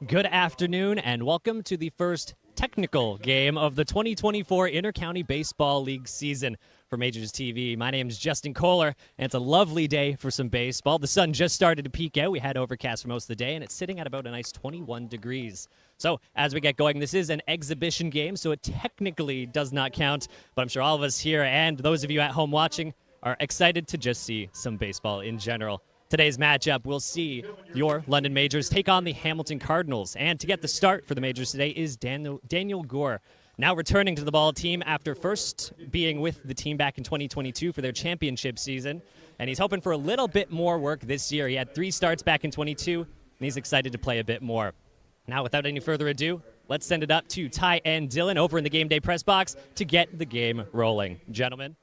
Good afternoon, and welcome to the first technical game of the 2024 Intercounty Baseball League season for Majors TV. My name is Justin Koehler, and it's a lovely day for some baseball. The sun just started to peek out. We had overcast for most of the day, and it's sitting at about a nice 21 degrees. So as we get going, this is an exhibition game, so it technically does not count, but I'm sure all of us here and those of you at home watching are excited to just see some baseball in general. Today's matchup, we'll see your London Majors take on the Hamilton Cardinals. And to get the start for the Majors today is Daniel Gore, now returning to the ball team after first being with the team back in 2022 for their championship season. And he's hoping for a little bit more work this year. He had 3 starts back in 22, and he's excited to play a bit more. Now, without any further ado, let's send it up to Ty and Dylan over in the Game Day press box to get the game rolling. Gentlemen.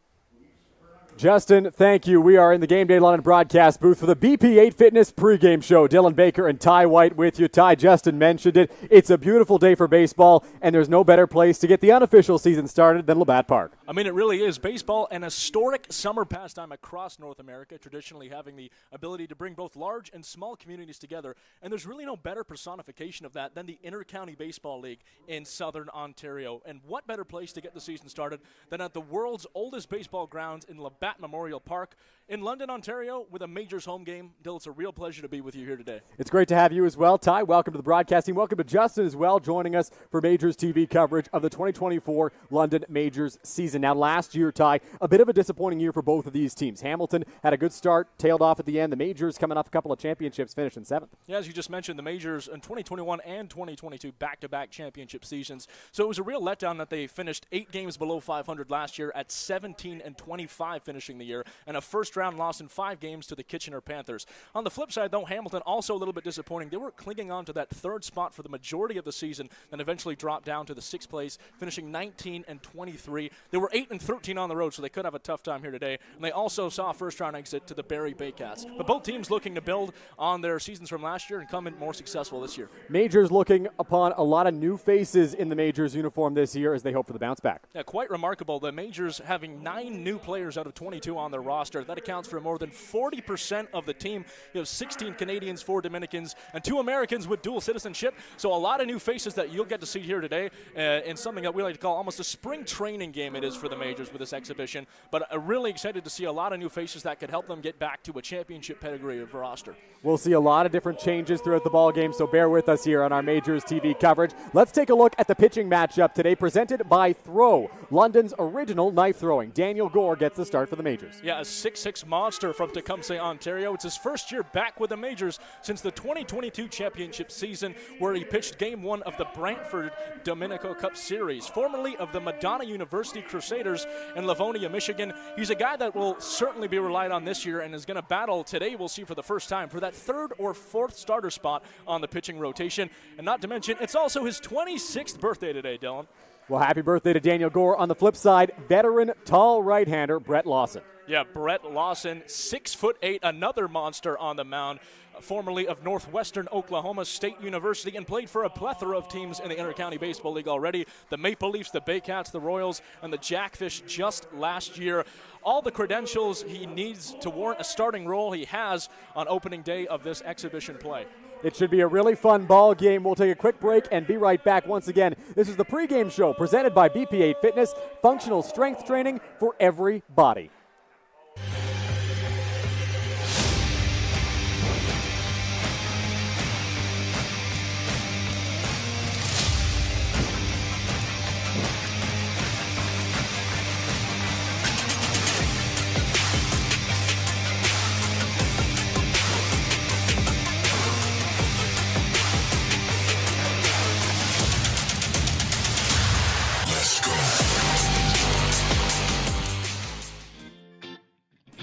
Justin, thank you. We are in the Game Day London broadcast booth for the BP8 Fitness pregame show. Dylan Baker and Ty White with you. Ty, Justin mentioned it. It's a beautiful day for baseball, and there's no better place to get the unofficial season started than Labatt Park. I mean, it really is. Baseball, an historic summer pastime across North America, traditionally having the ability to bring both large and small communities together. And there's really no better personification of that than the Intercounty Baseball League in Southern Ontario. And what better place to get the season started than at the world's oldest baseball grounds in Labatt Memorial Park in London, Ontario, with a Majors home game. Dill, it's a real pleasure to be with you here today. It's great to have you as well, Ty. Welcome to the broadcasting. Welcome to Justin as well, joining us for Majors TV coverage of the 2024 London Majors season. Now, last year, Ty, a bit of a disappointing year for both of these teams. Hamilton had a good start, tailed off at the end. The Majors coming off a couple of championships, finished in 7th. Yeah, as you just mentioned, the Majors in 2021 and 2022 back-to-back championship seasons. So it was a real letdown that they finished 8 games below 500 last year at 17-25 finishing the year, and a first-round loss in 5 games to the Kitchener Panthers. On the flip side, though, Hamilton also a little bit disappointing. They were clinging on to that 3rd spot for the majority of the season, then eventually dropped down to the 6th place, finishing 19-23. They were 8-13 on the road, so they could have a tough time here today. And they also saw a first-round exit to the Barrie Baycats. But both teams looking to build on their seasons from last year and come in more successful this year. Majors looking upon a lot of new faces in the Majors uniform this year as they hope for the bounce back. Yeah, quite remarkable. The Majors having 9 new players out of 22 on their roster. That accounts for more than 40% of the team. You have 16 Canadians, 4 Dominicans, and 2 Americans with dual citizenship. So a lot of new faces that you'll get to see here today in something that we like to call almost a spring training game it is for the Majors with this exhibition. But really excited to see a lot of new faces that could help them get back to a championship pedigree of roster. We'll see a lot of different changes throughout the ball game, so bear with us here on our Majors TV coverage. Let's take a look at the pitching matchup today, presented by Throw, London's original knife throwing. Daniel Gore gets the start for the Majors. Yeah, a 6'6" monster from Tecumseh, Ontario. It's his first year back with the Majors since the 2022 championship season, where he pitched Game 1 of the Brantford Dominico Cup Series, formerly of the Madonna University Crusaders in Livonia, Michigan. He's a guy that will certainly be relied on this year and is going to battle today, we'll see for the first time, for that 3rd or 4th starter spot on the pitching rotation. And not to mention, it's also his 26th birthday today, Dylan. Well, happy birthday to Daniel Gore. On the flip side, veteran tall right-hander Brett Lawson. Yeah, Brett Lawson, 6'8", another monster on the mound, formerly of Northwestern Oklahoma State University, and played for a plethora of teams in the Intercounty Baseball League already. The Maple Leafs, the Baycats, the Royals, and the Jackfish just last year. All the credentials he needs to warrant a starting role he has on opening day of this exhibition play. It should be a really fun ball game. We'll take a quick break and be right back once again. This is the pregame show presented by BP8 Fitness, functional strength training for every body.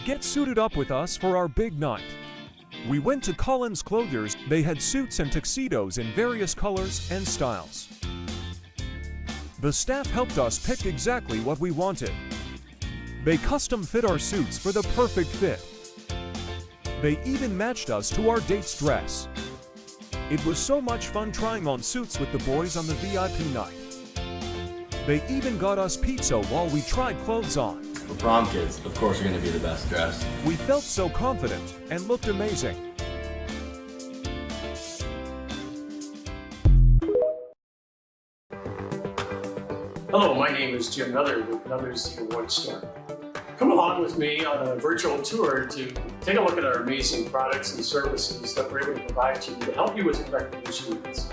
Get suited up with us for our big night. We went to Collins Clothiers. They had suits and tuxedos in various colors and styles. The staff helped us pick exactly what we wanted. They custom fit our suits for the perfect fit. They even matched us to our date's dress. It was so much fun trying on suits with the boys on the VIP night. They even got us pizza while we tried clothes on. For prom kids, of course, are going to be the best dressed. We felt so confident and looked amazing. Hello, my name is Jim Nuther with Nuther's The Award Store. Come along with me on a virtual tour to take a look at our amazing products and services that we're able to provide to you to help you with your recreation needs.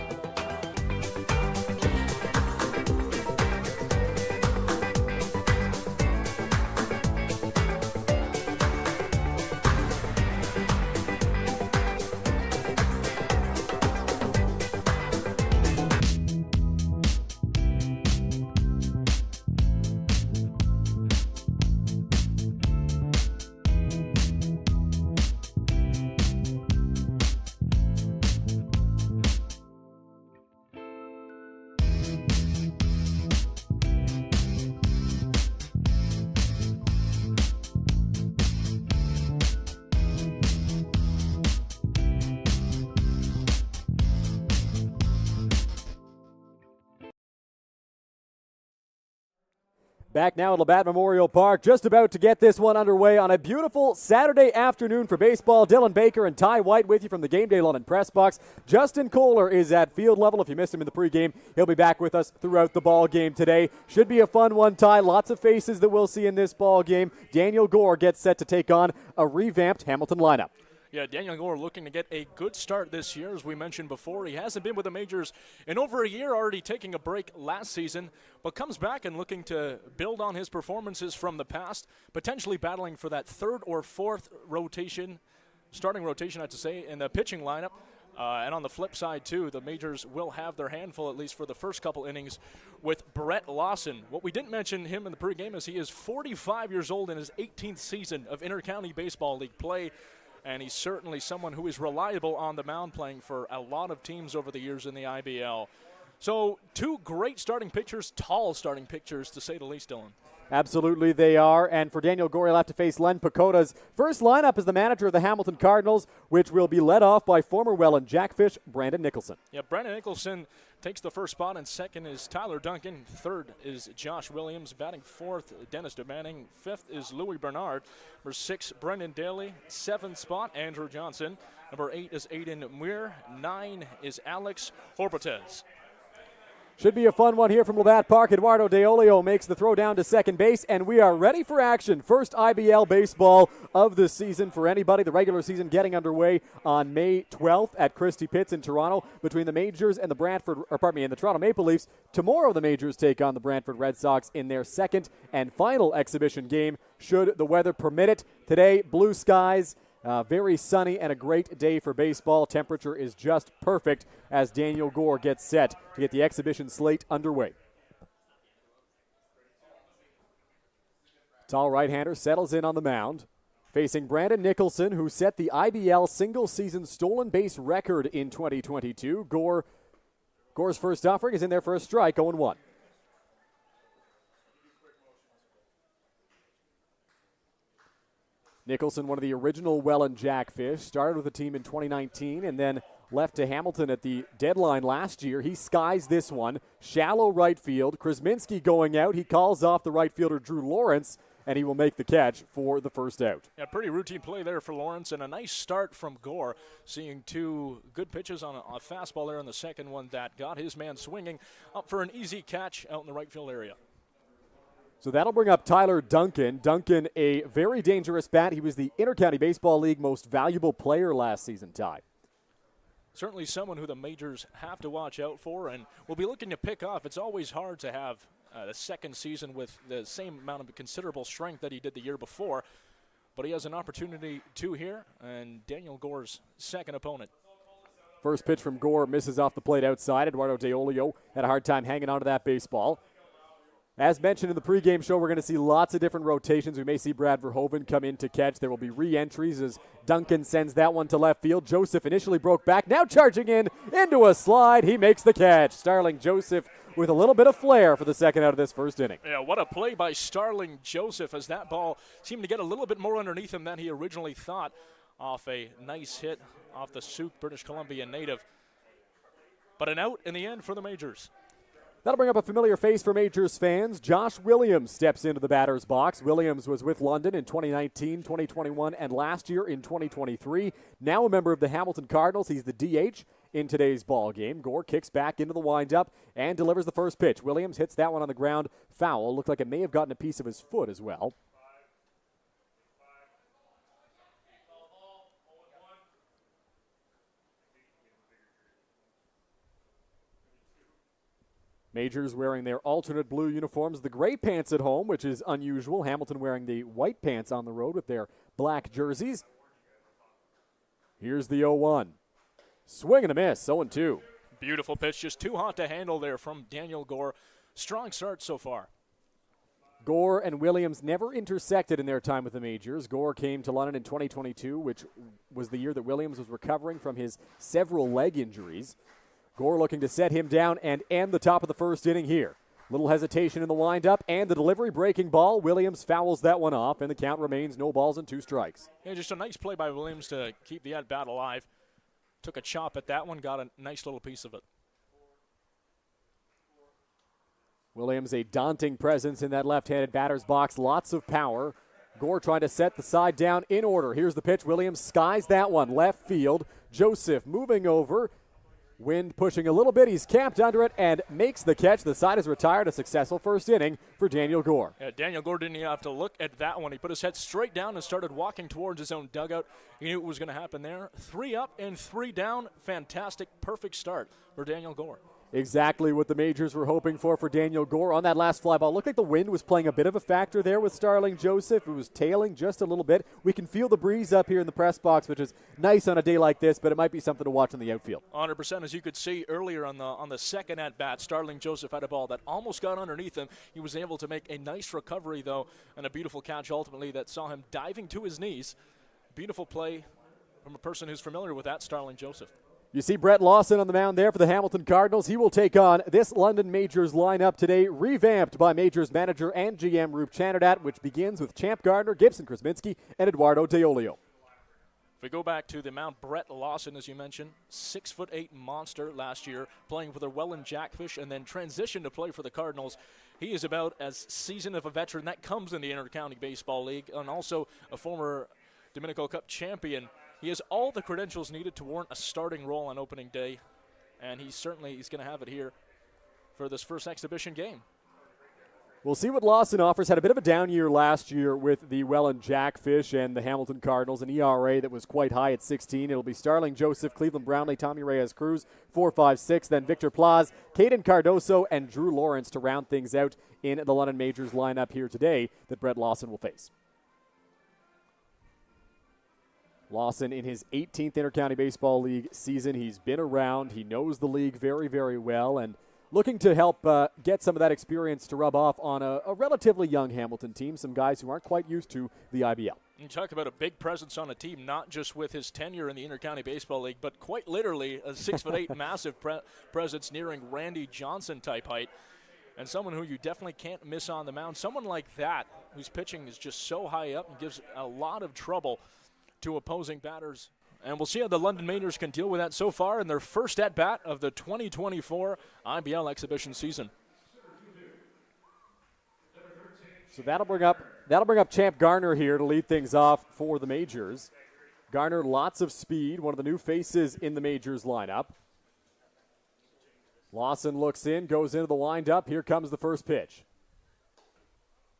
Back now at Labatt Memorial Park, just about to get this one underway on a beautiful Saturday afternoon for baseball. Dylan Baker and Ty White with you from the Game Day London Press Box. Justin Koehler is at field level. If you missed him in the pregame, he'll be back with us throughout the ball game today. Should be a fun one, Ty. Lots of faces that we'll see in this ball game. Daniel Gore gets set to take on a revamped Hamilton lineup. Yeah, Daniel Gore looking to get a good start this year. As we mentioned before, he hasn't been with the majors in over a year, already taking a break last season, but comes back and looking to build on his performances from the past, potentially battling for that third or fourth rotation, starting rotation, I have to say, in the pitching lineup. And on the flip side, too, the majors will have their handful, at least for the first couple innings, with Brett Lawson. What we didn't mention him in the pregame is he is 45 years old in his 18th season of Intercounty Baseball League play. And he's certainly someone who is reliable on the mound, playing for a lot of teams over the years in the IBL. So two great starting pitchers, tall starting pitchers, to say the least, Dylan. Absolutely they are. And for Daniel Gore, he'll have to face Len Pacota's first lineup as the manager of the Hamilton Cardinals, which will be led off by former Welland Jackfish Brandon Nicholson. Yeah, Brandon Nicholson takes the first spot, and second is Tyler Duncan. Third is Josh Williams. Batting fourth, Dennis DeManning. Fifth is Louis Bernard. Number 6, Brendan Daly. Seventh spot, Andrew Johnson. Number 8 is Aiden Muir. 9 is Alex Horpatez. Should be a fun one here from Labatt Park. Eduardo De Olio makes the throw down to second base, and we are ready for action. First IBL baseball of the season for anybody. The regular season getting underway on May 12th at Christie Pitts in Toronto between the Majors and the the Toronto Maple Leafs. Tomorrow the Majors take on the Brantford Red Sox in their second and final exhibition game, should the weather permit it. Today, blue skies. Very sunny and a great day for baseball. Temperature is just perfect as Daniel Gore gets set to get the exhibition slate underway. Tall right-hander settles in on the mound, facing Brandon Nicholson, who set the IBL single-season stolen base record in 2022. Gore's first offering is in there for a strike, 0-1. Nicholson, one of the original Welland Jackfish, started with the team in 2019 and then left to Hamilton at the deadline last year. He skies this one. Shallow right field. Krasminski going out. He calls off the right fielder Drew Lawrence, and he will make the catch for the first out. Yeah, pretty routine play there for Lawrence, and a nice start from Gore, seeing two good pitches on a fastball there in the second one that got his man swinging up for an easy catch out in the right field area. So that'll bring up Tyler Duncan. Duncan, a very dangerous bat. He was the Intercounty Baseball League most valuable player last season, Ty. Certainly someone who the majors have to watch out for and will be looking to pick off. It's always hard to have the second season with the same amount of considerable strength that he did the year before. But he has an opportunity to here, and Daniel Gore's second opponent. First pitch from Gore misses off the plate outside. Eduardo De Olio had a hard time hanging on to that baseball. As mentioned in the pregame show, we're going to see lots of different rotations. We may see Brad Verhoeven come in to catch. There will be re-entries as Duncan sends that one to left field. Joseph initially broke back, now charging in into a slide. He makes the catch. Starling Joseph with a little bit of flair for the second out of this first inning. Yeah, what a play by Starling Joseph, as that ball seemed to get a little bit more underneath him than he originally thought, off a nice hit off the Souk British Columbia native. But an out in the end for the Majors. That'll bring up a familiar face for Majors fans. Josh Williams steps into the batter's box. Williams was with London in 2019, 2021, and last year in 2023. Now a member of the Hamilton Cardinals. He's the DH in today's ball game. Gore kicks back into the windup and delivers the first pitch. Williams hits that one on the ground foul. Looked like it may have gotten a piece of his foot as well. Majors wearing their alternate blue uniforms, the gray pants at home, which is unusual. Hamilton wearing the white pants on the road with their black jerseys. Here's the 0-1. Swing and a miss, 0-2. Beautiful pitch, just too hot to handle there from Daniel Gore. Strong start so far. Gore and Williams never intersected in their time with the Majors. Gore came to London in 2022, which was the year that Williams was recovering from his several leg injuries. Gore looking to set him down and end the top of the first inning here. Little hesitation in the windup and the delivery, breaking ball. Williams fouls that one off, and the count remains no balls and 2 strikes. Yeah, just a nice play by Williams to keep the at-bat alive. Took a chop at that one, got a nice little piece of it. Williams, a daunting presence in that left-handed batter's box. Lots of power. Gore trying to set the side down in order. Here's the pitch. Williams skies that one left field. Joseph moving over. Wind pushing a little bit. He's camped under it and makes the catch. The side is retired. A successful first inning for Daniel Gore. Yeah, Daniel Gore didn't even have to look at that one. He put his head straight down and started walking towards his own dugout. He knew what was going to happen there. 3 up and 3 down. Fantastic, perfect start for Daniel Gore. Exactly what the Majors were hoping for Daniel Gore on that last fly ball. Looked like the wind was playing a bit of a factor there with Starling Joseph. It was tailing just a little bit. We can feel the breeze up here in the press box, which is nice on a day like this, but it might be something to watch in the outfield. 100%. As you could see earlier on the second at-bat, Starling Joseph had a ball that almost got underneath him. He was able to make a nice recovery, though, and a beautiful catch ultimately that saw him diving to his knees. Beautiful play from a person who's familiar with that, Starling Joseph. You see Brett Lawson on the mound there for the Hamilton Cardinals. He will take on this London Majors lineup today, revamped by Majors manager and GM Roop Chanadat, which begins with Champ Gardner, Gibson Krasminski, and Eduardo Deolio. If we go back to the mound, Brett Lawson, as you mentioned, 6'8" monster last year, playing for the Welland Jackfish and then transitioned to play for the Cardinals. He is about as seasoned of a veteran that comes in the Intercounty Baseball League, and also a former Dominico Cup champion. He has all the credentials needed to warrant a starting role on opening day, and he's going to have it here for this first exhibition game. We'll see what Lawson offers. Had a bit of a down year last year with the Welland Jackfish and the Hamilton Cardinals, an ERA that was quite high at 16. It'll be Starling Joseph, Cleveland Brownlee, Tommy Reyes-Cruz, 4-5-6, then Victor Plaz, Caden Cardoso, and Drew Lawrence to round things out in the London Majors lineup here today that Brett Lawson will face. Lawson in his 18th Intercounty Baseball League season. He's been around. He knows the league very, very well, and looking to help get some of that experience to rub off on a relatively young Hamilton team, some guys who aren't quite used to the IBL. You talk about a big presence on a team, not just with his tenure in the Intercounty Baseball League, but quite literally a 6'8" massive presence nearing Randy Johnson type height, and someone who you definitely can't miss on the mound. Someone like that, whose pitching is just so high up and gives a lot of trouble to opposing batters. And we'll see how the London Majors can deal with that so far in their first at-bat of the 2024 IBL exhibition season. So that'll bring up Champ Gardner here to lead things off for the Majors. Gardner, lots of speed, one of the new faces in the Majors lineup. Lawson looks in, goes into the windup. Here comes the first pitch.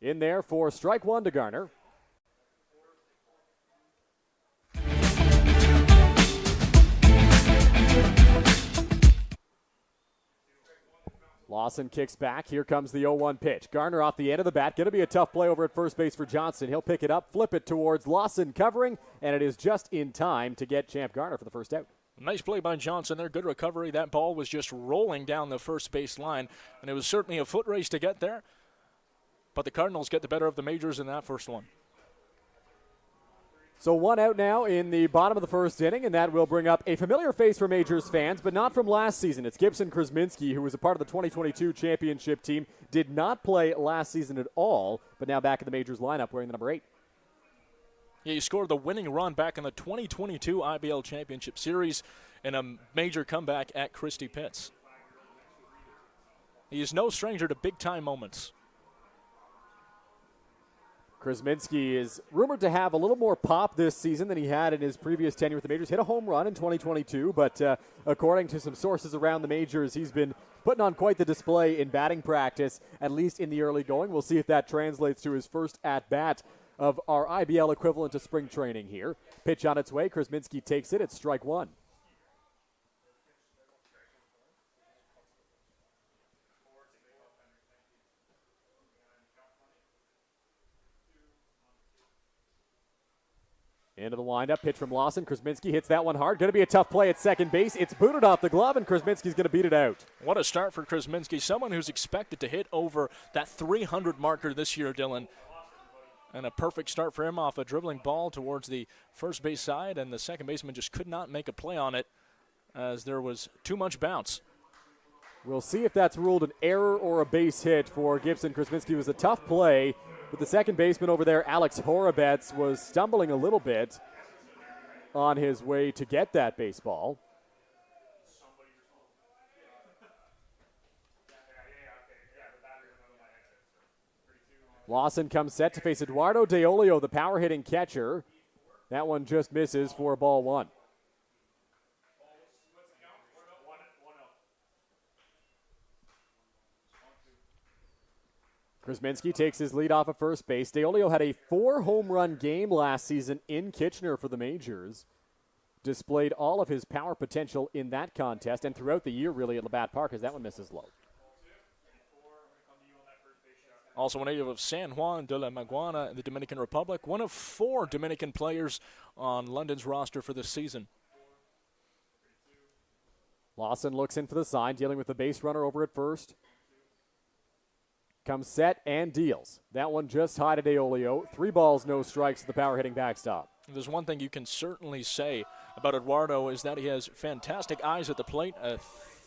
In there for strike 1 to Gardner. Lawson kicks back. Here comes the 0-1 pitch. Gardner off the end of the bat. Going to be a tough play over at first base for Johnson. He'll pick it up, flip it towards Lawson covering, and it is just in time to get Champ Gardner for the first out. Nice play by Johnson there. Good recovery. That ball was just rolling down the first base line, and it was certainly a foot race to get there. But the Cardinals get the better of the Majors in that first one. So 1 out now in the bottom of the first inning, and that will bring up a familiar face for Majors fans, but not from last season. It's Gibson Krasminski, who was a part of the 2022 championship team. Did not play last season at all, but now back in the Majors lineup wearing the number 8. Yeah, he scored the winning run back in the 2022 IBL Championship Series in a major comeback at Christie Pitts. He is no stranger to big-time moments. Krasminski is rumored to have a little more pop this season than he had in his previous tenure with the Majors. Hit a home run in 2022, but according to some sources around the Majors, he's been putting on quite the display in batting practice, at least in the early going. We'll see if that translates to his first at-bat of our IBL equivalent to spring training here. Pitch on its way. Krasminski takes it. It's strike one. Into the windup, pitch from Lawson. Krasminski hits that one hard. Going to be a tough play at second base. It's booted off the glove, and Krasminski's going to beat it out. What a start for Krasminski, someone who's expected to hit over that 300 marker this year, Dylan. And a perfect start for him off a dribbling ball towards the first base side, and the second baseman just could not make a play on it as there was too much bounce. We'll see if that's ruled an error or a base hit for Gibson. Krasminski was a tough play. But the second baseman over there, Alex Horobets, was stumbling a little bit on his way to get that baseball. Lawson comes set to face Eduardo DeOlio, the power-hitting catcher. That one just misses for ball one. Krasminski takes his lead off of first base. DeOlio had a 4-home run game last season in Kitchener for the Majors. Displayed all of his power potential in that contest and throughout the year, really, at Labatt Park, as that one misses low. Also a native of San Juan de la Maguana in the Dominican Republic, one of 4 Dominican players on London's roster for this season. Lawson looks in for the sign, dealing with the base runner over at first. Comes set and deals. That one just high to DeOlio. 3 balls, no strikes to the power-hitting backstop. There's one thing you can certainly say about Eduardo is that he has fantastic eyes at the plate. A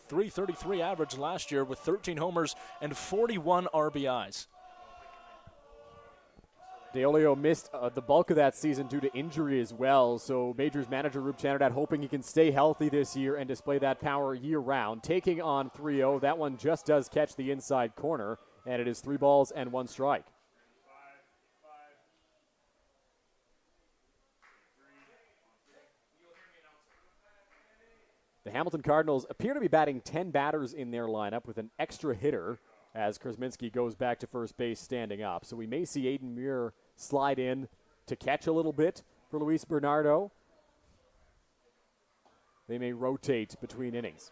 .333 average last year with 13 homers and 41 RBIs. DeOlio missed the bulk of that season due to injury as well, so Majors manager Rube Chanardad hoping he can stay healthy this year and display that power year-round. Taking on 3-0, that one just does catch the inside corner, and it is 3 balls and 1 strike. The Hamilton Cardinals appear to be batting 10 batters in their lineup with an extra hitter as Krasminski goes back to first base standing up. So we may see Aiden Muir slide in to catch a little bit for Luis Bernardo. They may rotate between innings.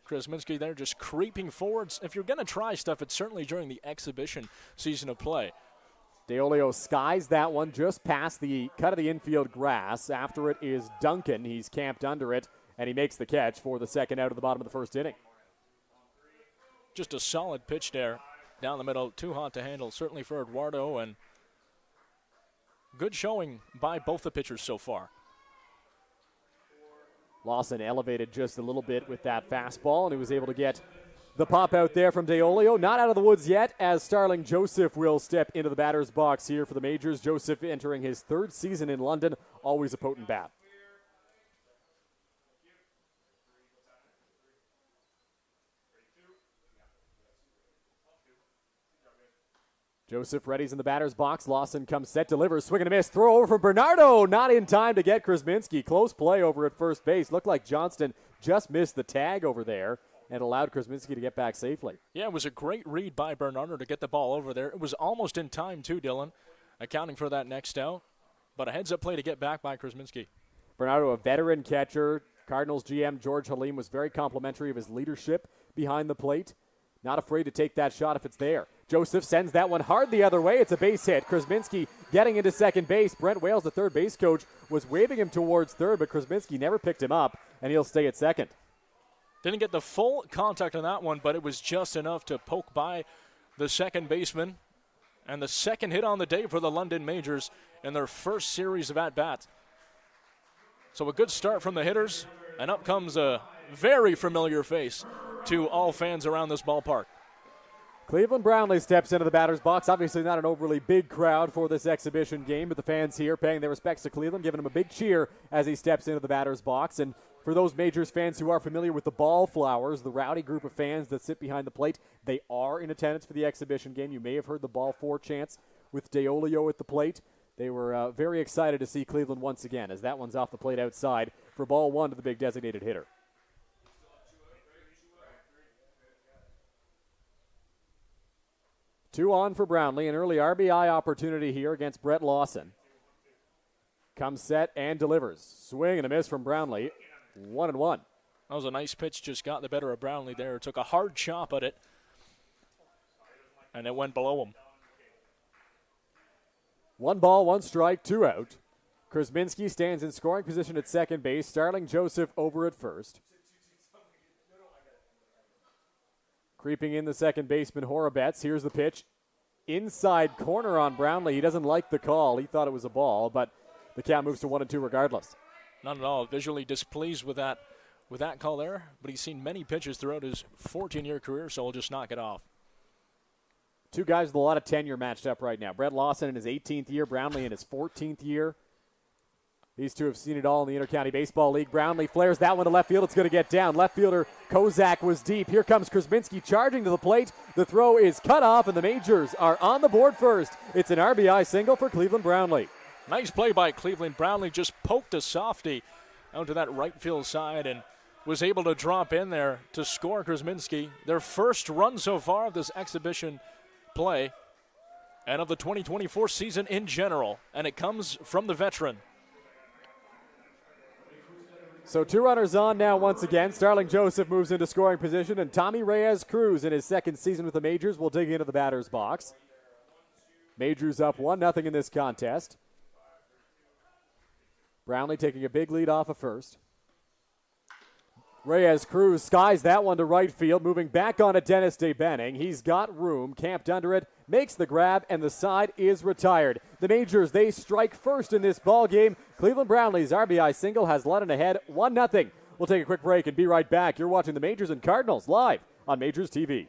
Krasminski there just creeping forwards. If you're going to try stuff, it's certainly during the exhibition season of play. DeOlio skies that one just past the cut of the infield grass. After it is Duncan. He's camped under it, and he makes the catch for the second out of the bottom of the first inning. Just a solid pitch there down the middle. Too hot to handle, certainly for Eduardo, and good showing by both the pitchers so far. Lawson elevated just a little bit with that fastball, and he was able to get the pop out there from DeOlio. Not out of the woods yet, as Starling Joseph will step into the batter's box here for the Majors. Joseph entering his 3rd season in London, always a potent bat. Joseph ready's in the batter's box. Lawson comes set, delivers, swing and a miss. Throw over from Bernardo. Not in time to get Krasminski. Close play over at first base. Looked like Johnston just missed the tag over there and allowed Krasminski to get back safely. Yeah, it was a great read by Bernardo to get the ball over there. It was almost in time too, Dylan, accounting for that next out. But a heads-up play to get back by Krasminski. Bernardo, a veteran catcher. Cardinals GM George Halim was very complimentary of his leadership behind the plate. Not afraid to take that shot if it's there. Joseph sends that one hard the other way. It's a base hit. Krasminski getting into second base. Brent Wales, the third base coach, was waving him towards third, but Krasminski never picked him up, and he'll stay at second. Didn't get the full contact on that one, but it was just enough to poke by the second baseman. And the second hit on the day for the London Majors in their first series of at-bats. So a good start from the hitters, and up comes a very familiar face to all fans around this ballpark. Cleveland Brownlee steps into the batter's box. Obviously not an overly big crowd for this exhibition game, but the fans here paying their respects to Cleveland, giving him a big cheer as he steps into the batter's box. And for those Majors fans who are familiar with the Ball Flowers, the rowdy group of fans that sit behind the plate, they are in attendance for the exhibition game. You may have heard the Ball 4 chants with DeOlio at the plate. They were very excited to see Cleveland once again, as that one's off the plate outside for ball 1 to the big designated hitter. 2 on for Brownlee, an early RBI opportunity here against Brett Lawson. Comes set and delivers. Swing and a miss from Brownlee. 1-1. That was a nice pitch, just got the better of Brownlee there. Took a hard chop at it, and it went below him. 1 ball, 1 strike, 2 out. Krasminski stands in scoring position at second base. Starling Joseph over at first. Creeping in the second baseman, Horobets. Here's the pitch. Inside corner on Brownlee. He doesn't like the call. He thought it was a ball, but the count moves to 1-2 regardless. Not at all. Visually displeased with that call there, but he's seen many pitches throughout his 14-year career, so he'll just knock it off. 2 guys with a lot of tenure matched up right now. Brett Lawson in his 18th year, Brownlee in his 14th year. These two have seen it all in the Intercounty Baseball League. Brownlee flares that one to left field. It's going to get down. Left fielder Kozak was deep. Here comes Krasminski charging to the plate. The throw is cut off, and the Majors are on the board first. It's an RBI single for Cleveland Brownlee. Nice play by Cleveland. Brownlee just poked a softie out to that right field side and was able to drop in there to score Krasminski. Their first run so far of this exhibition play and of the 2024 season in general, and it comes from the veteran. So 2 runners on now once again. Starling Joseph moves into scoring position, and Tommy Reyes-Cruz in his second season with the Majors will dig into the batter's box. Majors up 1-0 in this contest. Brownlee taking a big lead off of first. Reyes-Cruz skies that one to right field, moving back on to Dennis DeBenning. He's got room, camped under it, makes the grab, and the side is retired. The Majors, they strike first in this ball game. Cleveland Brownlee's RBI single has London ahead 1-0. We'll take a quick break and be right back. You're watching the Majors and Cardinals live on Majors TV.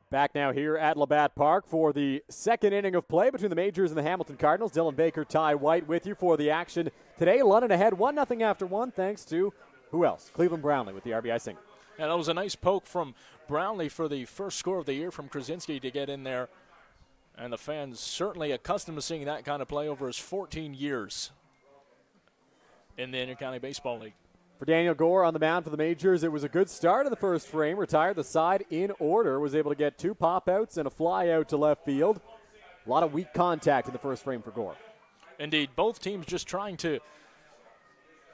Back now here at Labatt Park for the second inning of play between the Majors and the Hamilton Cardinals. Dylan Baker, Ty White with you for the action today. London ahead 1-0 after 1 thanks to, who else? Cleveland Brownlee with the RBI single. Yeah, that was a nice poke from Brownlee for the first score of the year from Krasminski to get in there. And the fans certainly accustomed to seeing that kind of play over his 14 years in the Intercounty Baseball League. For Daniel Gore on the mound for the Majors, it was a good start of the first frame. Retired the side in order. Was able to get 2 pop-outs and a fly out to left field. A lot of weak contact in the first frame for Gore. Indeed, both teams just trying to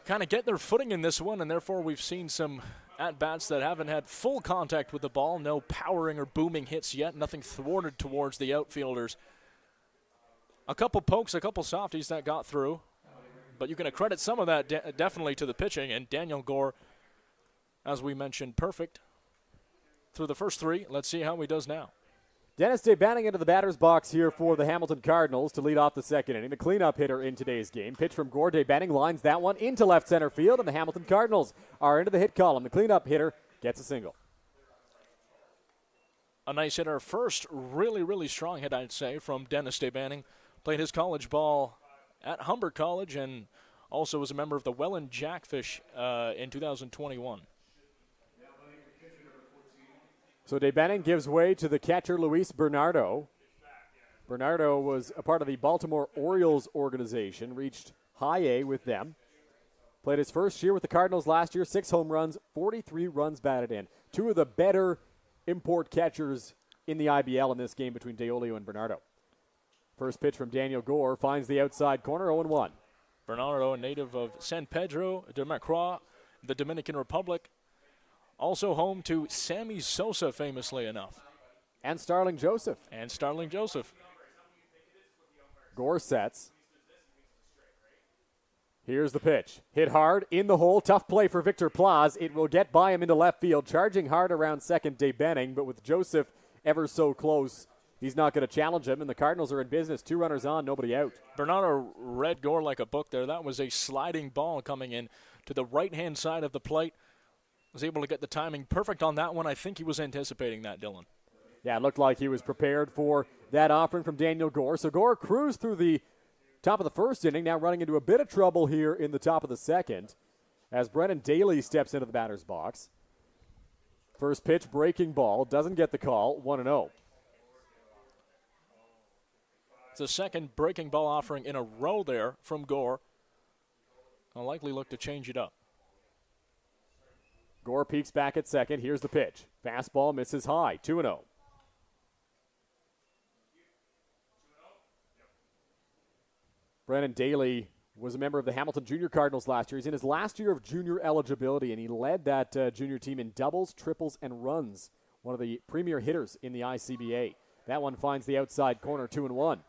kind of get their footing in this one, and therefore we've seen some at-bats that haven't had full contact with the ball. No powering or booming hits yet. Nothing thwarted towards the outfielders. A couple pokes, a couple softies that got through. But you can accredit some of that definitely to the pitching. And Daniel Gore, as we mentioned, perfect through the first 3. Let's see how he does now. Dennis DeBenning into the batter's box here for the Hamilton Cardinals to lead off the second inning. The cleanup hitter in today's game. Pitch from Gore. DeBenning lines that one into left center field, and the Hamilton Cardinals are into the hit column. The cleanup hitter gets a single. A nice hitter. First really, really strong hit, I'd say, from Dennis DeBenning. Played his college ball at Humber College and also was a member of the Welland Jackfish in 2021. So DeBenning gives way to the catcher, Luis Bernardo. Bernardo was a part of the Baltimore Orioles organization, reached high A with them. Played his first year with the Cardinals last year, 6 home runs, 43 runs batted in. 2 of the better import catchers in the IBL in this game between DeOlio and Bernardo. First pitch from Daniel Gore finds the outside corner, 0-1. Bernardo, a native of San Pedro de Macroa, the Dominican Republic. Also home to Sammy Sosa, famously enough. And Starling Joseph. Gore sets. Here's the pitch. Hit hard, in the hole. Tough play for Victor Plaz. It will get by him into left field. Charging hard around second, DeBenning, but with Joseph ever so close, he's not going to challenge him, and the Cardinals are in business. 2 runners on, nobody out. Bernardo read Gore like a book there. That was a sliding ball coming in to the right-hand side of the plate. Was able to get the timing perfect on that one. I think he was anticipating that, Dylan. Yeah, it looked like he was prepared for that offering from Daniel Gore. So Gore cruised through the top of the first inning, now running into a bit of trouble here in the top of the second as Brennan Daly steps into the batter's box. First pitch, breaking ball, doesn't get the call, 1-0. It's a second breaking ball offering in a row there from Gore. I'll likely look to change it up. Gore peeks back at second. Here's the pitch. Fastball misses high, 2-0. Brennan Daly was a member of the Hamilton Junior Cardinals last year. He's in his last year of junior eligibility, and he led that junior team in doubles, triples, and runs. One of the premier hitters in the ICBA. That one finds the outside corner, 2-1.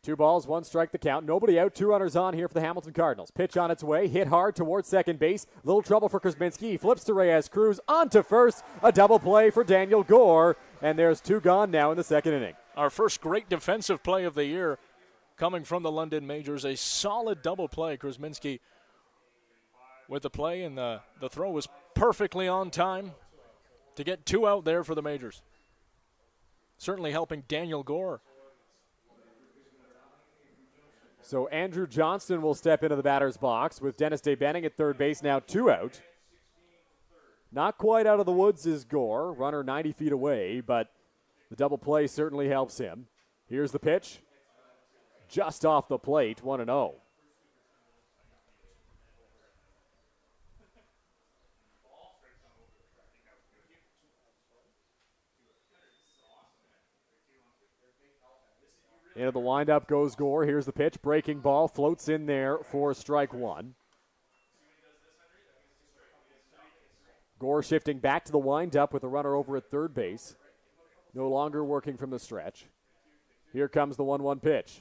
2 balls, 1 strike the count. Nobody out, 2 runners on here for the Hamilton Cardinals. Pitch on its way, hit hard towards second base. Little trouble for Kuzminski. He flips to Reyes Cruz, on to first. A double play for Daniel Gore, and there's 2 gone now in the second inning. Our first great defensive play of the year coming from the London Majors. A solid double play. Kuzminski with the play, and the throw was perfectly on time to get 2 out there for the Majors. Certainly helping Daniel Gore. So Andrew Johnston will step into the batter's box with Dennis DeBenning at third base, now 2 out. Not quite out of the woods is Gore, runner 90 feet away, but the double play certainly helps him. Here's the pitch. Just off the plate, 1-0. Into the windup goes Gore. Here's the pitch. Breaking ball floats in there for strike 1. Gore shifting back to the windup with a runner over at third base. No longer working from the stretch. Here comes the 1-1 pitch.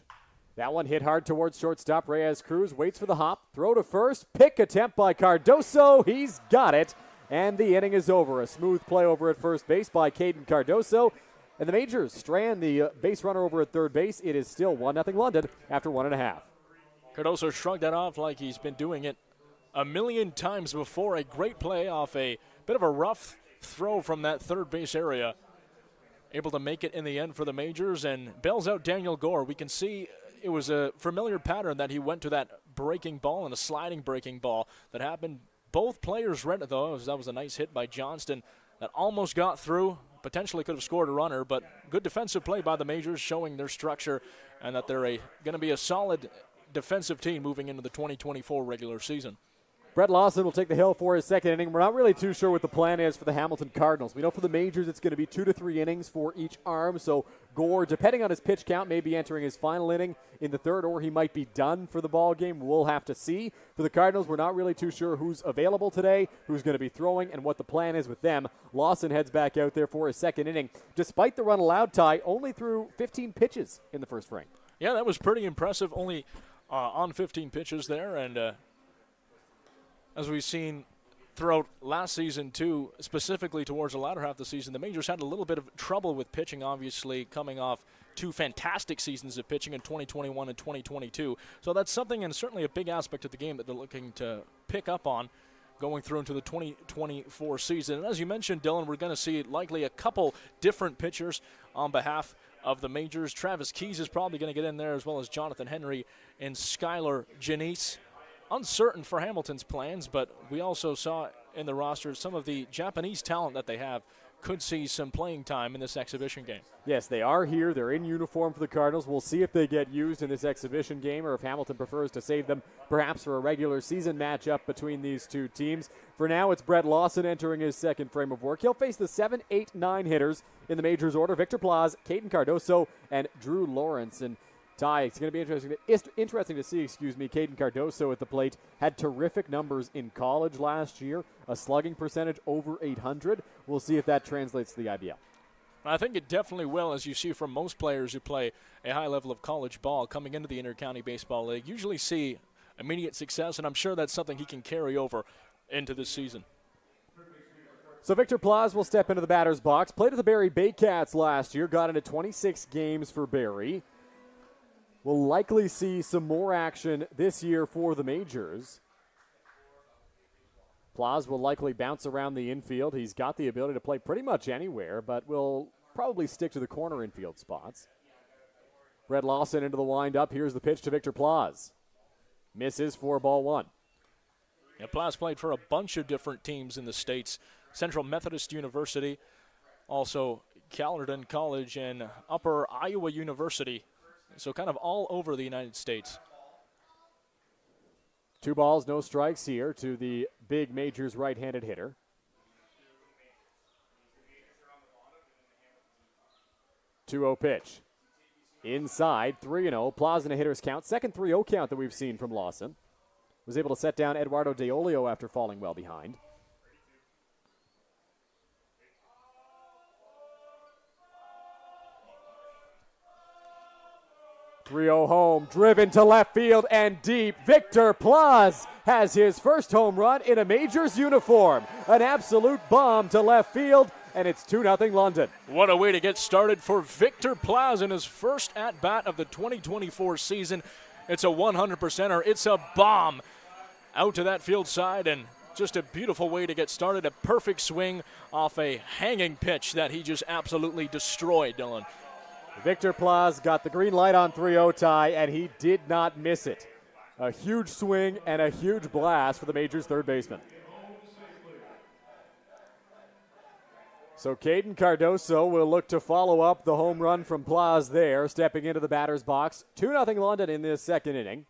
That one hit hard towards shortstop. Reyes Cruz waits for the hop. Throw to first. Pick attempt by Cardoso. He's got it. And the inning is over. A smooth play over at first base by Caden Cardoso. And the Majors strand the base runner over at third base. It is still 1-0 London after 1.5. Cardoso shrugged that off like he's been doing it a million times before. A great play off a bit of a rough throw from that third base area. Able to make it in the end for the Majors and bails out Daniel Gore. We can see it was a familiar pattern that he went to that breaking ball and a sliding breaking ball that happened. Both players read it, though. That was a nice hit by Johnston that almost got through. Potentially could have scored a runner, but good defensive play by the Majors, showing their structure and that they're going to be a solid defensive team moving into the 2024 regular season. Brett Lawson will take the hill for his second inning. We're not really too sure what the plan is for the Hamilton Cardinals. We know for the Majors it's going to be 2 to 3 innings for each arm, so Gore, depending on his pitch count, may be entering his final inning in the third, or he might be done for the ball game. We'll have to see. For the Cardinals, we're not really too sure who's available today, who's going to be throwing, and what the plan is with them. Lawson heads back out there for his second inning. Despite the run allowed, Ty, only threw 15 pitches in the first frame. Yeah, that was pretty impressive, only on 15 pitches there, and as we've seen throughout last season, too, specifically towards the latter half of the season, the Majors had a little bit of trouble with pitching, obviously, coming off 2 fantastic seasons of pitching in 2021 and 2022. So that's something, and certainly a big aspect of the game that they're looking to pick up on going through into the 2024 season. And as you mentioned, Dylan, we're going to see likely a couple different pitchers on behalf of the Majors. Travis Keys is probably going to get in there, as well as Jonathan Henry and Skylar Janice. Uncertain for Hamilton's plans, but we also saw in the roster some of the Japanese talent that they have could see some playing time in this exhibition game. Yes, they are here. They're in uniform for the Cardinals. We'll see if they get used in this exhibition game or if Hamilton prefers to save them perhaps for a regular season matchup between these two teams. For now, it's Brett Lawson entering his second frame of work. He'll face the 7, 8, 9 hitters in the Majors order: Victor Plaz, Caden Cardoso, and Drew Lawrence. And Ty, it's going to be interesting to see, Caden Cardoso at the plate. Had terrific numbers in college last year, a slugging percentage over 800. We'll see if that translates to the IBL. I think it definitely will, as you see from most players who play a high level of college ball coming into the Inter-County Baseball League. Usually see immediate success, and I'm sure that's something he can carry over into this season. So Victor Plaz will step into the batter's box. Played with the Barrie Baycats last year, got into 26 games for Barrie. We'll likely see some more action this year for the Majors. Plaz will likely bounce around the infield. He's got the ability to play pretty much anywhere, but will probably stick to the corner infield spots. Brett Lawson into the windup. Here's the pitch to Victor Plaz. Misses for ball one. Yeah, Plaz played for a bunch of different teams in the States. Central Methodist University, also Calderton College, and Upper Iowa University. So kind of all over the United States. 2 balls, no strikes here to the big Majors right-handed hitter. Two-0 pitch. Inside, 3-0. Plaz in a hitter's count. Second 3-0 count that we've seen from Lawson. Was able to set down Eduardo DeOlio after falling well behind. 3-0 home, driven to left field and deep. Victor Plaz has his first home run in a Majors uniform. An absolute bomb to left field, and it's 2-0 London. What a way to get started for Victor Plaz in his first at-bat of the 2024 season. It's a 100%er. It's a bomb out to that field side, and just a beautiful way to get started. A perfect swing off a hanging pitch that he just absolutely destroyed, Dylan. Victor Plaz got the green light on 3-0 tie, and he did not miss it. A huge swing and a huge blast for the Majors third baseman. So Caden Cardoso will look to follow up the home run from Plaz there, stepping into the batter's box. 2-0 London in this second inning.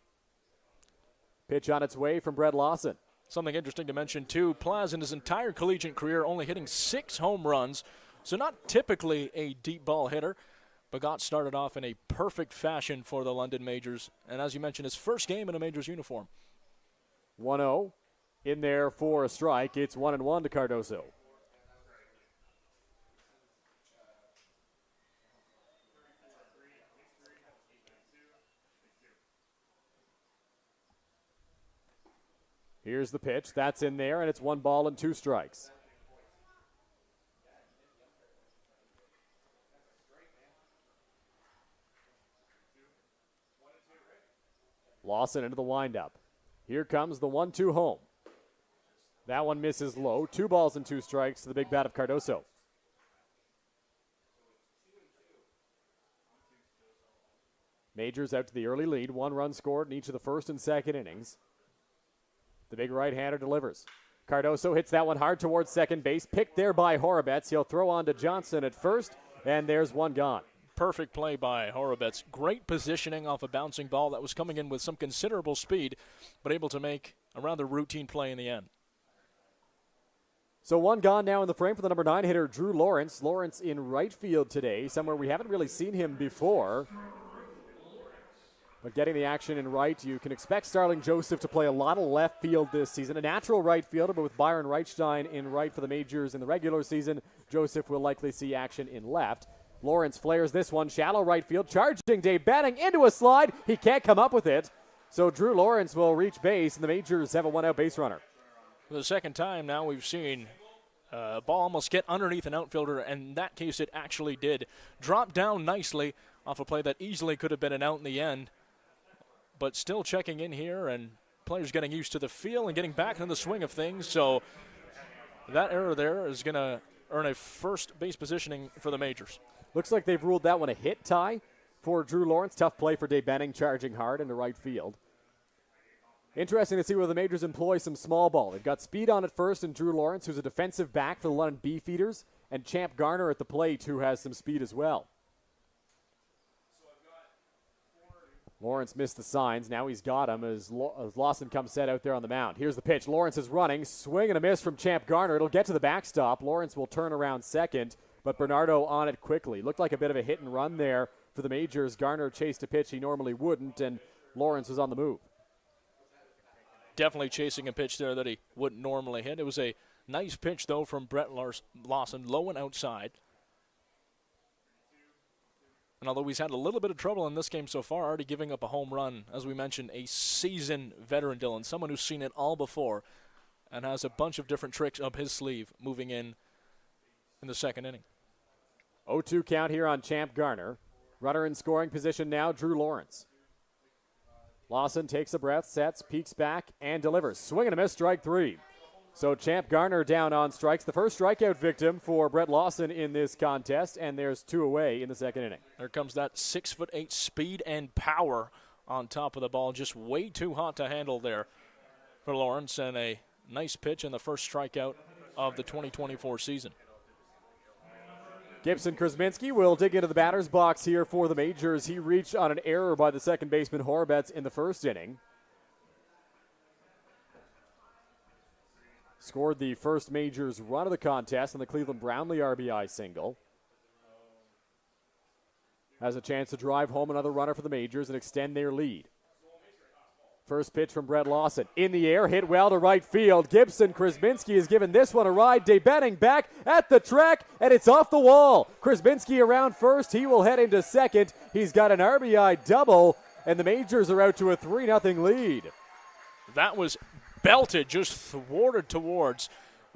Pitch on its way from Brett Lawson. Something interesting to mention, too, Plaz in his entire collegiate career only hitting 6 home runs, so not typically a deep ball hitter, but got started off in a perfect fashion for the London Majors. And as you mentioned, his first game in a Majors uniform. 1-0 in there for a strike. It's 1-1 to Cardoso. Here's the pitch. That's in there, and it's 1 ball and 2 strikes. Lawson into the windup. Here comes the 1-2 home. That one misses low. 2 balls and 2 strikes to the big bat of Cardoso. Majors out to the early lead. 1 run scored in each of the first and second innings. The big right-hander delivers. Cardoso hits that one hard towards second base. Picked there by Horobets. He'll throw on to Johnson at first, and there's one gone. Perfect play by Horobets. Great positioning off a bouncing ball that was coming in with some considerable speed, but able to make a rather routine play in the end. So 1 gone now in the frame for the number 9 hitter, Drew Lawrence. Lawrence in right field today, somewhere we haven't really seen him before. But getting the action in right, you can expect Starling Joseph to play a lot of left field this season. A natural right fielder, but with Byron Reichstein in right for the Majors in the regular season, Joseph will likely see action in left. Lawrence flares this one, shallow right field, charging Dave Banning into a slide. He can't come up with it. So Drew Lawrence will reach base, and the Majors have a 1-out base runner. For the second time now, we've seen a ball almost get underneath an outfielder, and in that case it actually did. Drop down nicely off a play that easily could have been an out in the end, but still checking in here, and players getting used to the feel and getting back into the swing of things. So that error there is going to earn a first base positioning for the Majors. Looks like they've ruled that one a hit, Ty, for Drew Lawrence. Tough play for Dave Benning, charging hard into right field. Interesting to see whether the Majors employ some small ball. They've got speed on at first in Drew Lawrence, who's a defensive back for the London Beefeaters, and Champ Garner at the plate, who has some speed as well. Lawrence missed the signs. Now he's got him as Lawson comes set out there on the mound. Here's the pitch. Lawrence is running. Swing and a miss from Champ Garner. It'll get to the backstop. Lawrence will turn around second, but Bernardo on it quickly. Looked like a bit of a hit and run there for the Majors. Garner chased a pitch he normally wouldn't, and Lawrence was on the move. Definitely chasing a pitch there that he wouldn't normally hit. It was a nice pitch, though, from Brett Lawson, low and outside. And although he's had a little bit of trouble in this game so far, already giving up a home run, as we mentioned, a seasoned veteran, Dylan, someone who's seen it all before and has a bunch of different tricks up his sleeve moving in the second inning. 0-2 count here on Champ Garner. Runner in scoring position now, Drew Lawrence. Lawson takes a breath, sets, peeks back, and delivers. Swing and a miss, strike three. So Champ Garner down on strikes. The first strikeout victim for Brett Lawson in this contest, and there's two away in the second inning. There comes that 6'8" speed and power on top of the ball. Just way too hot to handle there for Lawrence, and a nice pitch and the first strikeout of the 2024 season. Gibson Krasminski will dig into the batter's box here for the Majors. He reached on an error by the second baseman Horvitz in the first inning. Scored the first Majors run of the contest on the Cleveland Brownlee RBI single. Has a chance to drive home another runner for the Majors and extend their lead. First pitch from Brett Lawson. In the air, hit well to right field. Gibson Krasminski has given this one a ride. Dave Benning back at the track, and it's off the wall. Krasminski around first. He will head into second. He's got an RBI double, and the Majors are out to a 3-0 lead. That was belted, just thwarted towards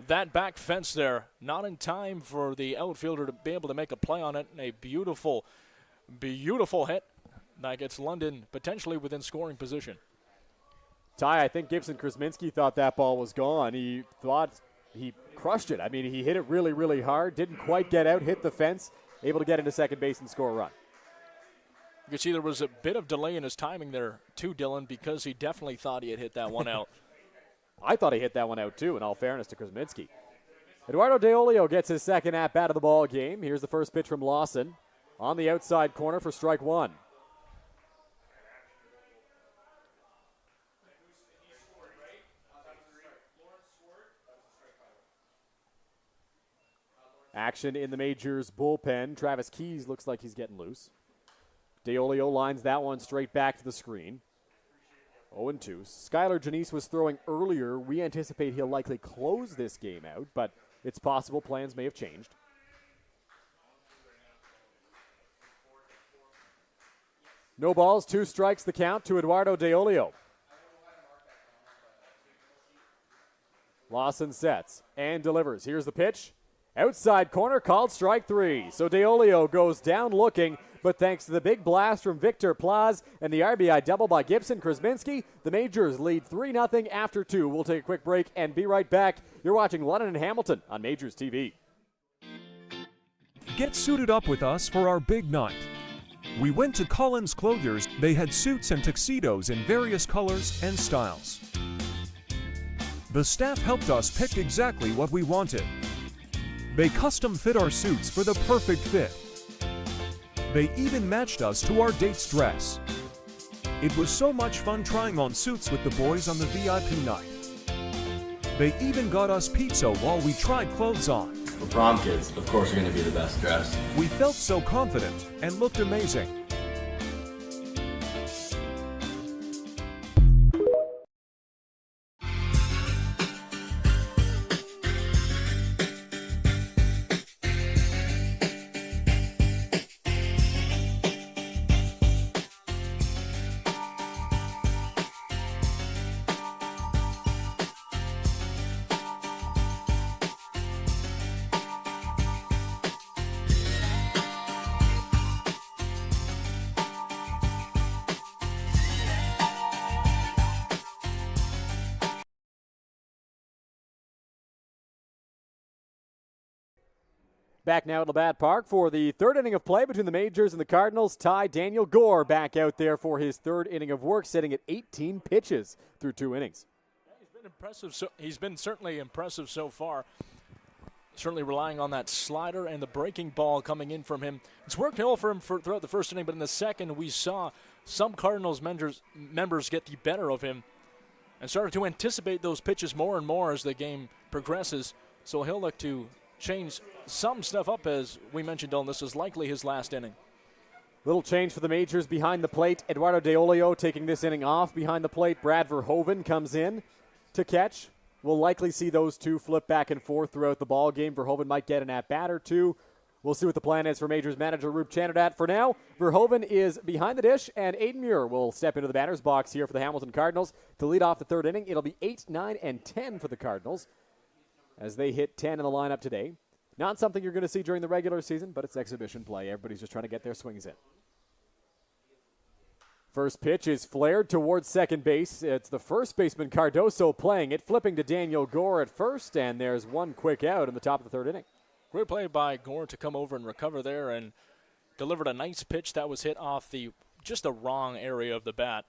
that back fence there. Not in time for the outfielder to be able to make a play on it. And a beautiful, beautiful hit that gets London potentially within scoring position. Ty, I think Gibson Krasminski thought that ball was gone. He thought he crushed it. I mean, he hit it really, really hard. Didn't quite get out, hit the fence, able to get into second base and score a run. You can see there was a bit of delay in his timing there, too, Dylan, because he definitely thought he had hit that one out. I thought he hit that one out, too, in all fairness to Krasminski. Eduardo De Olio gets his second at-bat of the ball game. Here's the first pitch from Lawson on the outside corner for strike one. Action in the Majors bullpen. Travis Keys looks like he's getting loose. De Olio lines that one straight back to the screen. 0-2. Skylar Janice was throwing earlier. We anticipate he'll likely close this game out, but it's possible plans may have changed. No balls, 2 strikes the count to Eduardo De Olio. Lawson sets and delivers. Here's the pitch. Outside corner, called strike 3. So De Olio goes down looking, but thanks to the big blast from Victor Plaz and the RBI double by Gibson Krasminski, the Majors lead 3-0 after 2. We'll take a quick break and be right back. You're watching London and Hamilton on Majors TV. Get suited up with us for our big night. We went to Collins Clothiers. They had suits and tuxedos in various colors and styles. The staff helped us pick exactly what we wanted. They custom fit our suits for the perfect fit. They even matched us to our date's dress. It was so much fun trying on suits with the boys on the VIP night. They even got us pizza while we tried clothes on. For prom kids, of course, are going to be the best dressed. We felt so confident and looked amazing. Back now at Labatt Park for the third inning of play between the Majors and the Cardinals. Ty Daniel Gore back out there for his third inning of work, sitting at 18 pitches through 2 innings. He's been impressive. He's been certainly impressive so far. Certainly relying on that slider and the breaking ball coming in from him. It's worked well for him throughout the first inning, but in the second we saw some Cardinals members get the better of him and started to anticipate those pitches more and more as the game progresses. So he'll look to change some stuff up, as we mentioned, Dylan. This is likely his last inning. Little change for the Majors behind the plate. Eduardo Deolio taking this inning off behind the plate. Brad Verhoeven comes in to catch. We'll likely see those two flip back and forth throughout the ball game. Verhoeven might get an at-bat or two. We'll see what the plan is for Majors manager Roop Chandradat. For now, Verhoeven is behind the dish, and Aiden Muir will step into the batter's box here for the Hamilton Cardinals to lead off the third inning. It'll be 8, 9, and 10 for the Cardinals as they hit 10 in the lineup today. Not something you're going to see during the regular season, but it's exhibition play. Everybody's just trying to get their swings in. First pitch is flared towards second base. It's the first baseman Cardoso playing it, flipping to Daniel Gore at first, and there's one quick out in the top of the third inning. Great play by Gore to come over and recover there and delivered a nice pitch that was hit off just the wrong area of the bat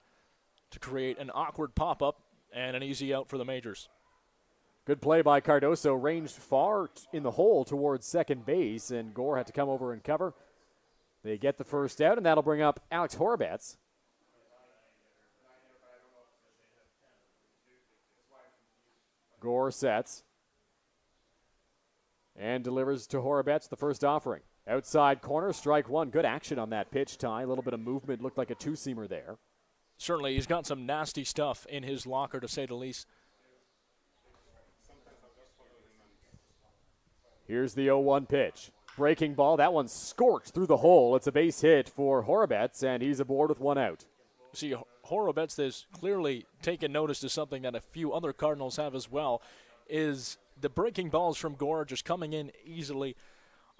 to create an awkward pop-up and an easy out for the Majors. Good play by Cardoso, ranged far in the hole towards second base, and Gore had to come over and cover. They get the first out, and that'll bring up Alex Horobets. Gore sets and delivers to Horobets the first offering. Outside corner, strike one. Good action on that pitch, Ty. A little bit of movement, looked like a two-seamer there. Certainly, he's got some nasty stuff in his locker, to say the least. Here's the 0-1 pitch. Breaking ball. That one scorched through the hole. It's a base hit for Horobets, and he's aboard with one out. See, Horobets has clearly taken notice to something that a few other Cardinals have as well, is the breaking balls from Gore just coming in easily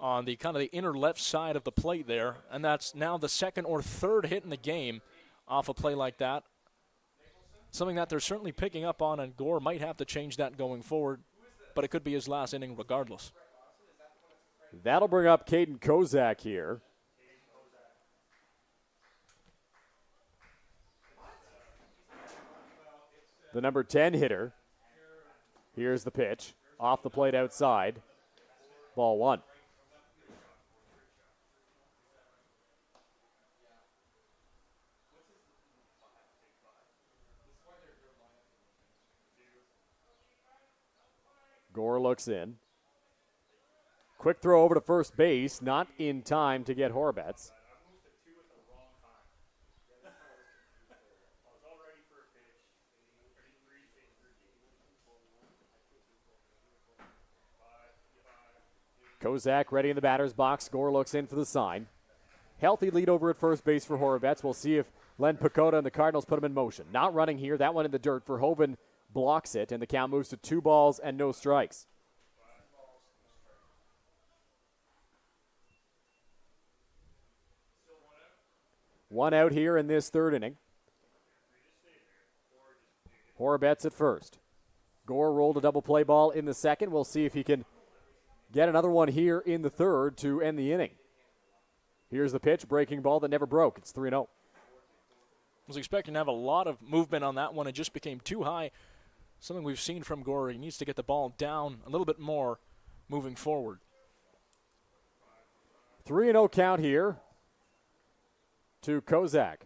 on the kind of the inner left side of the plate there, and that's now the second or third hit in the game off a play like that. Something that they're certainly picking up on, and Gore might have to change that going forward, but it could be his last inning regardless. That'll bring up Caden Kozak here. The number 10 hitter. Here's the pitch. Off the plate outside. Ball one. Gore looks in. Quick throw over to first base, not in time to get Horobets. Kozak ready in the batter's box. Gore looks in for the sign. Healthy lead over at first base for Horobets. We'll see if Len Pacoda and the Cardinals put him in motion. Not running here. That one in the dirt. Verhoeven blocks it, and the count moves to 2 balls and no strikes. One out here in this third inning. Horobets at first. Gore rolled a double play ball in the second. We'll see if he can get another one here in the third to end the inning. Here's the pitch, breaking ball that never broke. It's 3-0. Was expecting to have a lot of movement on that one. It just became too high. Something we've seen from Gore. He needs to get the ball down a little bit more moving forward. 3-0 count here to Kozak.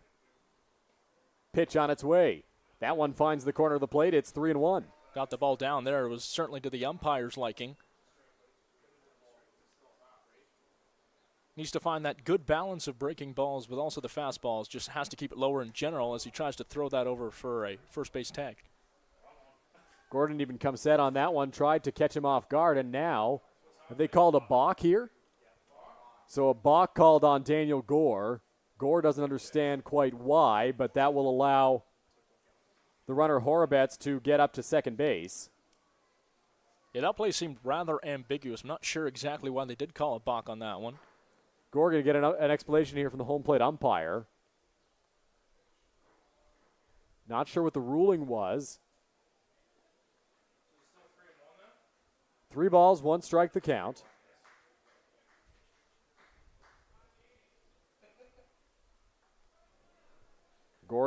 Pitch on its way. That one finds the corner of the plate. It's 3-1. Got the ball down there. It was certainly to the umpire's liking. Needs to find that good balance of breaking balls with also the fastballs. Just has to keep it lower in general as he tries to throw that over for a first base tag. Gordon even come set on that one, tried to catch him off guard, and now have they called a balk here? So a balk called on Daniel Gore. Gore doesn't understand quite why, but that will allow the runner Horobets to get up to second base. Yeah, that play seemed rather ambiguous. I'm not sure exactly why they did call a balk on that one. Gore going to get an explanation here from the home plate umpire. Not sure what the ruling was. 3 balls, 1 strike the count.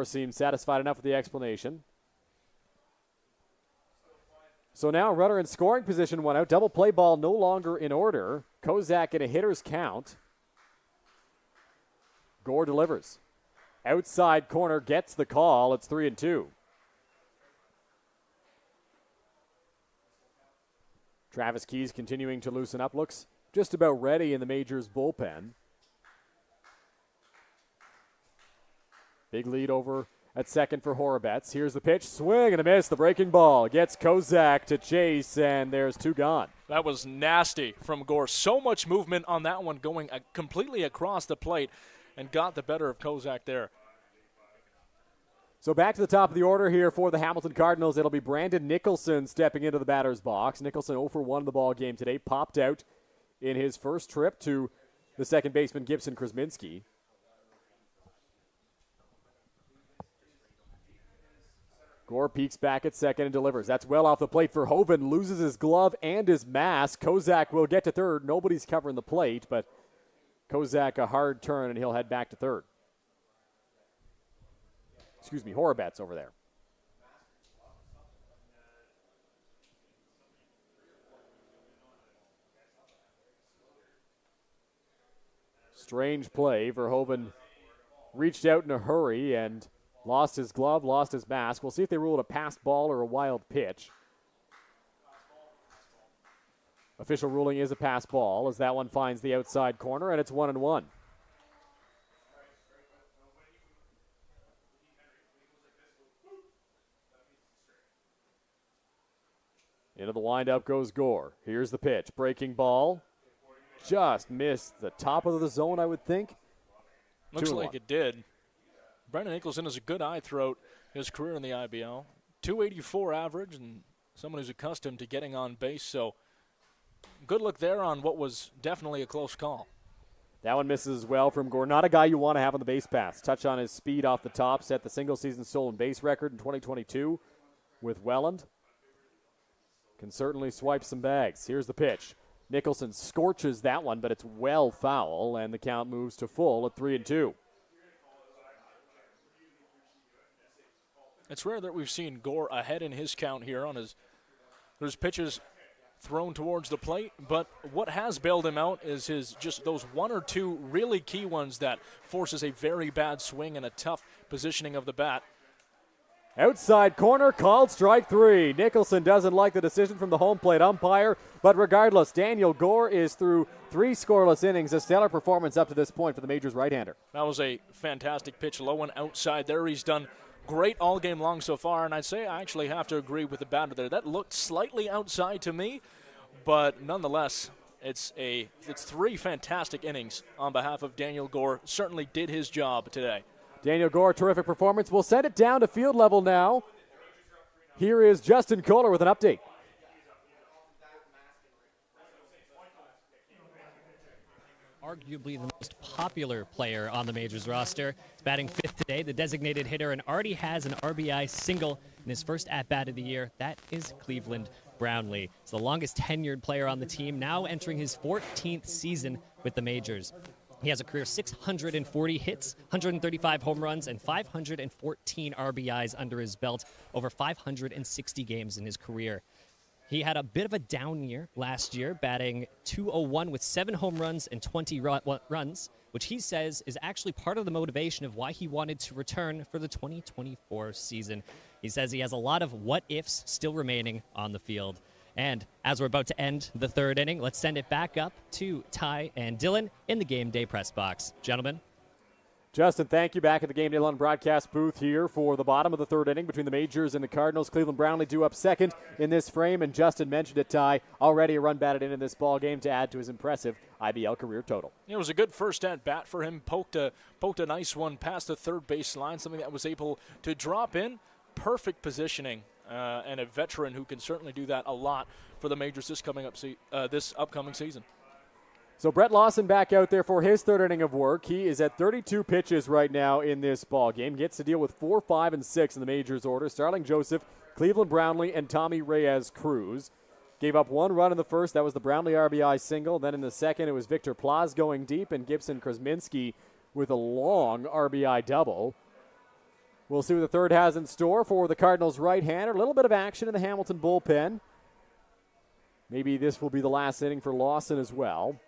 Gore seems satisfied enough with the explanation. So now runner in scoring position, one out. Double play ball no longer in order. Kozak in a hitter's count. Gore delivers. Outside corner gets the call. It's 3-2. Travis Keys continuing to loosen up. Looks just about ready in the Majors bullpen. Big lead over at second for Horobets. Here's the pitch. Swing and a miss. The breaking ball gets Kozak to chase, and there's two gone. That was nasty from Gore. So much movement on that one going completely across the plate and got the better of Kozak there. So back to the top of the order here for the Hamilton Cardinals. It'll be Brandon Nicholson stepping into the batter's box. Nicholson 0 for 1 in the ball game today. Popped out in his first trip to the second baseman Gibson Krasminski. Gore peeks back at second and delivers. That's well off the plate for Hoven. Loses his glove and his mask. Kozak will get to third. Nobody's covering the plate, but Kozak a hard turn, and he'll head back to third. Horobets over there. Strange play. Verhoeven reached out in a hurry and lost his glove, lost his mask. We'll see if they rule it a passed ball or a wild pitch. Official ruling is a pass ball as that one finds the outside corner, and it's 1-1. Into the windup goes Gore. Here's the pitch. Breaking ball. Just missed the top of the zone, I would think. Looks like it did. Brandon Nicholson has a good eye throughout his career in the IBL. 284 average, and someone who's accustomed to getting on base. So good look there on what was definitely a close call. That one misses as well from Gore. Not a guy you want to have on the base paths. Touch on his speed off the top. Set the single-season stolen base record in 2022 with Welland. Can certainly swipe some bags. Here's the pitch. Nicholson scorches that one, but it's well foul, and the count moves to full at 3-2. It's rare that we've seen Gore ahead in his count here on his pitches thrown towards the plate, but what has bailed him out is just those one or two really key ones that forces a very bad swing and a tough positioning of the bat. Outside corner, called strike three. Nicholson doesn't like the decision from the home plate umpire, but regardless, Daniel Gore is through 3 scoreless innings, a stellar performance up to this point for the Majors right-hander. That was a fantastic pitch, low and outside there. He's done great all game long so far, and I'd say I actually have to agree with the batter there. That looked slightly outside to me, but nonetheless, it's 3 fantastic innings on behalf of Daniel Gore. Certainly did his job today. Daniel Gore, terrific performance. We'll send it down to field level now. Here is Justin Koehler with an update. Arguably the most popular player on the Majors roster. He's batting 5th today, the designated hitter, and already has an RBI single in his first at-bat of the year. That is Cleveland Brownlee. He's the longest tenured player on the team, now entering his 14th season with the Majors. He has a career 640 hits, 135 home runs, and 514 RBIs under his belt, over 560 games in his career. He had a bit of a down year last year, batting .201 with 7 home runs and 20 runs, which he says is actually part of the motivation of why he wanted to return for the 2024 season. He says he has a lot of what-ifs still remaining on the field. And as we're about to end the 3rd inning, let's send it back up to Ty and Dylan in the Game Day press box. Gentlemen. Justin, thank you. Back at the Game Day London broadcast booth here for the bottom of the 3rd inning between the Majors and the Cardinals. Cleveland Brownlee due up second in this frame, and Justin mentioned it, Ty. Already a run batted in this ball game to add to his impressive IBL career total. It was a good first at-bat for him. Poked a nice one past the third base line, something that was able to drop in. Perfect positioning. And a veteran who can certainly do that a lot for the Majors this upcoming season. So Brett Lawson back out there for his 3rd inning of work. He is at 32 pitches right now in this ball game. Gets to deal with 4, 5, and 6 in the Majors order. Starling Joseph, Cleveland Brownlee, and Tommy Reyes Cruz. Gave up 1 run in the first. That was the Brownlee RBI single. Then in the second, it was Victor Plaz going deep and Gibson Krasminski with a long RBI double. We'll see what the third has in store for the Cardinals right-hander. A little bit of action in the Hamilton bullpen. Maybe this will be the last inning for Lawson as well.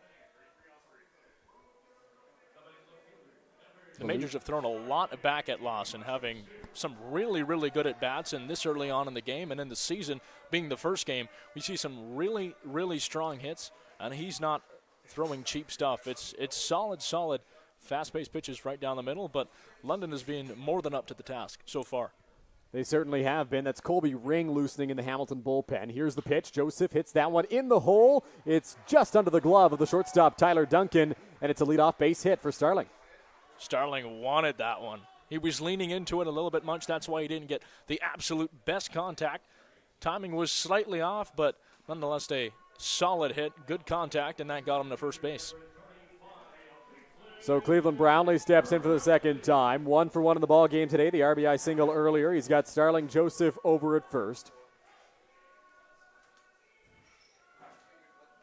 The Majors have thrown a lot back at Lawson, having some really, really good at-bats, and this early on in the game and in the season being the first game, we see some really, really strong hits, and he's not throwing cheap stuff. It's solid, fast-paced pitches right down the middle, but London has been more than up to the task so far. They certainly have been. That's Colby Ring loosening in the Hamilton bullpen. Here's the pitch. Joseph hits that one in the hole. It's just under the glove of the shortstop, Tyler Duncan, and it's a leadoff base hit for Starling. Starling wanted that one. He was leaning into it a little bit much. That's why he didn't get the absolute best contact. Timing was slightly off, but nonetheless a solid hit, good contact, and that got him to first base. So Cleveland Brownlee steps in for the second time. 1 for 1 in the ball game today. The RBI single earlier. He's got Starling Joseph over at first.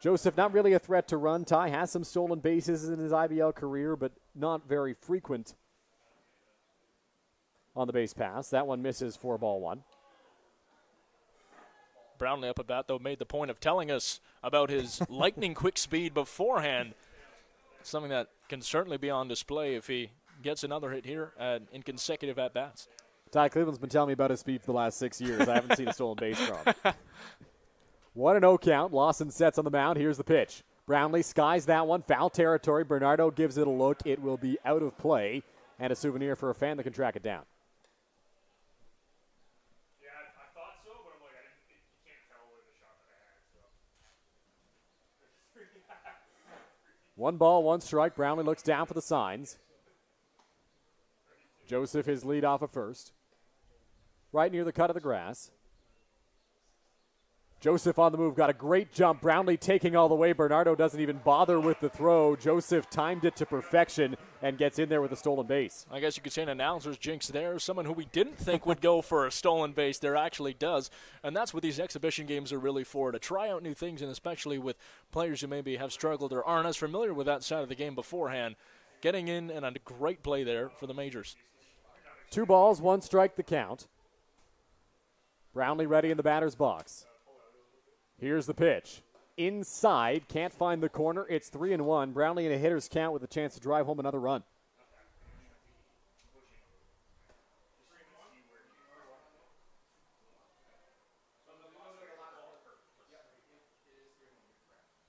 Joseph not really a threat to run. Ty has some stolen bases in his IBL career, but not very frequent on the base pass. That one misses for ball 1. Brownlee up at bat, though, made the point of telling us about his lightning quick speed beforehand. Something that can certainly be on display if he gets another hit here in consecutive at-bats. Ty Cleveland's been telling me about his speed for the last 6 years. I haven't seen a stolen base from him. 1-0 count. Lawson sets on the mound. Here's the pitch. Brownlee skies that one. Foul territory. Bernardo gives it a look. It will be out of play. And a souvenir for a fan that can track it down. Yeah, I thought so, but I'm like, you can't tell with the shot that I had. So. 1 ball, 1 strike. Brownlee looks down for the signs. Joseph his lead off of first. Right near the cut of the grass. Joseph on the move, got a great jump. Brownlee taking all the way. Bernardo doesn't even bother with the throw. Joseph timed it to perfection and gets in there with a stolen base. I guess you could say an announcer's jinx there. Someone who we didn't think would go for a stolen base there actually does. And that's what these exhibition games are really for, to try out new things, and especially with players who maybe have struggled or aren't as familiar with that side of the game beforehand. Getting in and a great play there for the Majors. 2 balls, 1 strike the count. Brownlee ready in the batter's box. Here's the pitch. Inside, can't find the corner. It's 3-1. Brownlee in a hitter's count with a chance to drive home another run.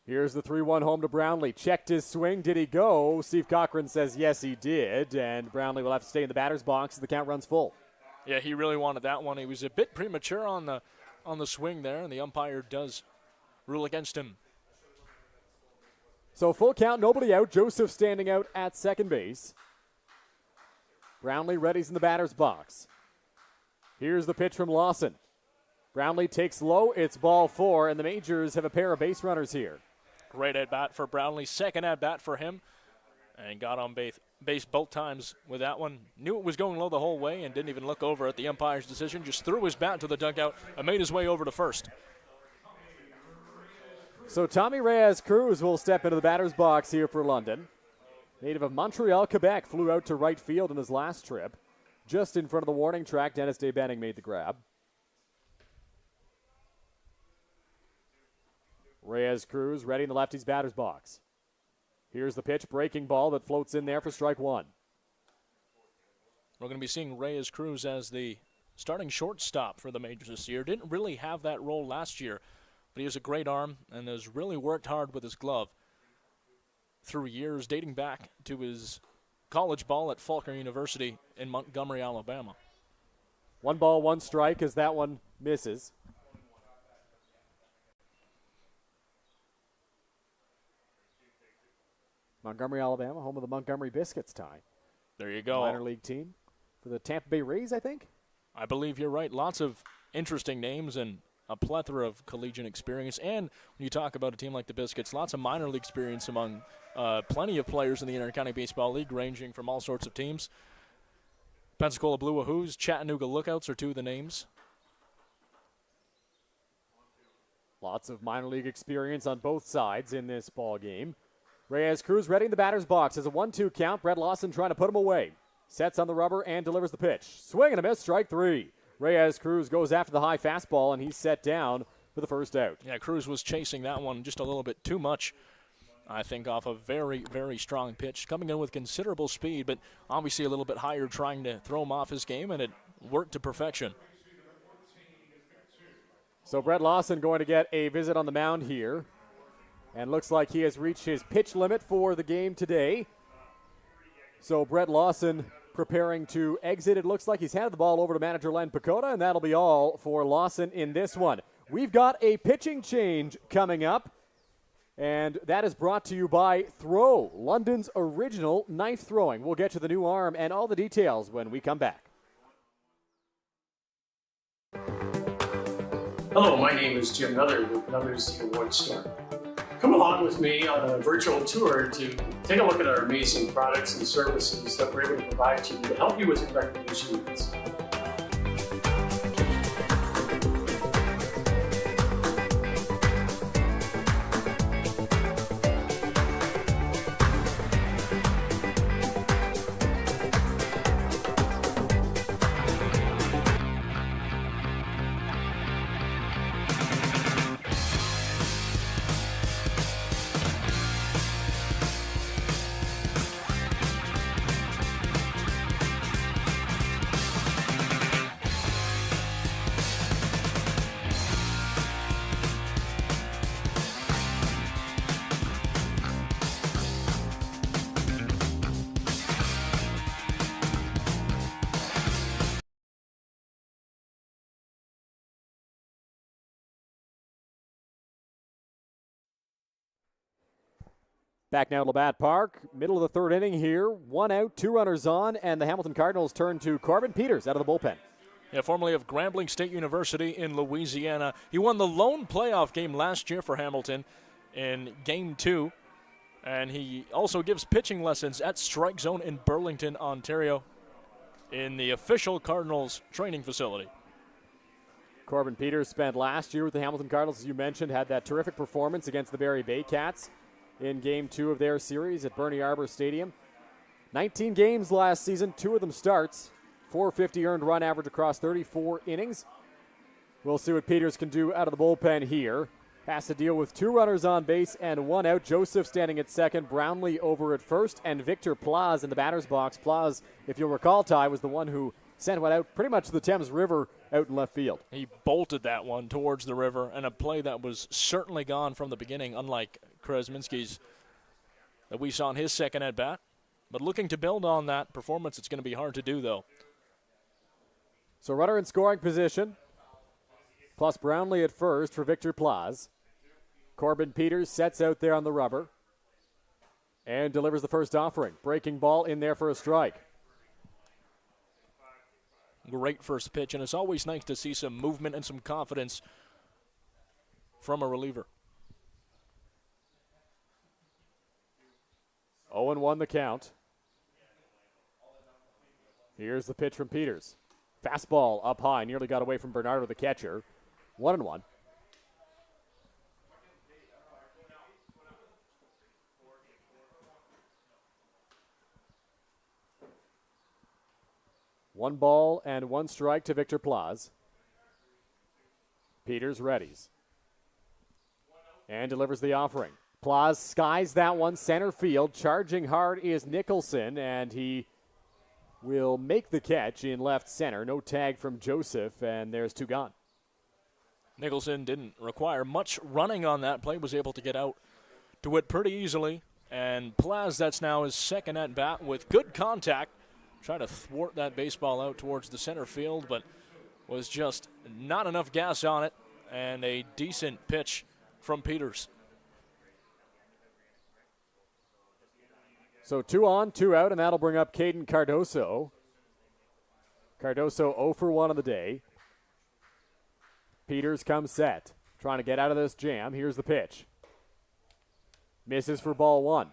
Here's the 3-1 home to Brownlee. Checked his swing. Did he go? Steve Cochran says yes, he did. And Brownlee will have to stay in the batter's box as the count runs full. Yeah, he really wanted that one. He was a bit premature on the swing there, and the umpire does rule against him. So full count, nobody out. Joseph standing out at second base. Brownlee readies in the batter's box. Here's the pitch from Lawson. Brownlee takes low. It's ball 4, and the Majors have a pair of base runners here. Great at-bat for Brownlee. Second at-bat for him, and got on base both times with that one. Knew it was going low the whole way and didn't even look over at the umpire's decision. Just threw his bat to the dugout and made his way over to first. So Tommy Reyes-Cruz will step into the batter's box here for London. Native of Montreal, Quebec, flew out to right field in his last trip. Just in front of the warning track, Dennis Day-Benning made the grab. Reyes-Cruz ready in the lefty's batter's box. Here's the pitch, breaking ball that floats in there for strike 1. We're going to be seeing Reyes-Cruz as the starting shortstop for the Majors this year. Didn't really have that role last year, but he has a great arm and has really worked hard with his glove through years, dating back to his college ball at Faulkner University in Montgomery, Alabama. 1 ball, 1 strike as that one misses. Montgomery, Alabama, home of the Montgomery Biscuits, Ty. There you go. Minor league team for the Tampa Bay Rays, I think. I believe you're right. Lots of interesting names and a plethora of collegiate experience. And when you talk about a team like the Biscuits, lots of minor league experience among plenty of players in the Intercounty Baseball League, ranging from all sorts of teams. Pensacola Blue Wahoos, Chattanooga Lookouts are 2 of the names. Lots of minor league experience on both sides in this ball game. Reyes-Cruz ready in the batter's box as a 1-2 count. Brett Lawson trying to put him away. Sets on the rubber and delivers the pitch. Swing and a miss, strike three. Reyes Cruz goes after the high fastball, and he's set down for the first out. Yeah, Cruz was chasing that one just a little bit too much, I think, off a very, very strong pitch. Coming in with considerable speed, but obviously a little bit higher, trying to throw him off his game, and it worked to perfection. So Brett Lawson going to get a visit on the mound here. And looks like he has reached his pitch limit for the game today. So Brett Lawson preparing to exit. It looks like he's handed the ball over to manager Len Pacoda, and that'll be all for Lawson in this one. We've got a pitching change coming up, and that is brought to you by Throw, London's original knife throwing. We'll get to the new arm and all the details when we come back. Hello, my name is Jim Nuther with Nuther's Award Store. Come along with me on a virtual tour to take a look at our amazing products and services that we're able to provide to you to help you with your recreation needs. Back now at Labatt Park, middle of the third inning here. 1 out, 2 runners on, and the Hamilton Cardinals turn to Corbin Peters out of the bullpen. Yeah, formerly of Grambling State University in Louisiana. He won the lone playoff game last year for Hamilton in Game 2. And he also gives pitching lessons at Strike Zone in Burlington, Ontario, in the official Cardinals training facility. Corbin Peters spent last year with the Hamilton Cardinals, as you mentioned, had that terrific performance against the Barrie Bay Cats in Game 2 of their series at Bernie Arbor Stadium. 19 games last season, 2 of them starts. 450 earned run average across 34 innings. We'll see what Peters can do out of the bullpen here. Has to deal with 2 runners on base and 1 out. Joseph standing at second, Brownlee over at first, and Victor Plaz in the batter's box. Plaz, if you'll recall, Ty, was the one who sent one out pretty much to the Thames River out in left field. He bolted that one towards the river, and a play that was certainly gone from the beginning, unlike Krasminski's that we saw in his second at-bat. But looking to build on that performance, it's going to be hard to do, though. So runner in scoring position, plus Brownlee at first for Victor Plaz. Corbin Peters sets out there on the rubber and delivers the first offering. Breaking ball in there for a strike. Great first pitch, and it's always nice to see some movement and some confidence from a reliever. 0-1 the count. Here's the pitch from Peters. Fastball up high, nearly got away from Bernardo, the catcher. 1-1. One ball and 1 strike to Victor Plaz. Peters readies. And delivers the offering. Plaz skies that one center field. Charging hard is Nicholson, and he will make the catch in left center. No tag from Joseph, and there's 2 gone. Nicholson didn't require much running on that play, was able to get out to it pretty easily. And Plaz, that's now his second at-bat with good contact. Tried to thwart that baseball out towards the center field, but was just not enough gas on it, and a decent pitch from Peters. So 2 on, 2 out, and that'll bring up Caden Cardoso. Cardoso 0 for 1 on the day. Peters comes set, trying to get out of this jam. Here's the pitch. Misses for ball 1.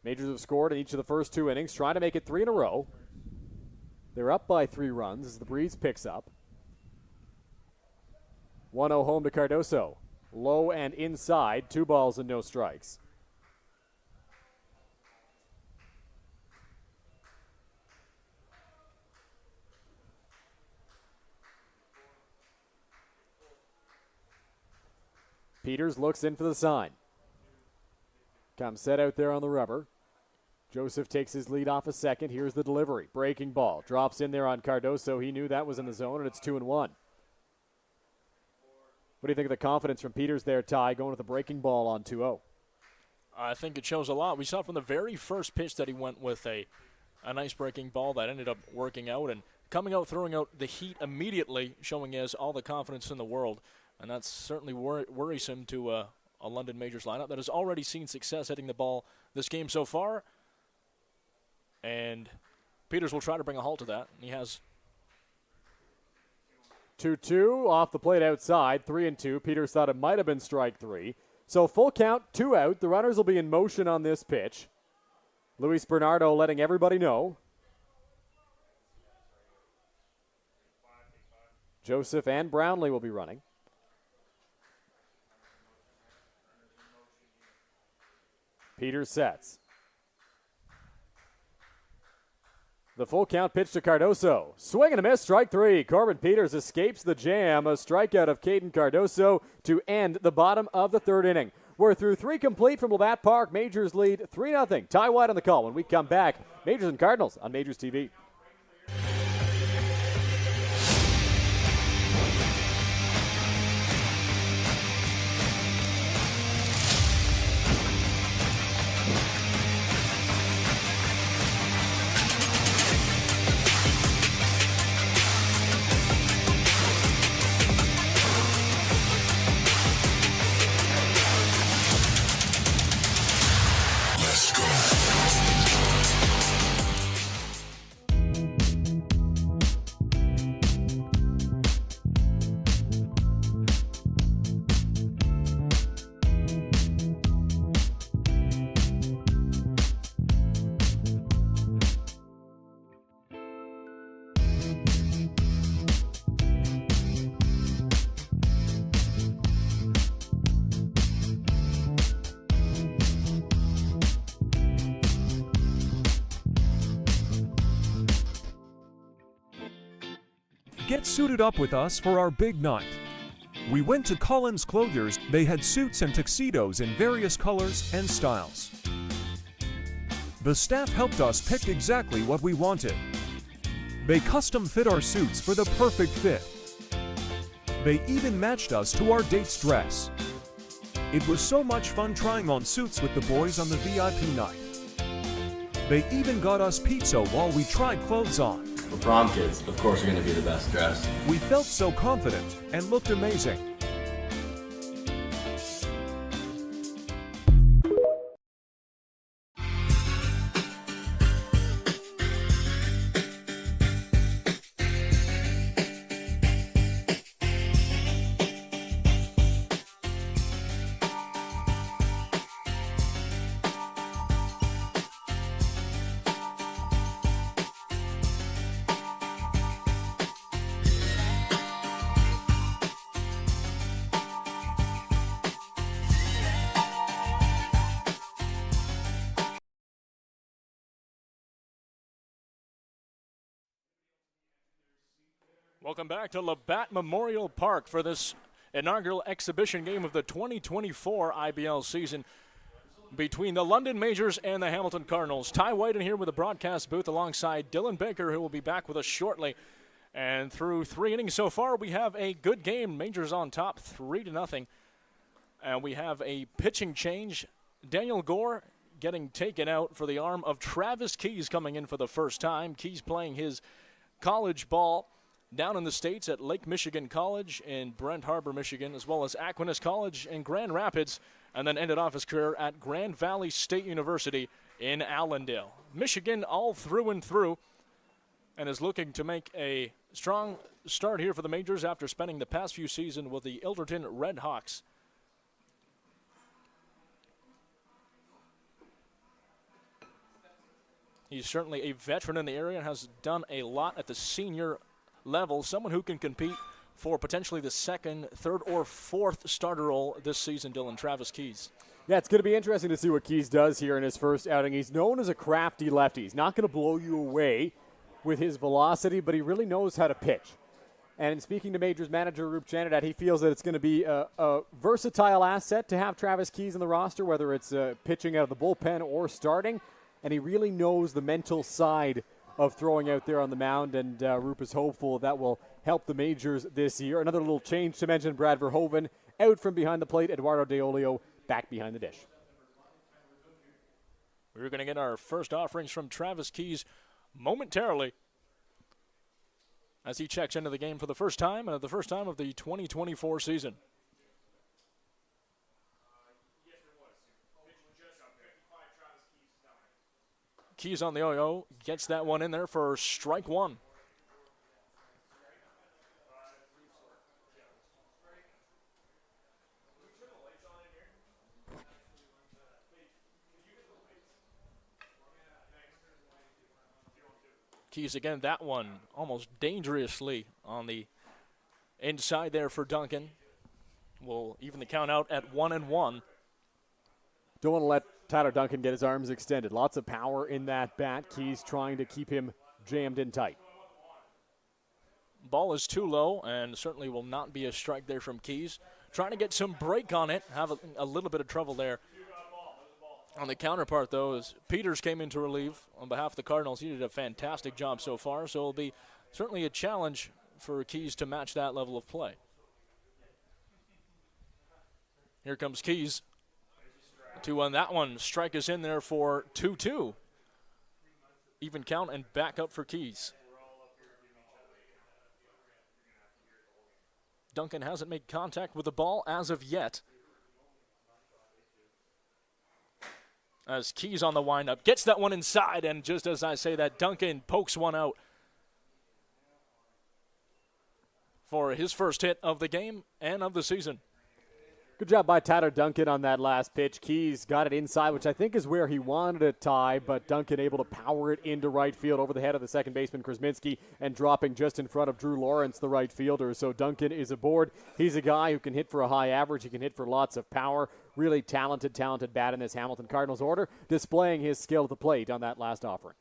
Majors have scored in each of the first 2 innings, trying to make it 3 in a row. They're up by 3 runs as the breeze picks up. 1-0 home to Cardoso. Low and inside, 2 balls and no strikes. Peters looks in for the sign. Comes set out there on the rubber. Joseph takes his lead off a second. Here's the delivery. Breaking ball. Drops in there on Cardoso. He knew that was in the zone, and it's 2-1. What do you think of the confidence from Peters there, Ty, going with the breaking ball on 2-0? I think it shows a lot. We saw from the very first pitch that he went with a nice breaking ball that ended up working out and coming out, throwing out the heat immediately, showing he has all the confidence in the world. And that's certainly worrisome to a London Majors lineup that has already seen success hitting the ball this game so far. And Peters will try to bring a halt to that. He has 2-2 off the plate outside, 3-2. Peters thought it might have been strike 3. So full count, 2 out. The runners will be in motion on this pitch. Luis Bernardo letting everybody know. Joseph and Brownlee will be running. Peters sets. The full count pitch to Cardoso. Swing and a miss, strike 3. Corbin Peters escapes the jam. A strikeout of Caden Cardoso to end the bottom of the 3rd inning. We're through 3 complete from Labatt Park. Majors lead 3-0. Ty White on the call. When we come back, Majors and Cardinals on Majors TV. Get suited up with us for our big night. We went to Collins Clothiers. They had suits and tuxedos in various colors and styles. The staff helped us pick exactly what we wanted. They custom fit our suits for the perfect fit. They even matched us to our date's dress. It was so much fun trying on suits with the boys on the VIP night. They even got us pizza while we tried clothes on. For prom kids, of course, are going to be the best dressed. We felt so confident and looked amazing. Welcome back to Labatt Memorial Park for this inaugural exhibition game of the 2024 IBL season between the London Majors and the Hamilton Cardinals. Ty White in here with the broadcast booth alongside Dylan Baker, who will be back with us shortly. And through 3 innings so far, we have a good game. Majors on top, 3-0. And we have a pitching change. Daniel Gore getting taken out for the arm of Travis Keys coming in for the first time. Keys playing his college ball down in the States at Lake Michigan College in Brent Harbor, Michigan, as well as Aquinas College in Grand Rapids, and then ended off his career at Grand Valley State University in Allendale. Michigan all through and through, and is looking to make a strong start here for the Majors after spending the past few seasons with the Ilderton Red Hawks. He's certainly a veteran in the area and has done a lot at the senior level, someone who can compete for potentially the second, third, or fourth starter role this season, Dylan, Travis Keys. Yeah, it's going to be interesting to see what Keys does here in his first outing. He's known as a crafty lefty. He's not going to blow you away with his velocity, but he really knows how to pitch. And speaking to Majors manager Roop Chandidat, he feels that it's going to be a versatile asset to have Travis Keys in the roster, whether it's pitching out of the bullpen or starting. And he really knows the mental side of throwing out there on the mound, and Roop is hopeful that will help the Majors this year. Another little change to mention, Brad Verhoeven out from behind the plate, Eduardo Deolio back behind the dish. We're going to get our first offerings from Travis Keys momentarily as he checks into the game for the first time, the first time of the 2024 season. Keys on the 0-0, gets that one in there for strike one. Keys again, that one almost dangerously on the inside there for Duncan. Will even the count out at 1-1. Don't want to let Tyler Duncan get his arms extended. Lots of power in that bat. Keys trying to keep him jammed in tight. Ball is too low and certainly will not be a strike there from Keys. Trying to get some break on it. Have a little bit of trouble there. On the counterpart, though, as Peters came in to relieve on behalf of the Cardinals, he did a fantastic job so far, so it'll be certainly a challenge for Keys to match that level of play. Here comes Keys. 2-1, that one. Strike is in there for 2-2. Even count and back up for Keys. Duncan hasn't made contact with the ball as of yet. As Keys on the windup, gets that one inside, and just as I say that, Duncan pokes one out for his first hit of the game and of the season. Good job by Tyler Duncan on that last pitch. Keys got it inside, which I think is where he wanted to tie, but Duncan able to power it into right field over the head of the second baseman, Krasminski, and dropping just in front of Drew Lawrence, the right fielder. So Duncan is aboard. He's a guy who can hit for a high average. He can hit for lots of power. Really talented bat in this Hamilton Cardinals order, displaying his skill at the plate on that last offering.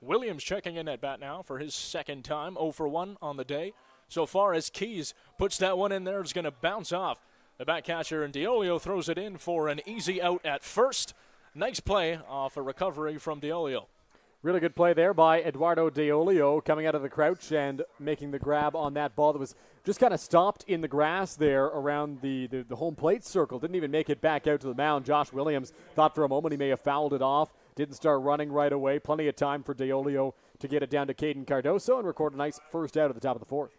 Williams checking in at bat now for his second time, 0 for 1 on the day. So far as Keys puts that one in there, it's going to bounce off the back catcher, and Deolio throws it in for an easy out at first. Nice play off a recovery from Deolio. Really good play there by Eduardo Deolio coming out of the crouch and making the grab on that ball that was just kind of stopped in the grass there around the home plate circle. Didn't even make it back out to the mound. Josh Williams thought for a moment he may have fouled it off. Didn't start running right away. Plenty of time for Deolio to get it down to Caden Cardoso and record a nice first out at the top of the fourth.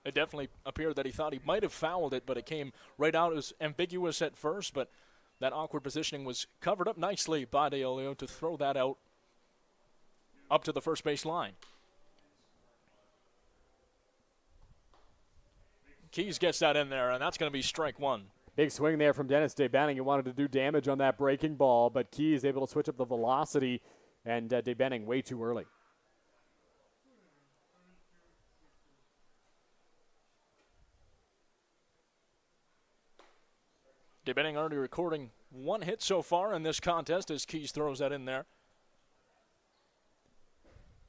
It definitely appeared that he thought he might have fouled it, but it came right out. It was ambiguous at first, but that awkward positioning was covered up nicely by Deolio to throw that out up to the first base line. Keys gets that in there, and that's going to be strike one. Big swing there from Dennis DeBenning. He wanted to do damage on that breaking ball, but Keys able to switch up the velocity, and DeBenning way too early. DeBenning already recording one hit so far in this contest as Keys throws that in there.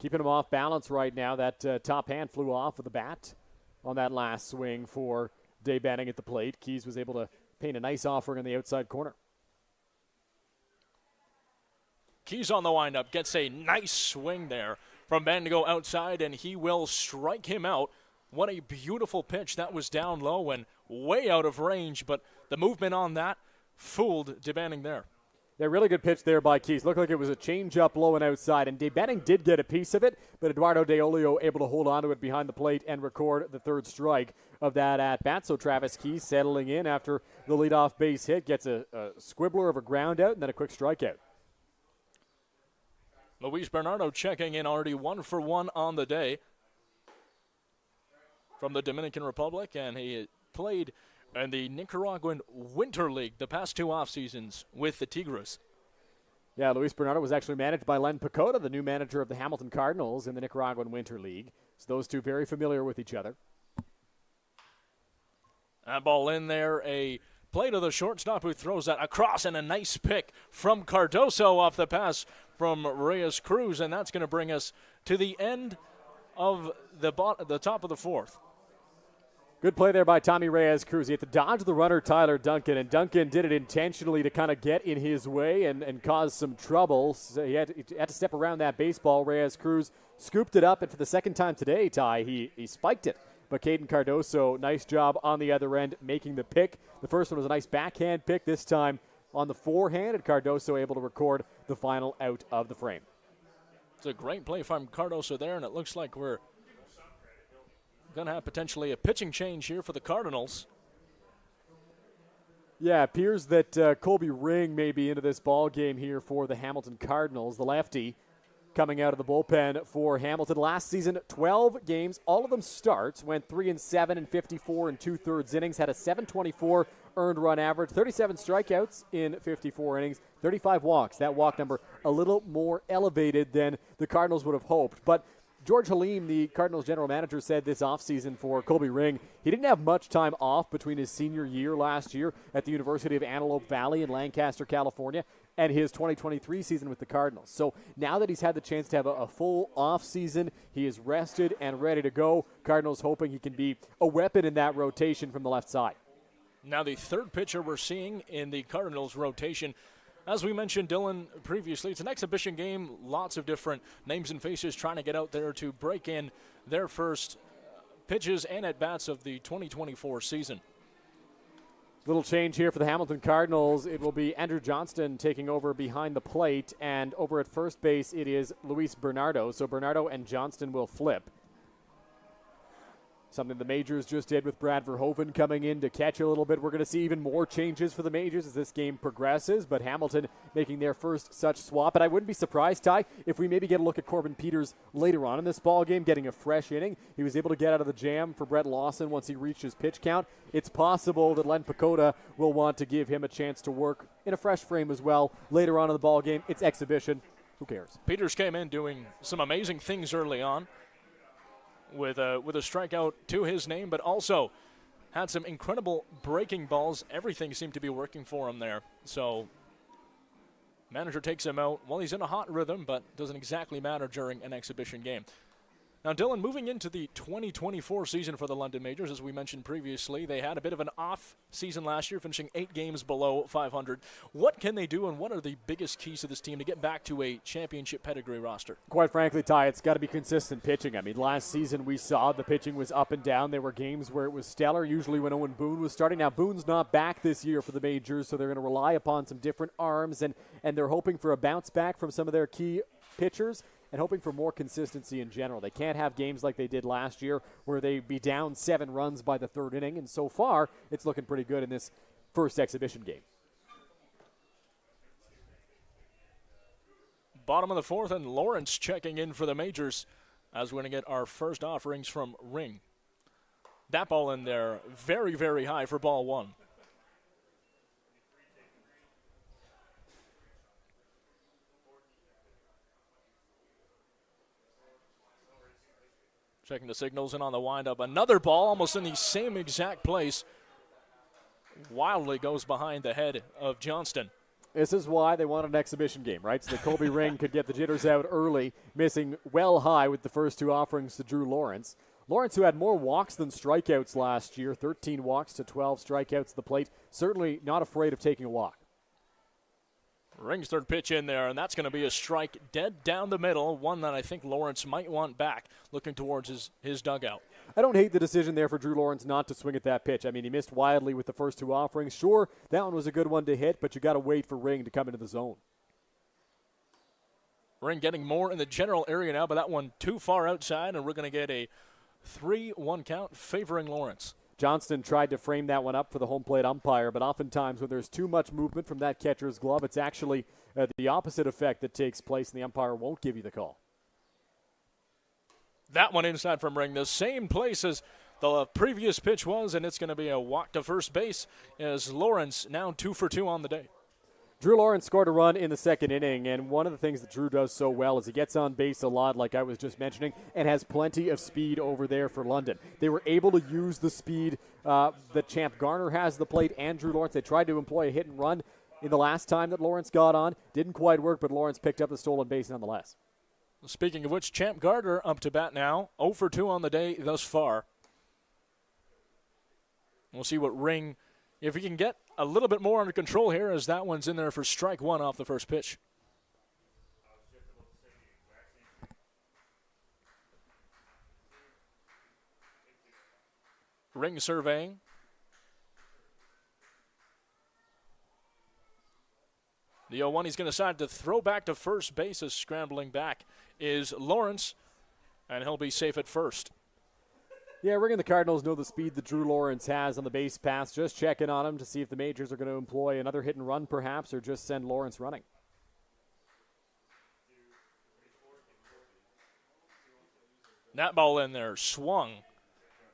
Keeping him off balance right now. That top hand flew off of the bat on that last swing for DeBenning at the plate. Keys was able to paint a nice offering on the outside corner. Keys on the windup, gets a nice swing there from Ben to go outside, and he will strike him out. What a beautiful pitch. That was down low and way out of range, but the movement on that fooled DeBenning there. Yeah, really good pitch there by Keys. Looked like it was a change-up low and outside, and DeBenning did get a piece of it, but Eduardo Deolio able to hold on to it behind the plate and record the third strike of that at-bat. So Travis Keys settling in after the leadoff base hit, gets a squibbler of a ground out and then a quick strikeout. Luis Bernardo checking in, already 1 for 1 on the day from the Dominican Republic, and he played in the Nicaraguan Winter League the past 2 off seasons with the Tigres. Yeah, Luis Bernardo was actually managed by Len Pacoda, the new manager of the Hamilton Cardinals in the Nicaraguan Winter League. So those two very familiar with each other. That ball in there, a play to the shortstop who throws that across, and a nice pick from Cardoso off the pass from Reyes Cruz, and that's going to bring us to the end of the top of the fourth. Good play there by Tommy Reyes Cruz. He had to dodge the runner, Tyler Duncan, and Duncan did it intentionally to kind of get in his way and cause some trouble. So he had to step around that baseball. Reyes Cruz scooped it up, and for the second time today, Ty, he spiked it. But Caden Cardoso, nice job on the other end making the pick. The first one was a nice backhand pick. This time on the forehand, and Cardoso able to record the final out of the frame. It's a great play from Cardoso there, and it looks like we're going to have potentially a pitching change here for the Cardinals. Yeah, it appears that Colby Ring may be into this ball game here for the Hamilton Cardinals. The lefty coming out of the bullpen for Hamilton. Last season, 12 games, all of them starts, went 3-7 and 54 and 2/3 innings, had a 724 earned run average, 37 strikeouts in 54 innings, 35 walks. That walk number a little more elevated than the Cardinals would have hoped. But George Halim, the Cardinals general manager, said this offseason for Colby Ring, he didn't have much time off between his senior year last year at the University of Antelope Valley in Lancaster, California, and his 2023 season with the Cardinals. So now that he's had the chance to have a full offseason, he is rested and ready to go. Cardinals hoping he can be a weapon in that rotation from the left side. Now the third pitcher we're seeing in the Cardinals rotation. As we mentioned, Dylan, previously, it's an exhibition game. Lots of different names and faces trying to get out there to break in their first pitches and at-bats of the 2024 season. Little change here for the Hamilton Cardinals. It will be Andrew Johnston taking over behind the plate, and over at first base it is Luis Bernardo. So Bernardo and Johnston will flip. Something the Majors just did with Brad Verhoeven coming in to catch a little bit. We're going to see even more changes for the Majors as this game progresses, but Hamilton making their first such swap. And I wouldn't be surprised, Ty, if we maybe get a look at Corbin Peters later on in this ball game, getting a fresh inning. He was able to get out of the jam for Brett Lawson once he reached his pitch count. It's possible that Len Pacoda will want to give him a chance to work in a fresh frame as well later on in the ball game. It's exhibition. Who cares? Peters came in doing some amazing things early on, with a strikeout to his name, but also had some incredible breaking balls. Everything seemed to be working for him there. So manager takes him out. Well, he's in a hot rhythm, but doesn't exactly matter during an exhibition game. Now, Dylan, moving into the 2024 season for the London Majors, as we mentioned previously, they had a bit of an off season last year, finishing 8 games below 500. What can they do, and what are the biggest keys to this team to get back to a championship pedigree roster? Quite frankly, Ty, it's got to be consistent pitching. I mean, last season we saw the pitching was up and down. There were games where it was stellar, usually when Owen Boone was starting. Now, Boone's not back this year for the Majors, so they're going to rely upon some different arms, and they're hoping for a bounce back from some of their key pitchers, and hoping for more consistency in general. They can't have games like they did last year where they'd be down 7 runs by the third inning, and so far it's looking pretty good in this first exhibition game. Bottom of the fourth, and Lawrence checking in for the Majors as we're going to get our first offerings from Ring. That ball in there, very, very high for ball one. Checking the signals, and on the windup, another ball almost in the same exact place. Wildly goes behind the head of Johnston. This is why they wanted an exhibition game, right? So that Colby Ring could get the jitters out early, missing well high with the first 2 offerings to Drew Lawrence. Lawrence, who had more walks than strikeouts last year, 13 walks to 12 strikeouts at the plate, certainly not afraid of taking a walk. Ring's third pitch in there, and that's going to be a strike dead down the middle, one that I think Lawrence might want back, looking towards his dugout. I don't hate the decision there for Drew Lawrence not to swing at that pitch. I mean, he missed wildly with the first 2 offerings. Sure, that one was a good one to hit, but you got to wait for Ring to come into the zone. Ring getting more in the general area now, but that one too far outside, and we're going to get a 3-1 count favoring Lawrence. Johnston tried to frame that one up for the home plate umpire, but oftentimes when there's too much movement from that catcher's glove, it's actually the opposite effect that takes place, and the umpire won't give you the call. That one inside from Ring, the same place as the previous pitch was, and it's going to be a walk to first base as Lawrence now 2 for 2 on the day. Drew Lawrence scored a run in the second inning, and one of the things that Drew does so well is he gets on base a lot, like I was just mentioning, and has plenty of speed over there for London. They were able to use the speed that Champ Garner has at the plate and Drew Lawrence. They tried to employ a hit and run in the last time that Lawrence got on. Didn't quite work, but Lawrence picked up the stolen base nonetheless. Speaking of which, Champ Gardner up to bat now, 0 for 2 on the day thus far. We'll see what Ring, if he can get a little bit more under control here, as that one's in there for strike one off the first pitch. Ring surveying. The 0-1, he's going to decide to throw back to first base. As scrambling back is Lawrence, and he'll be safe at first. Yeah, Ring and the Cardinals know the speed that Drew Lawrence has on the base pass. Just checking on him to see if the Majors are going to employ another hit and run perhaps, or just send Lawrence running. That ball in there, swung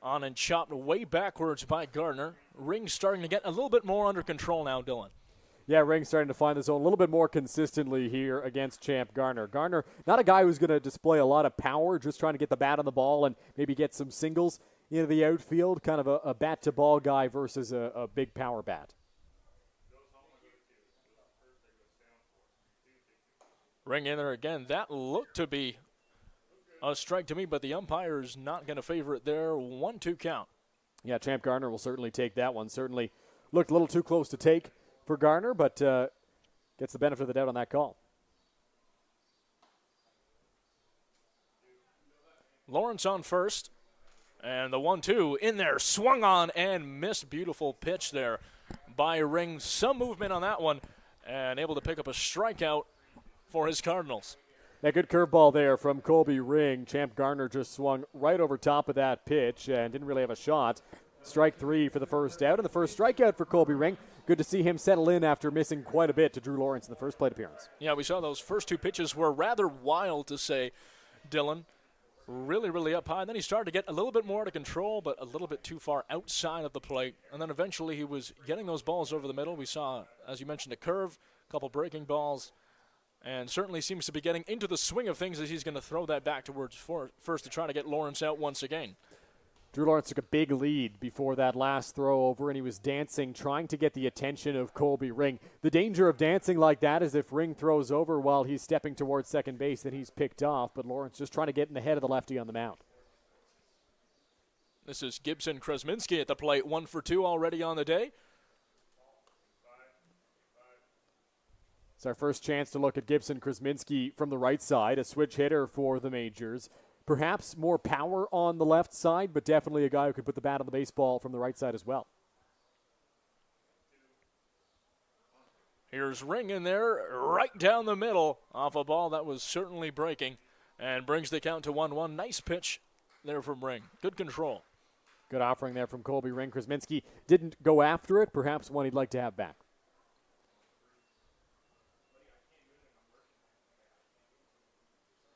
on and chopped way backwards by Gardner. Ring starting to get a little bit more under control now, Dylan. Yeah, Ring's starting to find the zone a little bit more consistently here against Champ Garner. Garner, not a guy who's going to display a lot of power, just trying to get the bat on the ball and maybe get some singles into the outfield, kind of a bat-to-ball guy versus a big power bat. Ring in there again. That looked to be a strike to me, but the umpire's not going to favor it there. 1-2 count. Yeah, Champ Garner will certainly take that one. Certainly looked a little too close to take for Garner, but gets the benefit of the doubt on that call. Lawrence on first, and the 1-2 in there, swung on and missed. Beautiful pitch there by Ring. Some movement on that one, and able to pick up a strikeout for his Cardinals. That good curveball there from Colby Ring. Champ Garner just swung right over top of that pitch and didn't really have a shot. Strike three for the first out, and the first strikeout for Colby Ring. Good to see him settle in after missing quite a bit to Drew Lawrence in the first plate appearance. Yeah, we saw those first two pitches were rather wild, to say, Dylan. Really, really up high. And then he started to get a little bit more out of control, but a little bit too far outside of the plate. And then eventually he was getting those balls over the middle. We saw, as you mentioned, a curve, a couple breaking balls, and certainly seems to be getting into the swing of things as he's going to throw that back towards first to try to get Lawrence out once again. Drew Lawrence took a big lead before that last throw over, and he was dancing, trying to get the attention of Colby Ring. The danger of dancing like that is if Ring throws over while he's stepping towards second base, then he's picked off, but Lawrence just trying to get in the head of the lefty on the mound. This is Gibson Krasminski at the plate, 1 for 2 already on the day. It's our first chance to look at Gibson Krasminski from the right side, a switch hitter for the Majors. Perhaps more power on the left side, but definitely a guy who could put the bat on the baseball from the right side as well. Here's Ring in there, right down the middle, off a ball that was certainly breaking, and brings the count to 1-1. Nice pitch there from Ring. Good control. Good offering there from Colby Ring. Krasminski didn't go after it, perhaps one he'd like to have back.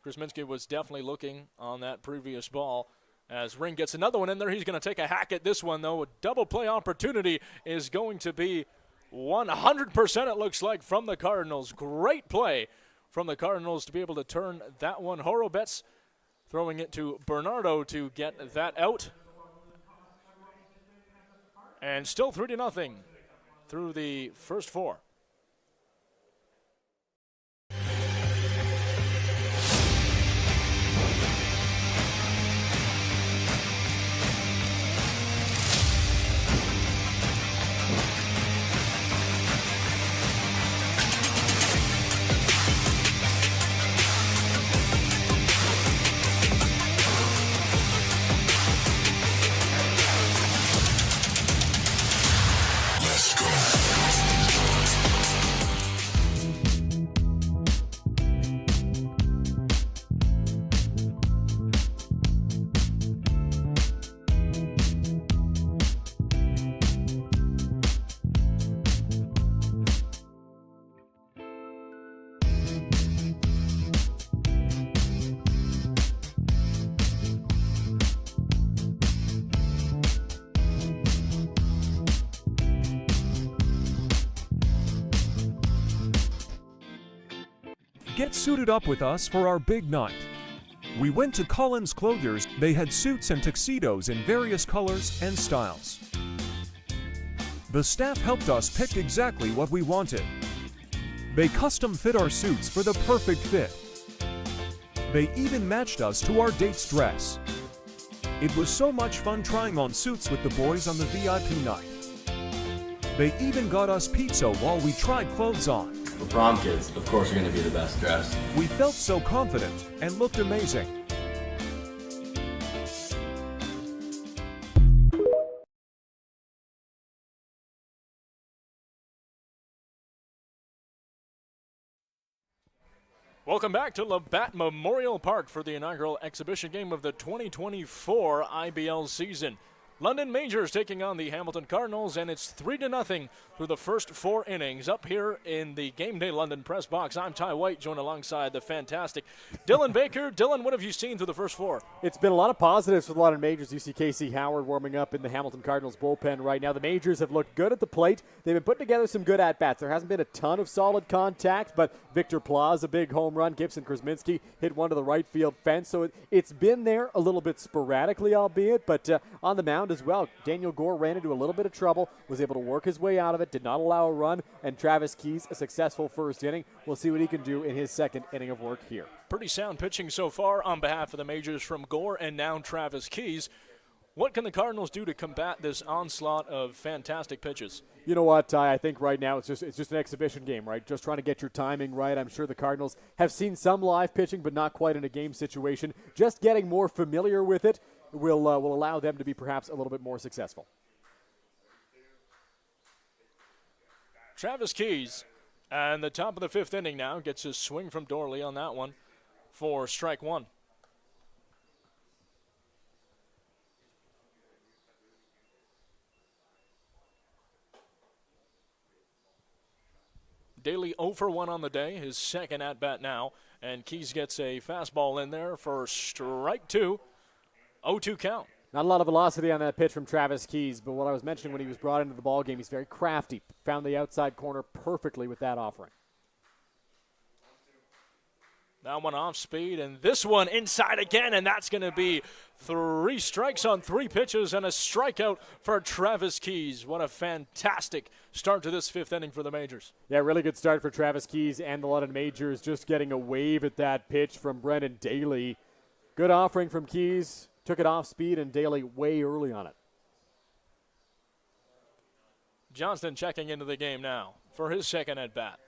Krasminski was definitely looking on that previous ball. As Ring gets another one in there, he's going to take a hack at this one, though. A double play opportunity is going to be 100%, it looks like, from the Cardinals. Great play from the Cardinals to be able to turn that one. Horobets throwing it to Bernardo to get that out. And still 3-0 through the first 4. Get suited up with us for our big night. We went to Collins Clothiers. They had suits and tuxedos in various colors and styles. The staff helped us pick exactly what we wanted. They custom fit our suits for the perfect fit. They even matched us to our date's dress. It was so much fun trying on suits with the boys on the VIP night. They even got us pizza while we tried clothes on. For prom kids, of course, are going to be the best dressed. We felt so confident and looked amazing. Welcome back to Labatt Memorial Park for the inaugural exhibition game of the 2024 IBL season. London Majors taking on the Hamilton Cardinals, and it's 3-0 through the first 4 innings. Up here in the Game Day London press box, I'm Ty White, joined alongside the fantastic Dylan Baker. Dylan, what have you seen through the first 4? It's been a lot of positives for the London Majors. You see Casey Howard warming up in the Hamilton Cardinals bullpen right now. The Majors have looked good at the plate. They've been putting together some good at-bats. There hasn't been a ton of solid contact, but Victor Pla's a big home run. Gibson Krasminski hit one to the right field fence. So it's been there a little bit sporadically, albeit, but on the mound as well. Daniel Gore ran into a little bit of trouble, was able to work his way out of it, did not allow a run, and Travis Keys, a successful first inning. We'll see what he can do in his second inning of work here. Pretty sound pitching so far on behalf of the Majors from Gore and now Travis Keys. What can the Cardinals do to combat this onslaught of fantastic pitches? You know what, Ty? I think right now it's just an exhibition game, right? Just trying to get your timing right. I'm sure the Cardinals have seen some live pitching, but not quite in a game situation. Just getting more familiar with it will allow them to be perhaps a little bit more successful. Travis Keys, and the top of the 5th inning now, gets his swing from Dorley on that one for strike 1. Daly 0 for 1 on the day, his second at-bat now, and Keys gets a fastball in there for strike 2. 0-2 count. Not a lot of velocity on that pitch from Travis Keys, but what I was mentioning when he was brought into the ballgame, he's very crafty. Found the outside corner perfectly with that offering. That one off speed, and this one inside again, and that's going to be 3 strikes on 3 pitches and a strikeout for Travis Keys. What a fantastic start to this 5th inning for the Majors. Yeah, really good start for Travis Keys and the London Majors, just getting a wave at that pitch from Brendan Daly. Good offering from Keys. Took it off speed, and Daly way early on it. Johnston checking into the game now for his second at-bat.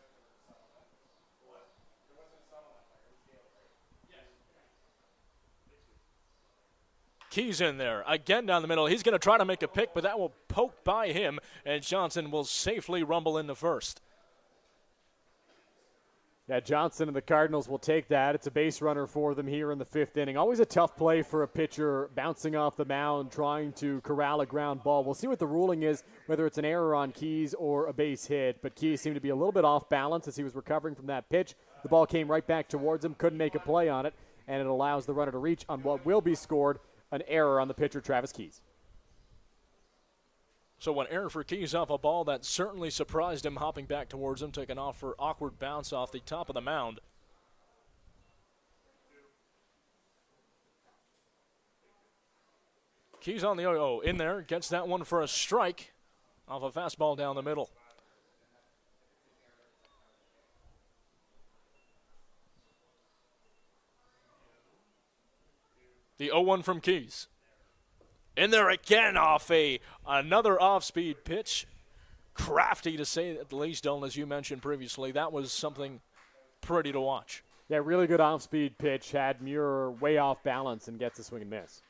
Keys in there, again down the middle. He's going to try to make a pick, but that will poke by him, and Johnson will safely rumble into first. Yeah, Johnson and the Cardinals will take that. It's a base runner for them here in the 5th inning. Always a tough play for a pitcher bouncing off the mound, trying to corral a ground ball. We'll see what the ruling is, whether it's an error on Keys or a base hit. But Keys seemed to be a little bit off balance as he was recovering from that pitch. The ball came right back towards him, couldn't make a play on it, and it allows the runner to reach on what will be scored, an error on the pitcher, Travis Keys. So an error for Keys off a ball that certainly surprised him, hopping back towards him, taking off for awkward bounce off the top of the mound. Keys on the 0-0 in there, gets that one for a strike off a fastball down the middle. The 0-1 from Keys. In there again off another off-speed pitch. Crafty to say at the least, Dylan, as you mentioned previously. That was something pretty to watch. Yeah, really good off-speed pitch. Had Muir way off balance and gets a swing and miss.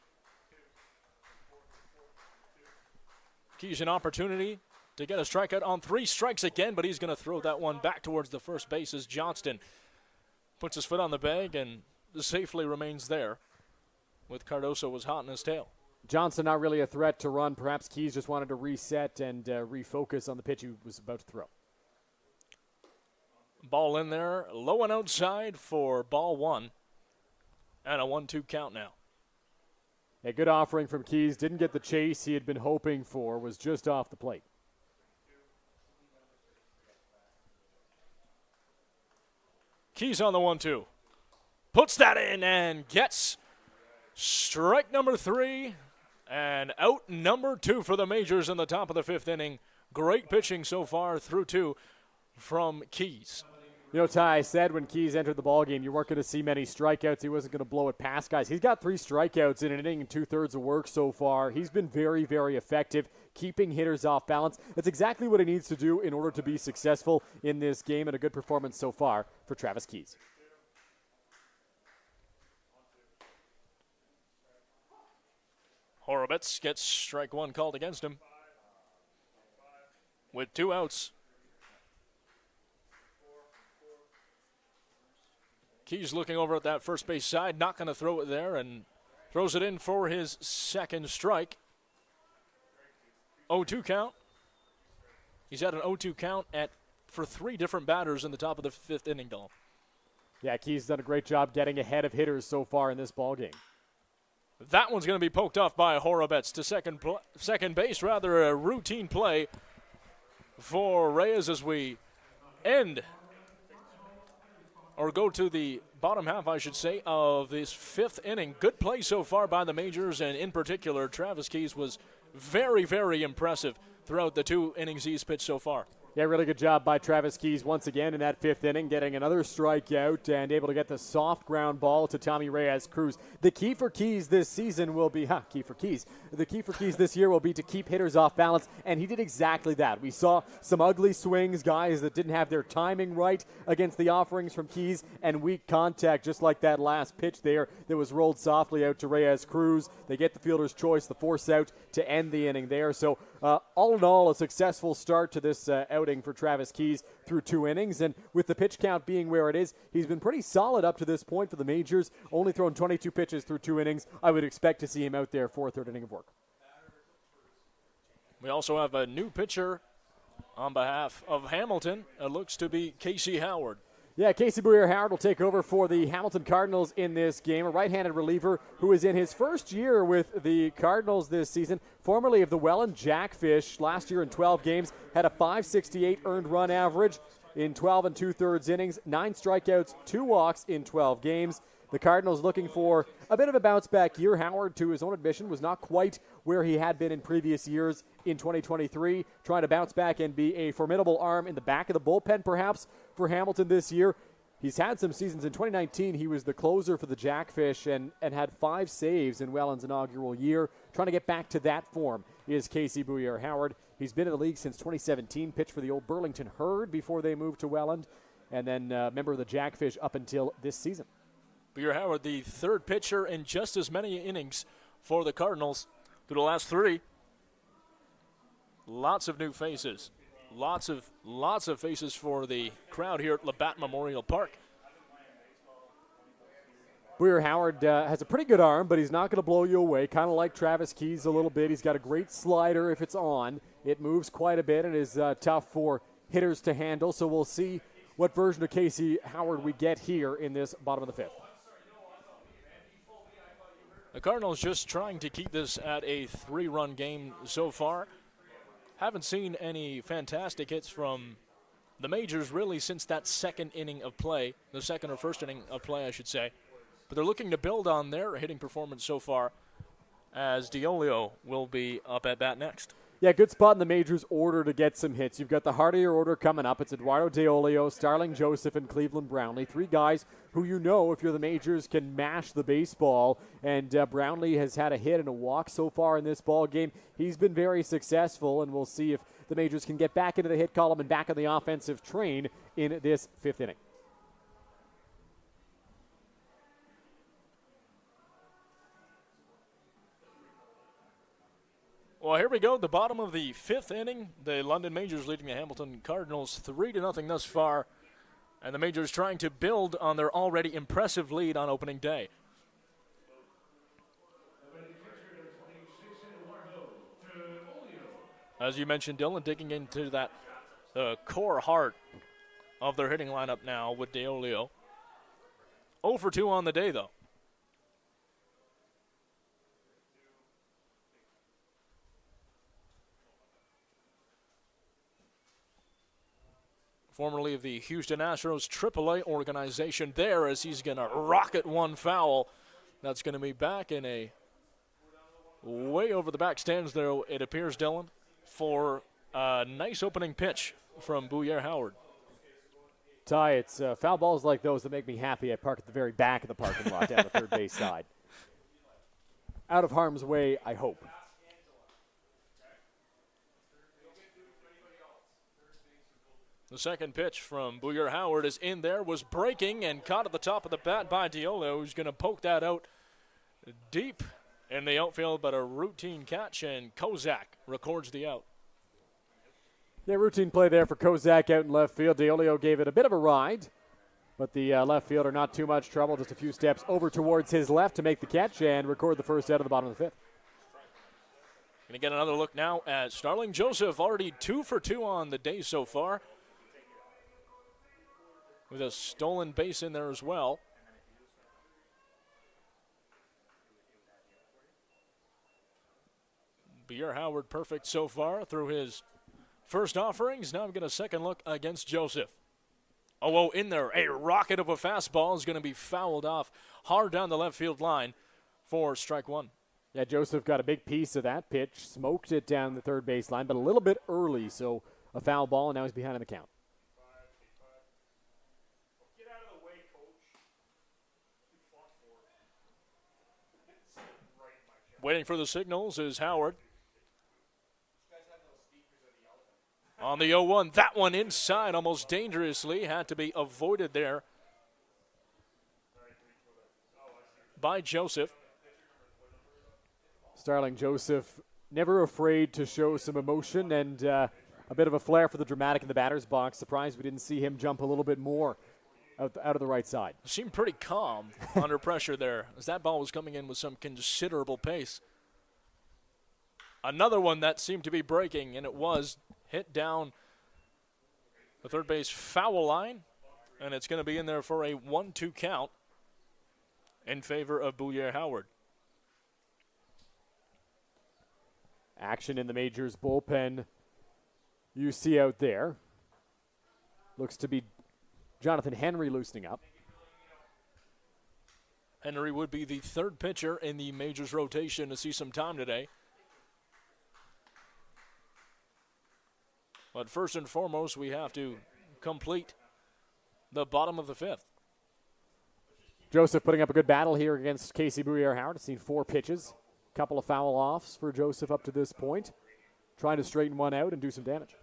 Keys an opportunity to get a strikeout on 3 strikes again, but he's going to throw that one back towards the first base as Johnston puts his foot on the bag and safely remains there with Cardoso was hot in his tail. Johnson not really a threat to run. Perhaps Keys just wanted to reset and refocus on the pitch he was about to throw. Ball in there, low and outside for ball 1. And a 1-2 count now. A good offering from Keys. Didn't get the chase he had been hoping for. Was just off the plate. Keys on the 1-2. Puts that in and gets strike number 3 and out number 2 for the Majors in the top of the 5th inning. Great pitching so far through 2 from Keys. You know, Ty, I said when Keys entered the ballgame, you weren't going to see many strikeouts. He wasn't going to blow it past guys. He's got 3 strikeouts in an inning and 2/3 of work so far. He's been very, very effective, keeping hitters off balance. That's exactly what he needs to do in order to be successful in this game, and a good performance so far for Travis Keys. Horowitz gets strike 1 called against him with 2 outs. Keys looking over at that first base side, not going to throw it there, and throws it in for his 2nd strike. 0-2 count. He's had an 0-2 count for 3 different batters in the top of the 5th inning, Dom. Yeah, Keys done a great job getting ahead of hitters so far in this ballgame. That one's going to be poked off by Horowitz to second base. Rather a routine play for Reyes as we end or go to the bottom half, I should say, of this 5th inning. Good play so far by the Majors, and in particular, Travis Keys was very, very impressive throughout the 2 innings he's pitched so far. Yeah, really good job by Travis Keys once again in that 5th inning, getting another strikeout and able to get the soft ground ball to Tommy Reyes-Cruz. The key for Keys this season will be, The key for Keys this year will be to keep hitters off balance, and he did exactly that. We saw some ugly swings, guys that didn't have their timing right against the offerings from Keys, and weak contact, just like that last pitch there that was rolled softly out to Reyes-Cruz. They get the fielder's choice, the force out to end the inning there. So all in all, a successful start to this outing for Travis Keys through 2 innings. And with the pitch count being where it is, he's been pretty solid up to this point for the Majors, only thrown 22 pitches through 2 innings. I would expect to see him out there for a 3rd inning of work. We also have a new pitcher on behalf of Hamilton. It looks to be Casey Howard. Yeah, Casey Howard will take over for the Hamilton Cardinals in this game, a right-handed reliever who is in his 1st year with the Cardinals this season, formerly of the Welland Jackfish. Last year in 12 games, had a .568 earned run average in 12 and 2/3 innings, 9 strikeouts, 2 walks in 12 games. The Cardinals looking for a bit of a bounce-back year. Howard, to his own admission, was not quite where he had been in previous years in 2023, trying to bounce back and be a formidable arm in the back of the bullpen, perhaps, for Hamilton this year. He's had some seasons. In 2019, he was the closer for the Jackfish and had 5 saves in Welland's inaugural year. Trying to get back to that form is Casey Howard. He's been in the league since 2017, pitched for the old Burlington Herd before they moved to Welland, and then member of the Jackfish up until this season. Howard, the 3rd pitcher in just as many innings for the Cardinals through the last 3. Lots of new faces. Lots of faces for the crowd here at Labatt Memorial Park. Howard has a pretty good arm, but he's not going to blow you away, kind of like Travis Keys a little bit. He's got a great slider if it's on. It moves quite a bit and is tough for hitters to handle, so we'll see what version of Casey Howard we get here in this bottom of the 5th. The Cardinals just trying to keep this at a 3-run game so far. Haven't seen any fantastic hits from the Majors really since that 2nd inning of play, the 2nd or 1st inning of play, I should say. But they're looking to build on their hitting performance so far, as DiOlio will be up at bat next. Yeah, good spot in the Majors order to get some hits. You've got the heart of your order coming up. It's Eduardo DiOlio, Starling Joseph, and Cleveland Brownlee. 3 guys who you know, if you're the Majors, can mash the baseball. And Brownlee has had a hit and a walk so far in this ball game. He's been very successful, and we'll see if the Majors can get back into the hit column and back on the offensive train in this 5th inning. Well, here we go. The bottom of the 5th inning. The London Majors leading the Hamilton Cardinals 3-0 thus far. And the Majors trying to build on their already impressive lead on opening day. As you mentioned, Dylan, digging into that core heart of their hitting lineup now with DiOlio. 0 for 2 on the day, though. formerly of the Houston Astros AAA organization there, as he's going to rocket one foul. That's going to be back in a way over the back stands there, it appears, Dylan, for a nice opening pitch from Bouyer Howard. Ty, it's foul balls like those that make me happy. I park at the very back of the parking lot down the third base side. Out of harm's way, I hope. The second pitch from Bouyer Howard is in there, was breaking and caught at the top of the bat by Diolio, who's going to poke that out deep in the outfield, but a routine catch, and Kozak records the out. Yeah, routine play there for Kozak out in left field. Diolio gave it a bit of a ride, but the left fielder not too much trouble, just a few steps over towards his left to make the catch and record the first out of the bottom of the fifth. Going to get another look now at Starling Joseph, already 2 for 2 on the day so far, with a stolen base in there as well. Bouyer Howard perfect so far through his first offerings. Now we get a second look against Joseph. Oh, in there, a rocket of a fastball is going to be fouled off hard down the left field line for strike one. Yeah, Joseph got a big piece of that pitch, smoked it down the third base line, but a little bit early, so a foul ball, and now he's behind in the count. Waiting for the signals is Howard. On the 0-1, that one inside almost dangerously, had to be avoided there by Joseph. Starling Joseph never afraid to show some emotion and a bit of a flair for the dramatic in the batter's box. Surprised we didn't see him jump a little bit more out of the right side. Seemed pretty calm under pressure there as that ball was coming in with some considerable pace. Another one that seemed to be breaking, and it was hit down the third base foul line, and it's going to be in there for a 1-2 count in favor of Bouyer Howard. Action in the Majors bullpen you see out there. Looks to be Jonathan Henry loosening up. Henry would be the third pitcher in the Majors rotation to see some time today. But first and foremost, we have to complete the bottom of the fifth. Joseph putting up a good battle here against Casey Bouyer Howard. Seen 4 pitches. Couple of foul offs for Joseph up to this point. Trying to straighten one out and do some damage.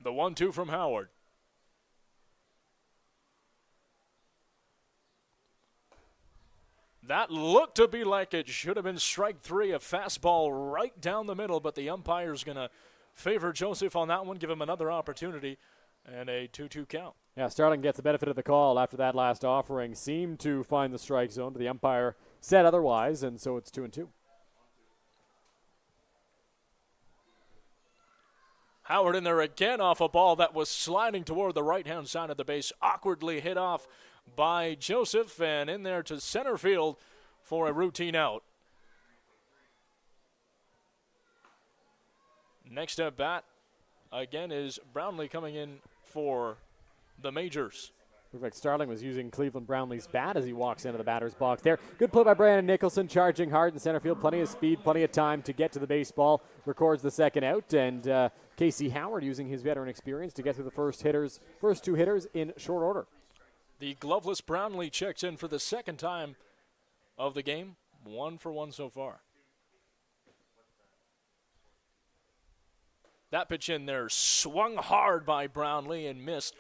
The 1-2 from Howard. That looked to be like it should have been strike 3, a fastball right down the middle, but the umpire's going to favor Joseph on that one, give him another opportunity, and a 2-2 count. Yeah, Starling gets the benefit of the call after that last offering. Seemed to find the strike zone, but the umpire said otherwise, and so it's 2-2. Howard in there again off a ball that was sliding toward the right-hand side of the base, awkwardly hit off by Joseph, and in there to center field for a routine out. Next at bat, again, is Brownlee coming in for the Majors. Looks like Starling was using Cleveland Brownlee's bat as he walks into the batter's box there. Good play by Brandon Nicholson, charging hard in center field. Plenty of speed, plenty of time to get to the baseball. Records the second out, and Casey Howard using his veteran experience to get through the first 2 hitters in short order. The gloveless Brownlee checks in for the second time of the game. 1 for 1 so far. That pitch in there swung hard by Brownlee and missed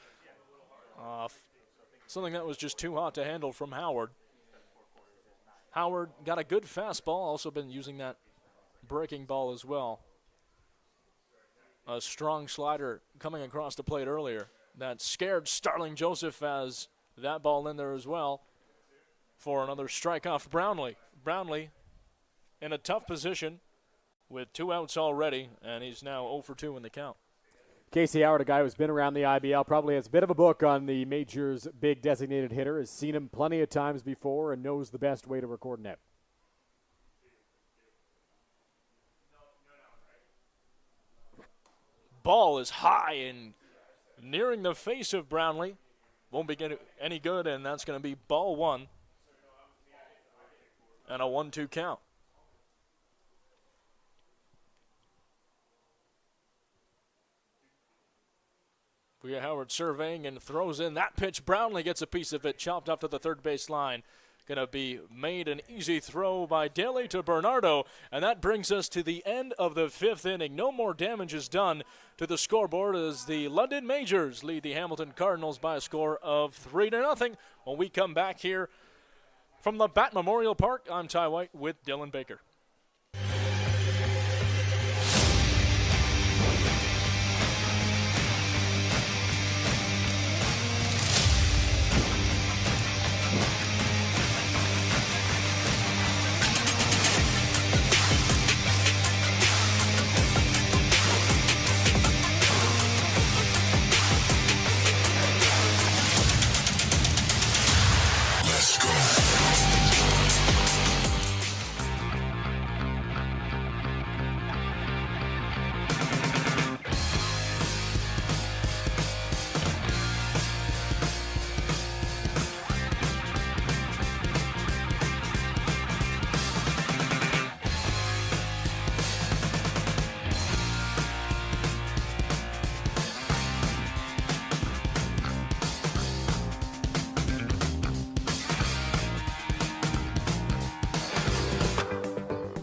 off something that was just too hot to handle from Howard. Howard got a good fastball, also been using that breaking ball as well. A strong slider coming across the plate earlier that scared Starling Joseph as that ball in there as well for another strike off Brownlee. Brownlee in a tough position with 2 outs already, and he's now 0 for 2 in the count. Casey Howard, a guy who's been around the IBL, probably has a bit of a book on the Majors' big designated hitter, has seen him plenty of times before and knows the best way to record an out. ball is high and nearing the face of Brownlee. Won't be getting any good, and that's going to be ball one and a 1-2 count. Bria Howard surveying and throws in that pitch. Brownlee gets a piece of it, chopped up to the third base line. Going to be made an easy throw by Daly to Bernardo, and that brings us to the end of the fifth inning. No more damage is done to the scoreboard as the London Majors lead the Hamilton Cardinals by a score of 3-0. When we come back here from the Bat Memorial Park, I'm Ty White with Dylan Baker.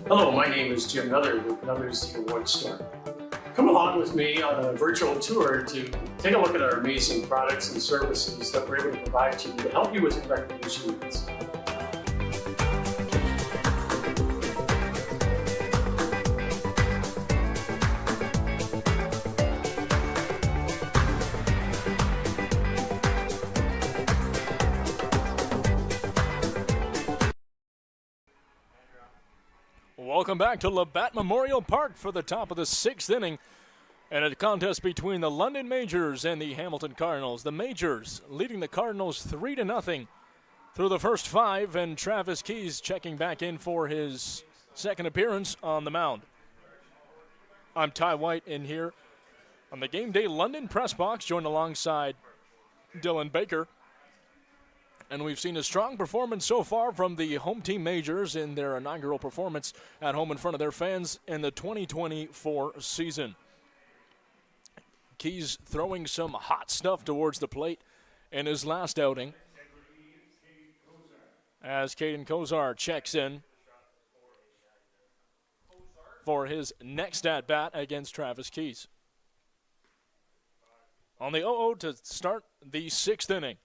Hello, my name is Jim Nuther with Nuther's The Award Store. Come along with me on a virtual tour to take a look at our amazing products and services that we're able to provide to you to help you with your recreation needs. Welcome back to Labatt Memorial Park for the top of the sixth inning and a contest between the London Majors and the Hamilton Cardinals. The Majors leading the Cardinals 3-0 through the first five, and Travis Keys checking back in for his second appearance on the mound. I'm Ty White in here on the Game Day London press box, joined alongside Dylan Baker. And we've seen a strong performance so far from the home team Majors in their inaugural performance at home in front of their fans in the 2024 season. Keys throwing some hot stuff towards the plate in his last outing as Caden Kozar checks in for his next at-bat against Travis Keys. On the 0-0 to start the sixth inning.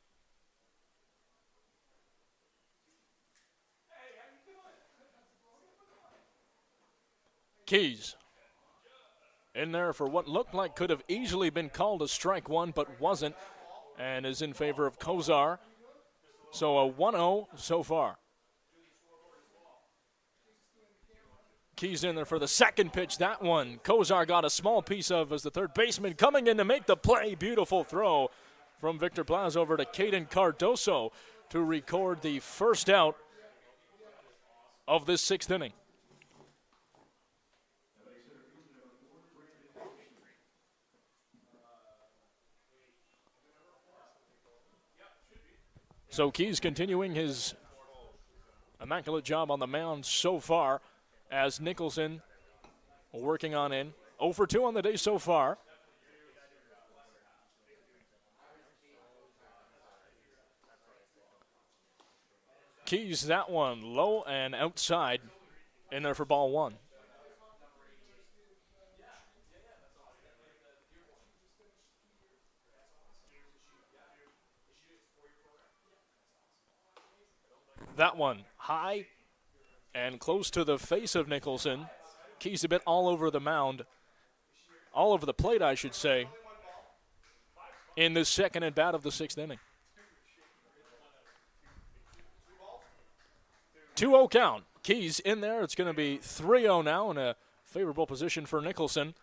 Keys in there for what looked like could have easily been called a strike one, but wasn't, and is in favor of Kozar. So a 1-0 so far. Keys in there for the second pitch. That one Kozar got a small piece of as the third baseman coming in to make the play. Beautiful throw from Victor Plaz over to Caden Cardoso to record the first out of this sixth inning. So Keys continuing his immaculate job on the mound so far as Nicholson working on in. 0 for 2 on the day so far. Keys, that one low and outside in there for ball one. That one high and close to the face of Nicholson. Keys a bit all over the mound, all over the plate, I should say, in this second at bat of the sixth inning. 2-0 count. Keys in there. It's going to be 3-0 now in a favorable position for Nicholson.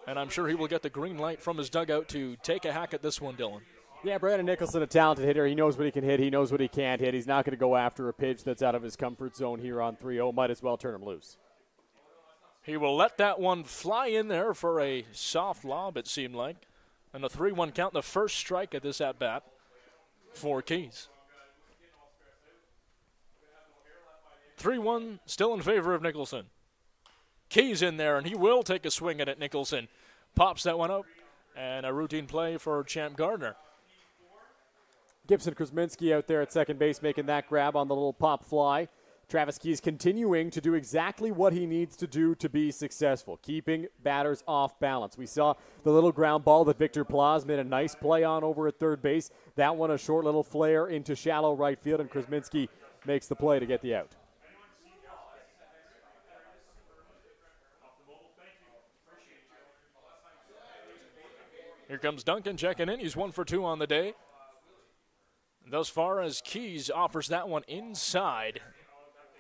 And I'm sure he will get the green light from his dugout to take a hack at this one, Dylan. Yeah, Brandon Nicholson, a talented hitter. He knows what he can hit. He knows what he can't hit. He's not going to go after a pitch that's out of his comfort zone here on 3-0. Might as well turn him loose. He will let that one fly in there for a soft lob, it seemed like. And a 3-1 count, the first strike at this at-bat for Keys. 3-1 still in favor of Nicholson. Keys in there, and he will take a swing at it. Nicholson pops that one up, and a routine play for Champ Gardner. Gibson Krasminski out there at second base making that grab on the little pop fly. Travis Keys continuing to do exactly what he needs to do to be successful, keeping batters off balance. We saw the little ground ball that Victor Plaz made a nice play on over at third base. That one a short little flare into shallow right field, and Krasminski makes the play to get the out. Here comes Duncan checking in. He's 1 for 2 on the day. Thus far as Keys offers that one inside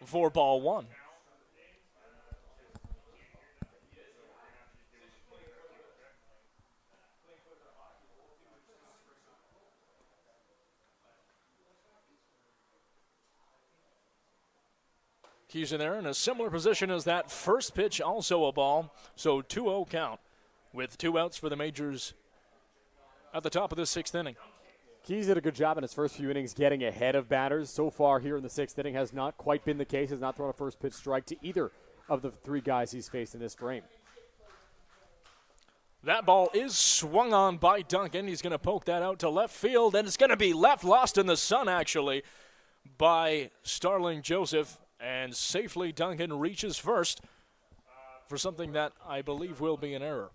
for ball 1. Keys in there in a similar position as that first pitch, also a ball. So 2-0 count with 2 outs for the Majors at the top of the 6th inning. Keys did a good job in his first few innings getting ahead of batters. So far here in the 6th inning has not quite been the case. Has not thrown a first pitch strike to either of the 3 guys he's faced in this frame. That ball is swung on by Duncan. He's going to poke that out to left field, and it's going to be left lost in the sun, actually, by Starling Joseph. And safely Duncan reaches first for something that I believe will be an error.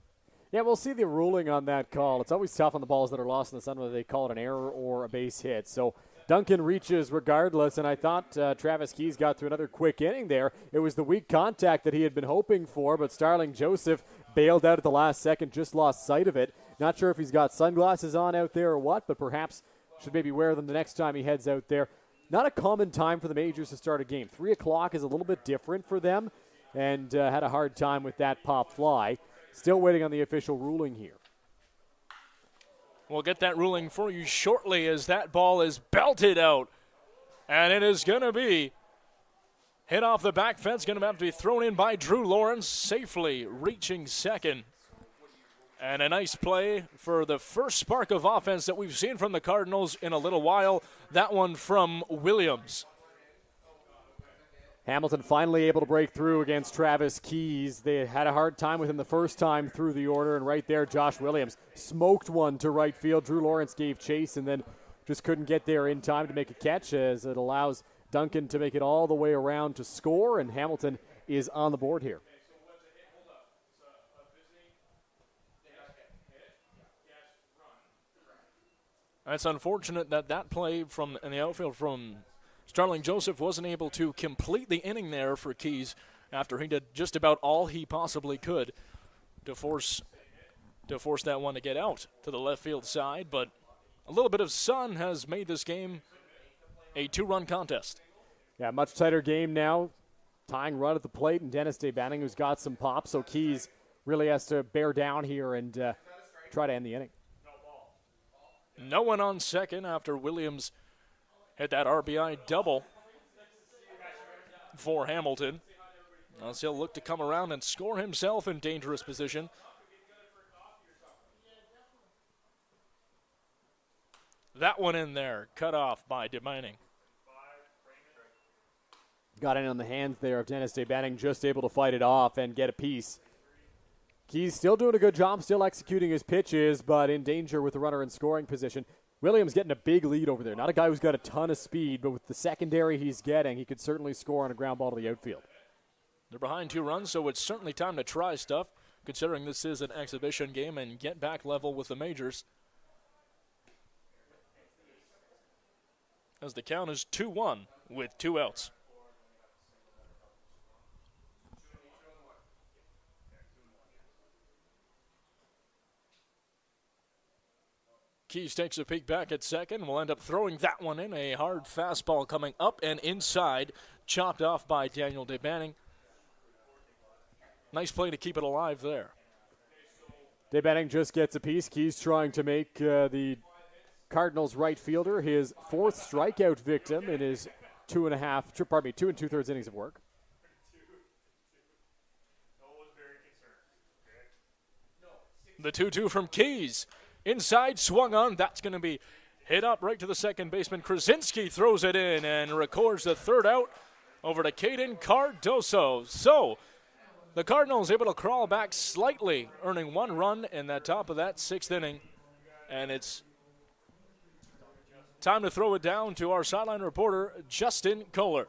Yeah, we'll see the ruling on that call. It's always tough on the balls that are lost in the sun whether they call it an error or a base hit. So Duncan reaches regardless, and I thought Travis Keys got through another quick inning there. It was the weak contact that he had been hoping for, but Starling Joseph bailed out at the last second, just lost sight of it. Not sure if he's got sunglasses on out there or what, but perhaps should maybe wear them the next time he heads out there. Not a common time for the Majors to start a game. 3 o'clock is a little bit different for them, and had a hard time with that pop fly. Still waiting on the official ruling here. We'll get that ruling for you shortly as that ball is belted out. And it is going to be hit off the back fence. Going to have to be thrown in by Drew Lawrence, safely reaching second. And a nice play for the first spark of offense that we've seen from the Cardinals in a little while. That one from Williams. Hamilton finally able to break through against Travis Keys. They had a hard time with him the first time through the order, and right there, Josh Williams smoked one to right field. Drew Lawrence gave chase and then just couldn't get there in time to make a catch, as it allows Duncan to make it all the way around to score, and Hamilton is on the board here. It's unfortunate that play from in the outfield from Starling Joseph wasn't able to complete the inning there for Keys after he did just about all he possibly could to force that one to get out to the left field side. But a little bit of sun has made this game a 2-run contest. Yeah, much tighter game now. Tying run at the plate, and Dennis DeBanning, who's got some pop, so Keys really has to bear down here and try to end the inning. No one on second after Williams hit that RBI double for Hamilton. Now he'll look to come around and score himself in dangerous position. That one in there, cut off by DeBanning. Got in on the hands there of Dennis DeBanning, just able to fight it off and get a piece. Keys still doing a good job, still executing his pitches, but in danger with the runner in scoring position. Williams getting a big lead over there. Not a guy who's got a ton of speed, but with the secondary he's getting, he could certainly score on a ground ball to the outfield. They're behind 2 runs, so it's certainly time to try stuff, considering this is an exhibition game, and get back level with the Majors. As the count is 2-1 with 2 outs. Keys takes a peek back at second. Will end up throwing that one in. A hard fastball coming up and inside. Chopped off by Daniel DeBanning. Nice play to keep it alive there. DeBanning just gets a piece. Keys trying to make the Cardinals right fielder his 4th strikeout victim in his 2 2/3 innings of work. The 2-2 from Keys. Inside, swung on. That's going to be hit up right to the second baseman. Krasinski throws it in and records the third out over to Caden Cardoso. So the Cardinals able to crawl back slightly, earning 1 run in the top of that 6th inning. And it's time to throw it down to our sideline reporter, Justin Koehler.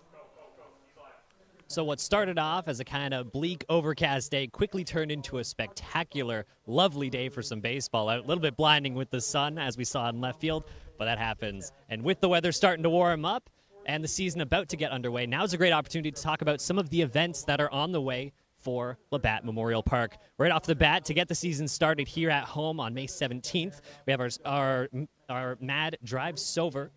So what started off as a kind of bleak, overcast day quickly turned into a spectacular, lovely day for some baseball. A little bit blinding with the sun, as we saw in left field, but that happens. And with the weather starting to warm up and the season about to get underway, now's a great opportunity to talk about some of the events that are on the way for Labatt Memorial Park. Right off the bat, to get the season started here at home on May 17th, we have our Mad Drive Sober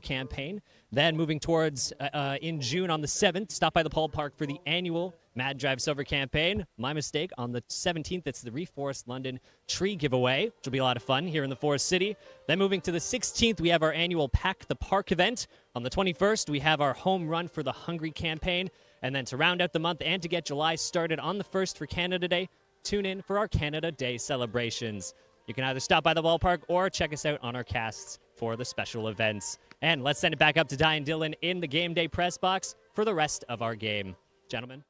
campaign. Then moving towards in June on the 7th, stop by the ballpark for the annual Mad Drive Sober campaign. My mistake, on the 17th, it's the Reforest London tree giveaway, which will be a lot of fun here in the Forest City. Then moving to the 16th, we have our annual Pack the Park event. On the 21st, we have our Home Run for the Hungry campaign. And then to round out the month and to get July started on the 1st for Canada Day, tune in for our Canada Day celebrations. You can either stop by the ballpark or check us out on our casts for the special events. And let's send it back up to Diane Dillon in the game day press box for the rest of our game. Gentlemen.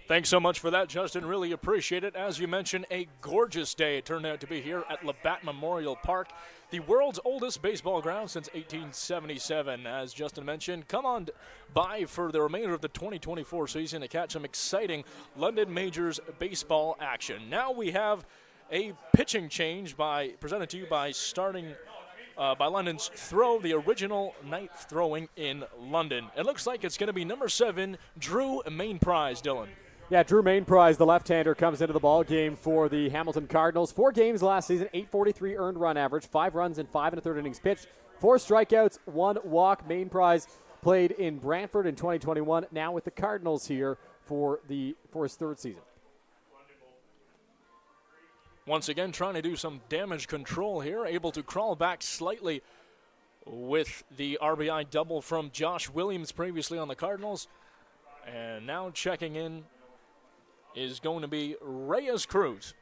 Thanks so much for that, Justin. Really appreciate it. As you mentioned, a gorgeous day it turned out to be here at Labatt Memorial Park, the world's oldest baseball ground since 1877. As Justin mentioned, come on by for the remainder of the 2024 season to catch some exciting London Majors baseball action. Now we have a pitching change presented to you by by London's Throw, the original night throwing in London. It looks like it's going to be number 7, Drew Main Prize, Dylan. Yeah, Drew Main Prize, the left-hander, comes into the ball game for the Hamilton Cardinals. 4 games last season, 843 earned run average, 5 runs in 5 1/3 innings pitched, 4 strikeouts, 1 walk. Main Prize played in Brantford in 2021, now with the Cardinals here for his 3rd season. Once again, trying to do some damage control here, able to crawl back slightly with the RBI double from Josh Williams previously on the Cardinals. And now checking in is going to be Reyes Cruz.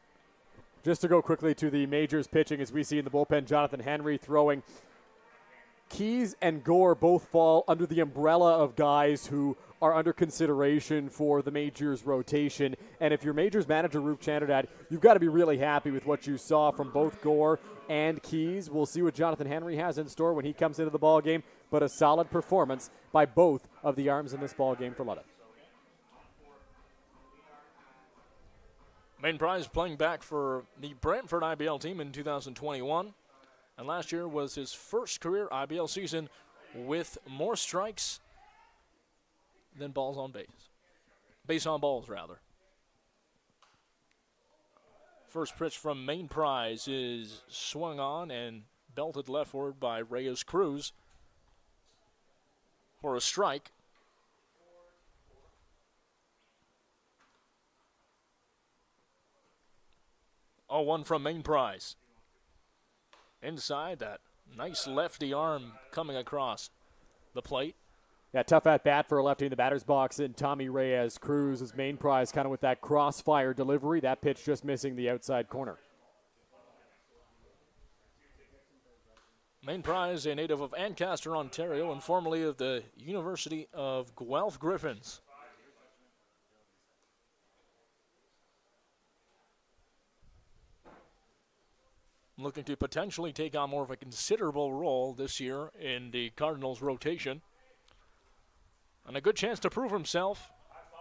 Just to go quickly to the Majors pitching, as we see in the bullpen, Jonathan Henry throwing. Keys and Gore both fall under the umbrella of guys who are under consideration for the Majors rotation. And if you're Majors manager Roop Chanderdad, you've got to be really happy with what you saw from both Gore and Keys. We'll see what Jonathan Henry has in store when he comes into the ball game, but a solid performance by both of the arms in this ball game for London. Main Prize playing back for the Brantford IBL team in 2021. And last year was his first career IBL season with more strikes than balls on base. Base on balls, rather. First pitch from Main Prize is swung on and belted leftward by Reyes Cruz for a strike. Oh, 1 from Main Prize. Inside, that nice lefty arm coming across the plate. Yeah, tough at bat for a lefty in the batter's box, and Tommy Reyes Cruz is Main Prize kind of with that crossfire delivery. That pitch just missing the outside corner. Main Prize, a native of Ancaster, Ontario, and formerly of the University of Guelph Griffins. Looking to potentially take on more of a considerable role this year in the Cardinals rotation. And a good chance to prove himself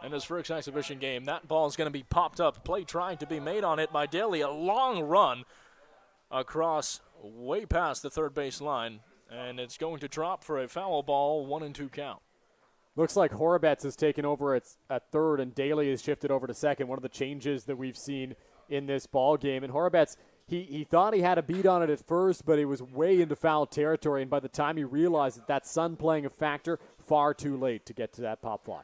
in his first exhibition game. That ball is going to be popped up. Play trying to be made on it by Daly. A long run across way past the third base line. And it's going to drop for a foul ball, 1-2 count. Looks like Horobets has taken over at third and Daly has shifted over to second. One of the changes that we've seen in this ball game. And Horobets, he thought he had a beat on it at first, but it was way into foul territory. And by the time he realized that sun playing a factor, far too late to get to that pop fly.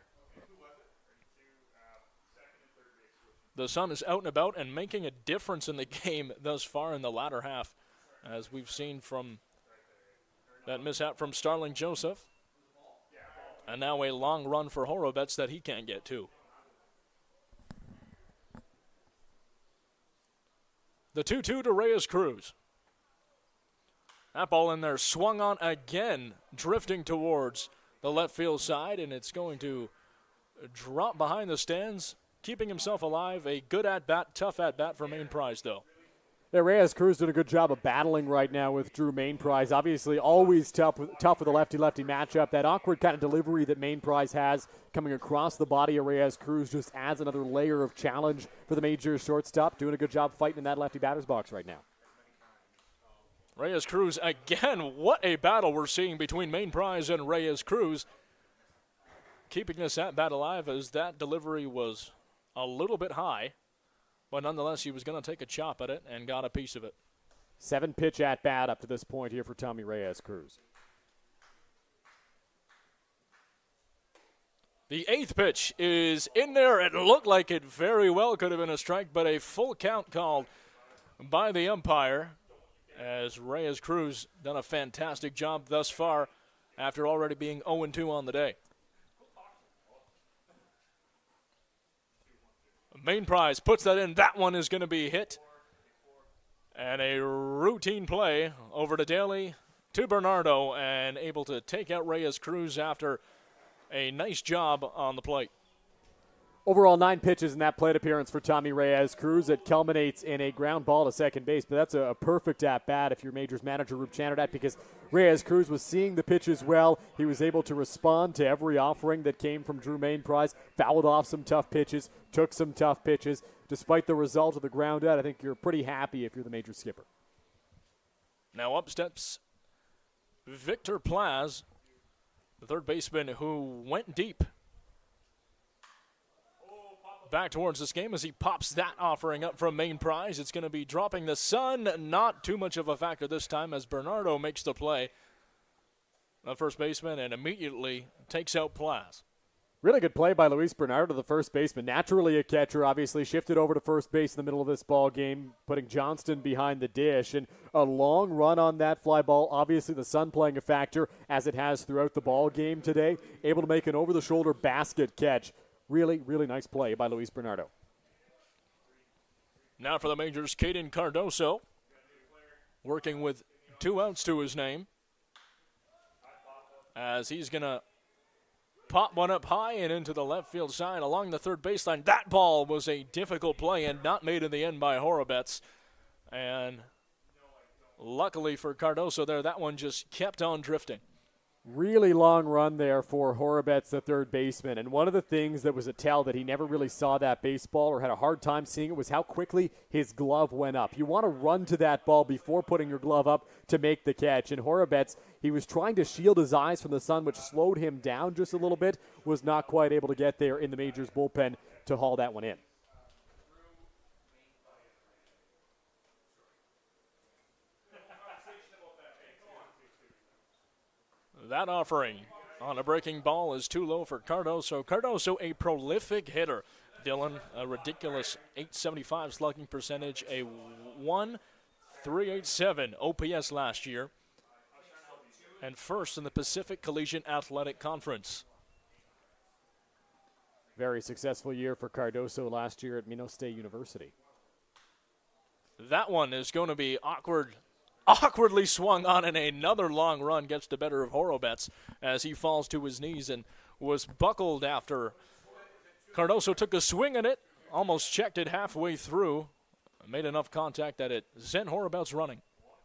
The sun is out and about and making a difference in the game thus far in the latter half, as we've seen from that mishap from Starling Joseph. And now a long run for Horobets that he can't get to. The 2-2 to Reyes Cruz. That ball in there swung on again, drifting towards the left field side, and it's going to drop behind the stands, keeping himself alive. A good at-bat, tough at-bat for Main Prize, though. Yeah, Reyes Cruz doing a good job of battling right now with Drew Main Prize. Obviously, always tough with a lefty-lefty matchup. That awkward kind of delivery that Main Prize has coming across the body of Reyes Cruz just adds another layer of challenge for the Majors shortstop. Doing a good job fighting in that lefty batter's box right now. Reyes Cruz again. What a battle we're seeing between Main Prize and Reyes Cruz. Keeping this at-bat alive as that delivery was a little bit high. But nonetheless, he was going to take a chop at it and got a piece of it. 7-pitch at-bat up to this point here for Tommy Reyes Cruz. The 8th pitch is in there. It looked like it very well could have been a strike, but a full count called by the umpire as Reyes Cruz done a fantastic job thus far after already being 0-2 on the day. Main Prize puts that in. That one is going to be hit. And a routine play over to Daly, to Bernardo, and able to take out Reyes Cruz after a nice job on the plate. Overall, 9 pitches in that plate appearance for Tommy Reyes Cruz. It culminates in a ground ball to second base, but that's a perfect at-bat if you're Majors manager Rube Chanardad, because Reyes Cruz was seeing the pitches well. He was able to respond to every offering that came from Drew Main Prize, fouled off some tough pitches, took some tough pitches. Despite the result of the ground out, I think you're pretty happy if you're the Major skipper. Now up steps Victor Plaz, the third baseman who went deep back towards this game as he pops that offering up from Main Prize. It's going to be dropping the sun. Not too much of a factor this time as Bernardo makes the play, the first baseman, and immediately takes out Plaz. Really good play by Luis Bernardo, the first baseman. Naturally a catcher, obviously shifted over to first base in the middle of this ball game, putting Johnston behind the dish. And a long run on that fly ball. Obviously the sun playing a factor as it has throughout the ball game today. Able to make an over-the-shoulder basket catch. Really, really nice play by Luis Bernardo. Now for the Majors, Caden Cardoso, working with 2 outs to his name, as he's going to pop one up high and into the left field side along the third baseline. That ball was a difficult play and not made in the end by Horobets. And luckily for Cardoso there, that one just kept on drifting. Really long run there for Horobets, the third baseman. And one of the things that was a tell that he never really saw that baseball or had a hard time seeing it was how quickly his glove went up. You want to run to that ball before putting your glove up to make the catch. And Horobets, he was trying to shield his eyes from the sun, which slowed him down just a little bit, was not quite able to get there in the Majors bullpen to haul that one in. That offering on a breaking ball is too low for Cardoso. Cardoso, a prolific hitter. Dylan, a ridiculous .875 slugging percentage, a 1.387 OPS last year, and first in the Pacific Collegiate Athletic Conference. Very successful year for Cardoso last year at Minos State University. That one is going to be awkwardly swung on, and another long run gets the better of Horobets as he falls to his knees and was buckled after Cardoso took a swing at it, almost checked it halfway through, made enough contact that it sent Horobets running.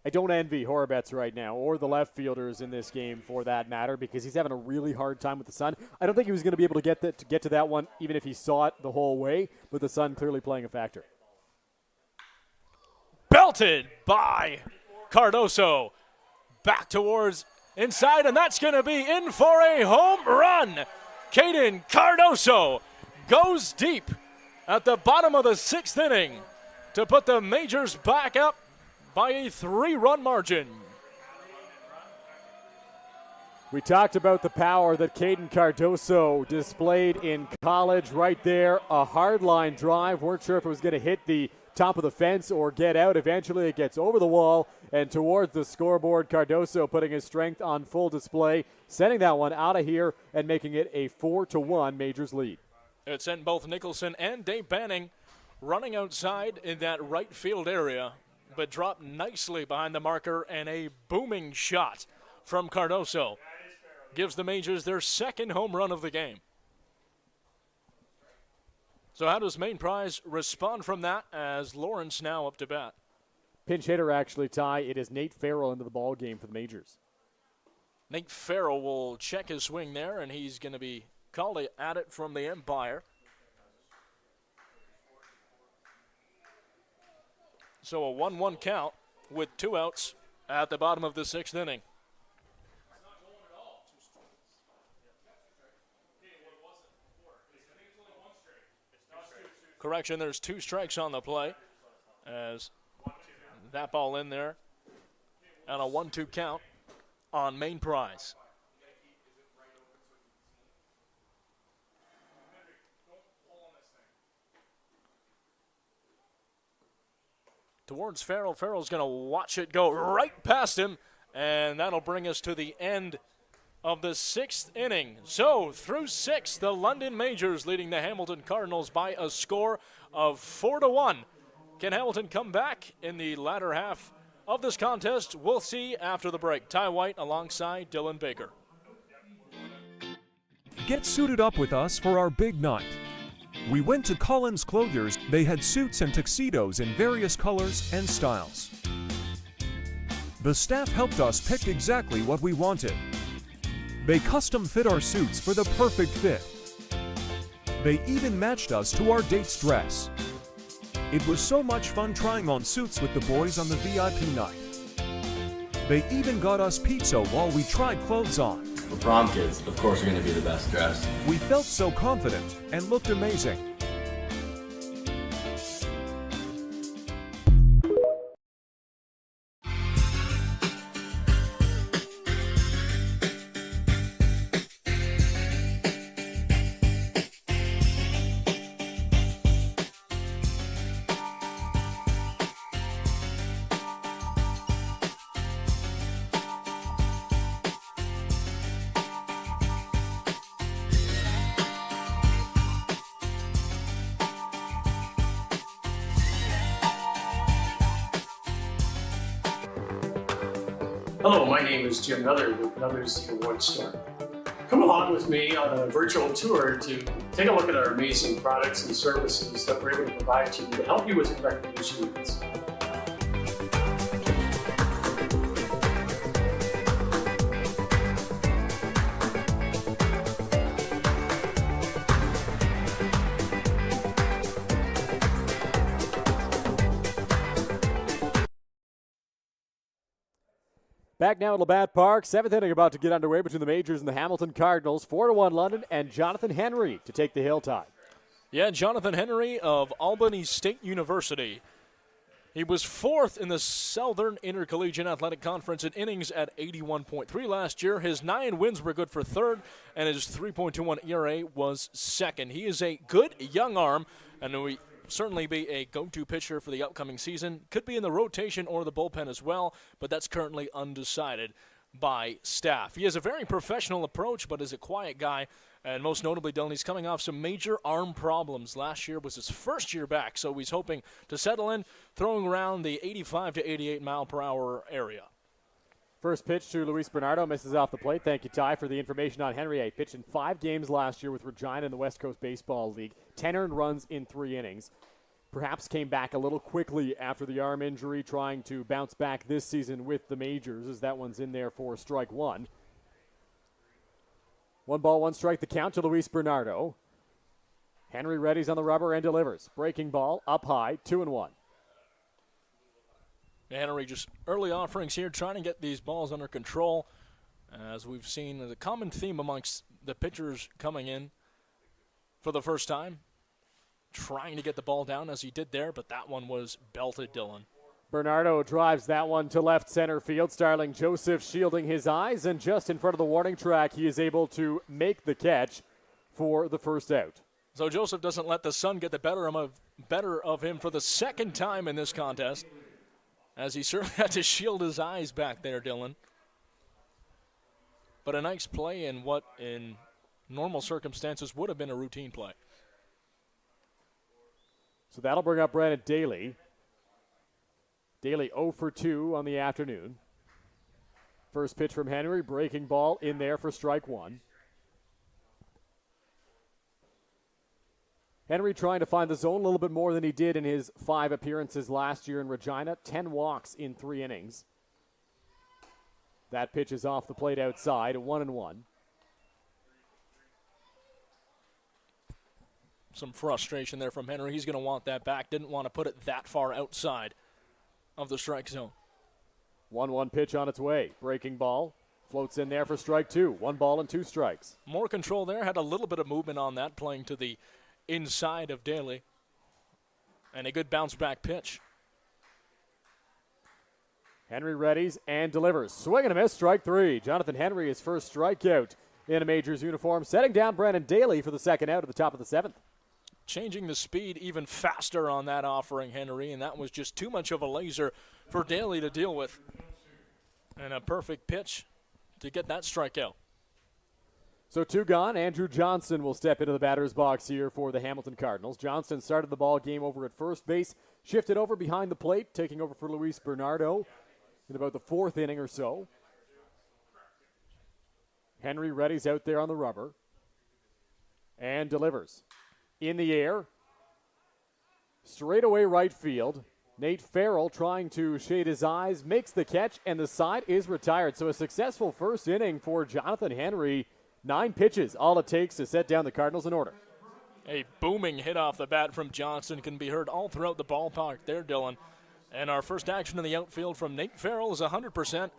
I don't envy Horobets right now, or the left fielders in this game for that matter, because he's having a really hard time with the sun. I don't think he was going to be able to get to that one even if he saw it the whole way, but the sun clearly playing a factor. Belted by Cardoso, back towards inside, and that's going to be in for a home run. Caden Cardoso goes deep at the bottom of the 6th inning to put the Majors back up by a 3-run margin. We talked about the power that Caden Cardoso displayed in college right there. A hardline drive. Weren't sure if it was going to hit the top of the fence or get out. Eventually it gets over the wall and towards the scoreboard. Cardoso putting his strength on full display, sending that one out of here and making it a 4-1 Majors lead. It sent both Nicholson and Dave Banning running outside in that right field area, but dropped nicely behind the marker, and a booming shot from Cardoso gives the Majors their second home run of the game. So how does Main Prize respond from that as Lawrence now up to bat? Pinch hitter, actually, Ty. It is Nate Farrell into the ball game for the Majors. Nate Farrell will check his swing there, and he's going to be called at it from the umpire. So a 1-1 count with 2 outs at the bottom of the 6th inning. Correction, there's 2 strikes on the play as that ball in there, and a 1-2 count on Main Prize. Towards Farrell. Farrell's going to watch it go right past him, and that'll bring us to the end of the 6th inning. So through 6, the London Majors leading the Hamilton Cardinals by a score of 4-1. Can Hamilton come back in the latter half of this contest? We'll see after the break. Ty White alongside Dylan Baker. Get suited up with us for our big night. We went to Collins Clothiers. They had suits and tuxedos in various colors and styles. The staff helped us pick exactly what we wanted. They custom fit our suits for the perfect fit. They even matched us to our date's dress. It was so much fun trying on suits with the boys on the VIP night. They even got us pizza while we tried clothes on. For prom kids, of course, are going to be the best dressed. We felt so confident and looked amazing. Hello, my name is Jim Nuther with Nuther's Award Store. Come along with me on a virtual tour to take a look at our amazing products and services that we're able to provide to you to help you with your recreation needs. Back now at Labatt Park, 7th inning about to get underway between the Majors and the Hamilton Cardinals. 4-1 London, and Jonathan Henry to take the hill, Ty. Yeah, Jonathan Henry of Albany State University. He was 4th in the Southern Intercollegiate Athletic Conference in innings at 81.3 last year. His 9 wins were good for 3rd, and his 3.21 ERA was 2nd. He is a good young arm, and we certainly be a go-to pitcher for the upcoming season. Could be in the rotation or the bullpen as well, but that's currently undecided by staff. He has a very professional approach, but is a quiet guy, and most notably, Dylan, he's coming off some major arm problems. Last year was his first year back, so he's hoping to settle in, throwing around the 85 to 88 mile per hour area. First pitch to Luis Bernardo, misses off the plate. Thank you, Ty, for the information on Henry. He pitched in 5 games last year with Regina in the West Coast Baseball League. 10 earned runs in 3 innings. Perhaps came back a little quickly after the arm injury, trying to bounce back this season with the Majors, as that one's in there for strike 1. 1 ball, 1 strike, the count to Luis Bernardo. Henry readies on the rubber and delivers. Breaking ball, up high, 2-1. Henry just early offerings here, trying to get these balls under control. As we've seen, the common theme amongst the pitchers coming in for the first time, trying to get the ball down as he did there, but that one was belted, Dylan. Bernardo drives that one to left center field. Starling Joseph shielding his eyes, and just in front of the warning track, he is able to make the catch for the first out. So Joseph doesn't let the sun get the better of him for the second time in this contest, as he certainly had to shield his eyes back there, Dylan. But a nice play in what in normal circumstances would have been a routine play. So that'll bring up Brandon Daly. Daly 0 for 2 on the afternoon. First pitch from Henry, breaking ball in there for strike one. Henry trying to find the zone a little bit more than he did in his 5 appearances last year in Regina. 10 walks in 3 innings. That pitch is off the plate outside, 1-1. Some frustration there from Henry. He's going to want that back. Didn't want to put it that far outside of the strike zone. 1-1 pitch on its way. Breaking ball. Floats in there for strike 2. 1 ball and 2 strikes. More control there. Had a little bit of movement on that, playing to the inside of Daly. And a good bounce back pitch. Henry readies and delivers. Swing and a miss, strike 3. Jonathan Henry, his first strikeout in a Majors uniform, setting down Brandon Daly for the second out at the top of the 7th. Changing the speed even faster on that offering, Henry, and that was just too much of a laser for Daly to deal with. And a perfect pitch to get that strikeout. So 2 gone. Andrew Johnson will step into the batter's box here for the Hamilton Cardinals. Johnson started the ball game over at first base, shifted over behind the plate, taking over for Luis Bernardo in about the 4th inning or so. Henry readies out there on the rubber and delivers. In the air, straightaway right field. Nate Farrell trying to shade his eyes, makes the catch, and the side is retired. So a successful first inning for Jonathan Henry. 9 pitches, all it takes to set down the Cardinals in order. A booming hit off the bat from Johnson can be heard all throughout the ballpark there, Dylan. And our first action in the outfield from Nate Farrell is 100%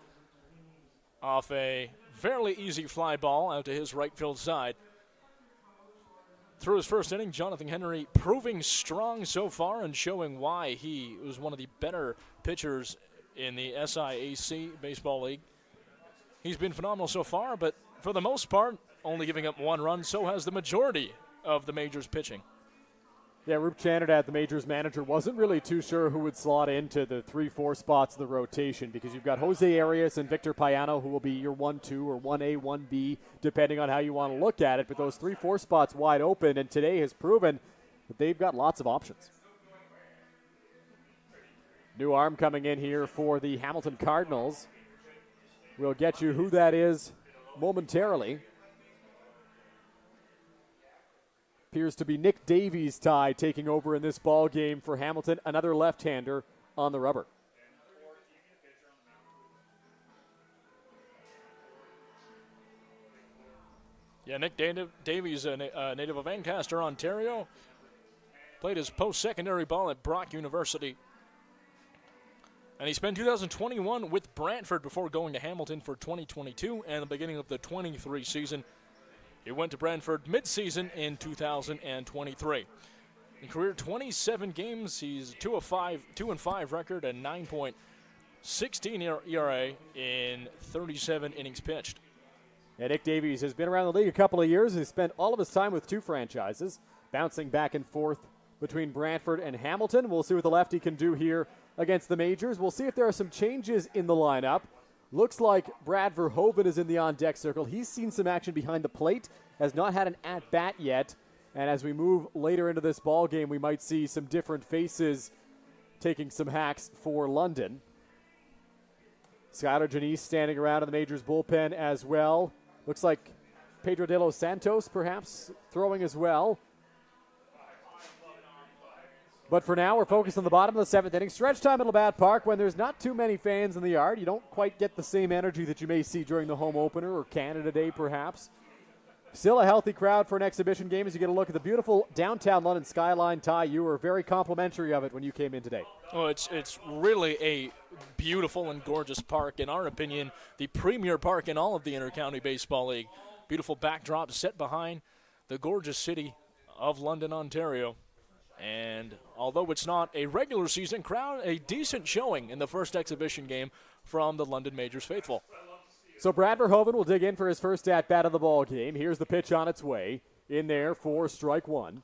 off a fairly easy fly ball out to his right field side. Through his first inning, Jonathan Henry proving strong so far and showing why he was one of the better pitchers in the SIAC Baseball League. He's been phenomenal so far, but for the most part, only giving up 1 run. So has the majority of the Majors pitching. Yeah, Roop Chanadad, the Majors manager, wasn't really too sure who would slot into the 3-4 spots of the rotation because you've got Jose Arias and Victor Payano who will be your 1-2 or 1A, 1B, depending on how you want to look at it. But those 3-4 spots wide open, and today has proven that they've got lots of options. New arm coming in here for the Hamilton Cardinals. We'll get you who that is momentarily. Appears to be Nick Davies taking over in this ball game for Hamilton, another left-hander on the rubber. Yeah, Nick Davies, a native of Ancaster, Ontario, played his post-secondary ball at Brock University. And he spent 2021 with Brantford before going to Hamilton for 2022 and the beginning of the 23 season. He went to Brantford mid-season in 2023. In career 27 games, he's 2-5 record and 9.16 ERA in 37 innings pitched. And Nick Davies has been around the league a couple of years. He's spent all of his time with 2 franchises, bouncing back and forth between Brantford and Hamilton. We'll see what the lefty can do here against the Majors. We'll see if there are some changes in the lineup. Looks like Brad Verhoeven is in the on-deck circle. He's seen some action behind the plate, has not had an at-bat yet. And as we move later into this ball game, we might see some different faces taking some hacks for London. Skylar Janice standing around in the Majors bullpen as well. Looks like Pedro de los Santos perhaps throwing as well. But for now, we're focused on the bottom of the 7th inning. Stretch time at Labatt Park when there's not too many fans in the yard. You don't quite get the same energy that you may see during the home opener or Canada Day, perhaps. Still a healthy crowd for an exhibition game as you get a look at the beautiful downtown London skyline. Ty, you were very complimentary of it when you came in today. Oh, it's really a beautiful and gorgeous park. In our opinion, the premier park in all of the Intercounty Baseball League. Beautiful backdrop set behind the gorgeous city of London, Ontario. And although it's not a regular season crowd, a decent showing in the first exhibition game from the London Majors faithful. So Brad Verhoeven will dig in for his first at-bat of the ball game. Here's the pitch on its way. In there for strike 1.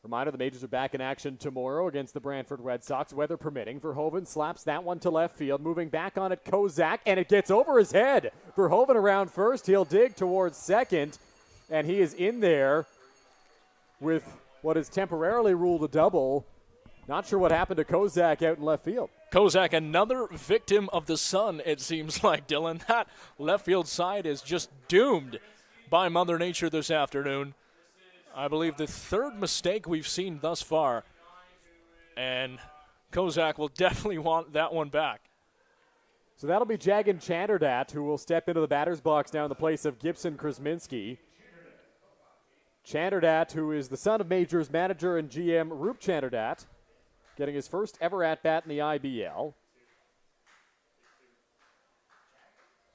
Reminder, the Majors are back in action tomorrow against the Brantford Red Sox, weather permitting. Verhoeven slaps that one to left field. Moving back on it, Kozak, and it gets over his head. Verhoeven around first. He'll dig towards second, and he is in there with what is temporarily ruled a double. Not sure what happened to Kozak out in left field. Kozak, another victim of the sun, it seems like, Dylan. That left field side is just doomed by Mother Nature this afternoon. I believe the third mistake we've seen thus far. And Kozak will definitely want that one back. So that'll be Jagan Chanderdat, who will step into the batter's box now in the place of Gibson Krasminski. Chanderdat, who is the son of Majors manager and GM Roop Chanderdat, getting his first ever at-bat in the IBL.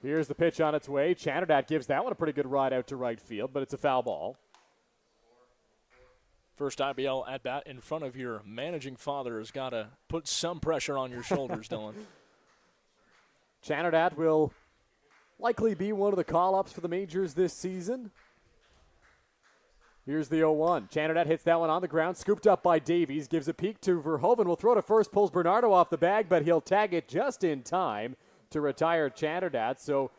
Here's the pitch on its way. Chanderdat gives that one a pretty good ride out to right field, but it's a foul ball. First IBL at-bat in front of your managing father has got to put some pressure on your shoulders, Dylan. Chanderdat will likely be one of the call-ups for the Majors this season. Here's the 0-1. Chanderdat hits that one on the ground, scooped up by Davies, gives a peek to Verhoeven, will throw to first, pulls Bernardo off the bag, but he'll tag it just in time to retire Chanderdat. So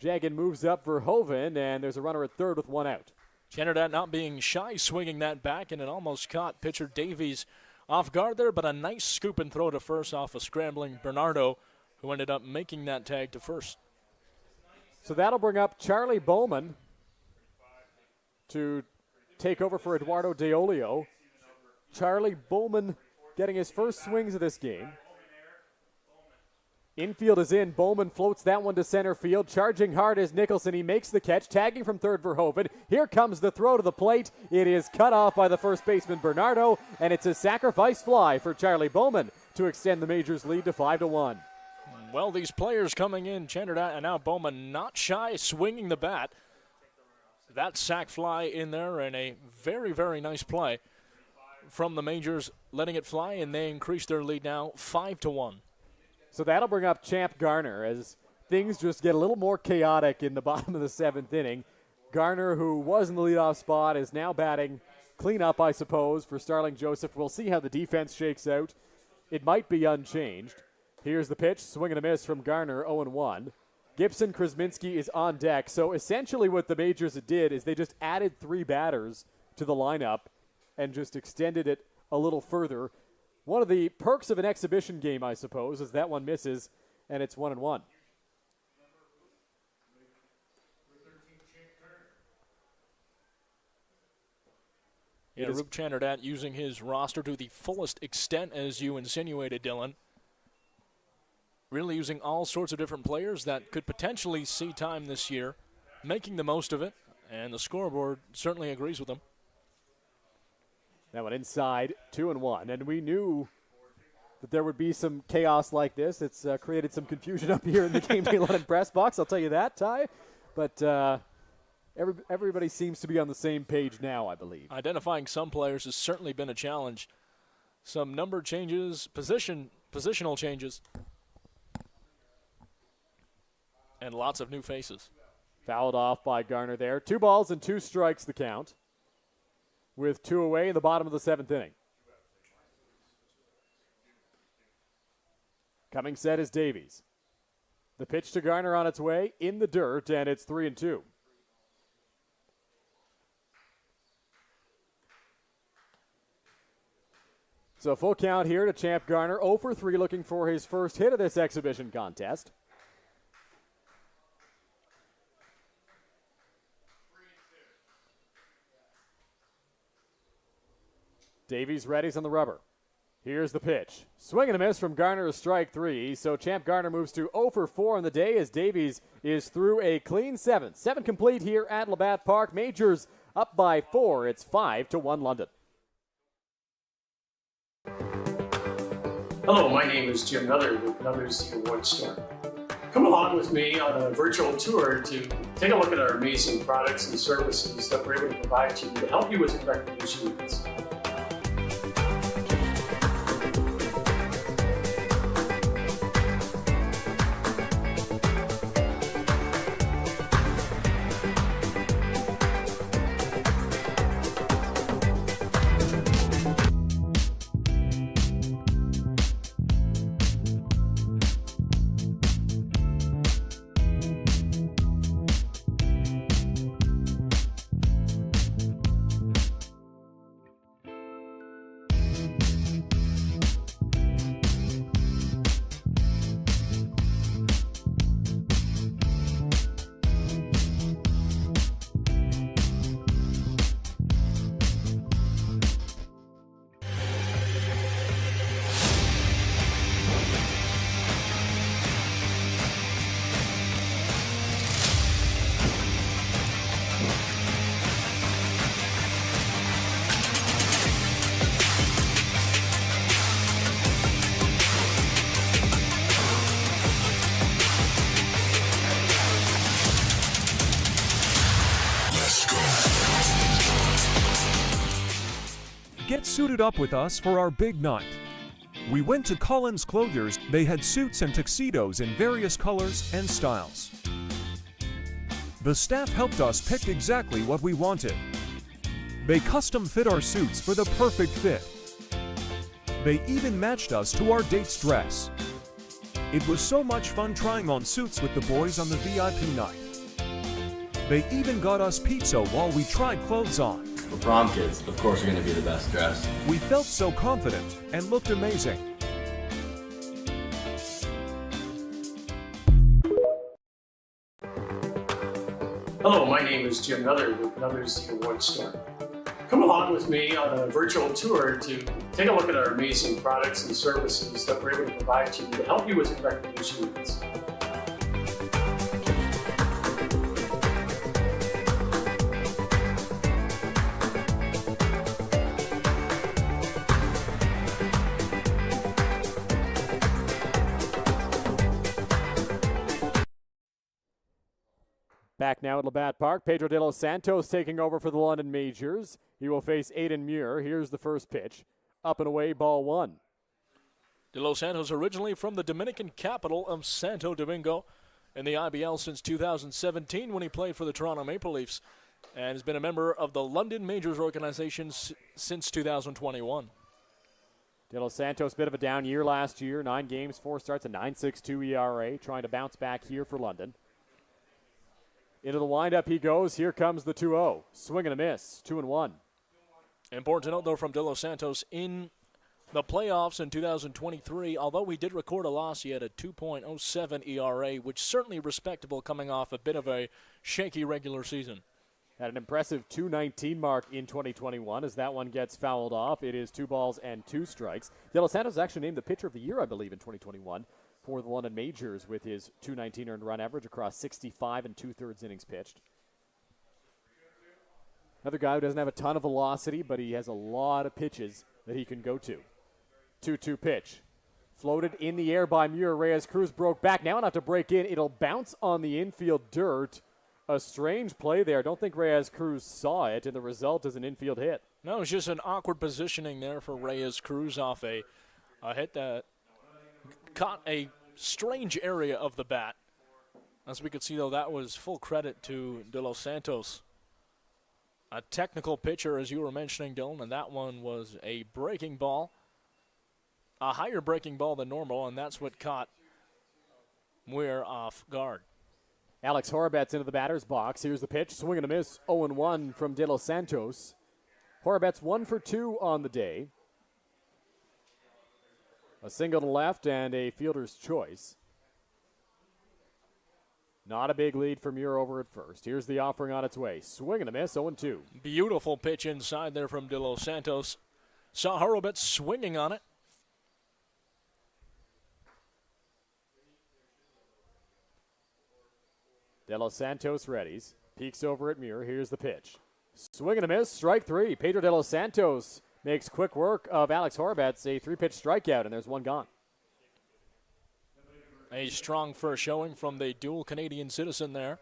Jagan moves up Verhoeven, and there's a runner at third with one out. Chanderdat not being shy, swinging that back, and it almost caught pitcher Davies off guard there, but a nice scoop and throw to first off a scrambling Bernardo, who ended up making that tag to first. So that'll bring up Charlie Bowman to take over for Eduardo Deolio. Charlie Bowman getting his first swings of this game. Infield is in. Bowman floats that one to center field. Charging hard is Nicholson. He makes the catch. Tagging from third Verhoeven. Here comes the throw to the plate. It is cut off by the first baseman Bernardo, and it's a sacrifice fly for Charlie Bowman to extend the Majors' lead to 5-1. Well, these players coming in, Chanderdat and now Bowman, not shy, swinging the bat. That sac fly in there, and a very, very nice play from the Majors, letting it fly, and they increase their lead now 5-1. So that'll bring up Champ Garner as things just get a little more chaotic in the bottom of the seventh inning. Garner, who was in the leadoff spot, is now batting cleanup, I suppose, for Starling Joseph. We'll see how the defense shakes out. It might be unchanged. Here's the pitch, swing and a miss from Garner, 0-1. Gibson Krasminski is on deck. So essentially what the Majors did is they just added three batters to the lineup and just extended it a little further. One of the perks of an exhibition game, I suppose, is that one misses, and it's 1-1. Yeah, Roop Chanderdat using his roster to the fullest extent, as you insinuated, Dylan. Really using all sorts of different players that could potentially see time this year, making the most of it, and the scoreboard certainly agrees with them. That one inside, 2-1, and we knew that there would be some chaos like this. It's created some confusion up here in the Game Day London press box, I'll tell you that, Ty. But everybody seems to be on the same page now, I believe. Identifying some players has certainly been a challenge. Some number changes, positional changes, and lots of new faces. Fouled off by Garner there. 2 balls and 2 strikes the count, with 2 away in the bottom of the seventh inning. Coming set is Davies. The pitch to Garner on its way, in the dirt, and it's 3-2. So full count here to Champ Garner. 0 for 3, looking for his first hit of this exhibition contest. Davies readies on the rubber. Here's the pitch. Swing and a miss from Garner, strike 3. So Champ Garner moves to 0 for 4 on the day as Davies is through a clean 7. 7 complete here at Labatt Park. Majors up by 4. It's 5-1 London. Hello, my name is Jim Nuther with Nuther's The Award Store. Come along with me on a virtual tour to take a look at our amazing products and services that we're able to provide to you to help you with your recognition needs. Get suited up with us for our big night. We went to Collins Clothiers. They had suits and tuxedos in various colors and styles. The staff helped us pick exactly what we wanted. They custom fit our suits for the perfect fit. They even matched us to our date's dress. It was so much fun trying on suits with the boys on the VIP night. They even got us pizza while we tried clothes on. For prom kids, of course, are going to be the best dressed. We felt so confident and looked amazing. Hello, my name is Jim Nuther with Nuther's Award Store. Come along with me on a virtual tour to take a look at our amazing products and services that we're able to provide to you to help you with your recreation needs. Back now at Labatt Park, Pedro de los Santos taking over for the London Majors. He will face Aiden Muir. Here's the first pitch. Up and away, ball one. De los Santos, originally from the Dominican capital of Santo Domingo, in the IBL since 2017 when he played for the Toronto Maple Leafs, and has been a member of the London Majors organization since 2021. De los Santos, bit of a down year last year. 9 games, 4 starts, a 9.62 ERA. Trying to bounce back here for London. Into the windup he goes. Here comes the 2-0. Swing and a miss. 2-1. Important to note, though, from De los Santos in the playoffs in 2023, although he did record a loss, he had a 2.07 ERA, which certainly respectable coming off a bit of a shaky regular season. Had an impressive 219 mark in 2021 as that one gets fouled off. It is 2 balls and 2 strikes. De los Santos actually named the pitcher of the year, I believe, in 2021. For the London Majors with his 219 earned run average across 65 and 2/3 innings pitched. Another guy who doesn't have a ton of velocity, but he has a lot of pitches that he can go to. 2-2 pitch. Floated in the air by Muir. Reyes Cruz broke back. Now enough to break in. It'll bounce on the infield dirt. A strange play there. Don't think Reyes Cruz saw it, and the result is an infield hit. No, it's just an awkward positioning there for Reyes Cruz off a hit that caught a strange area of the bat. As we could see, though, that was full credit to De los Santos. A technical pitcher, as you were mentioning, Dylan, and that one was a breaking ball. A higher breaking ball than normal, and that's what caught Muir off guard. Alex Horabats into the batter's box. Here's the pitch. Swing and a miss. 0-1 from De los Santos. Horabats 1 for 2 on the day. A single to left and a fielder's choice. Not a big lead for Muir over at first. Here's the offering on its way. Swing and a miss, 0-2. Beautiful pitch inside there from De los Santos. Saw Horowitz swinging on it. De los Santos readies. Peeks over at Muir. Here's the pitch. Swing and a miss, strike 3. Pedro de los Santos makes quick work of Alex Horabats, a 3-pitch strikeout, and there's one gone. A strong first showing from the dual Canadian citizen there.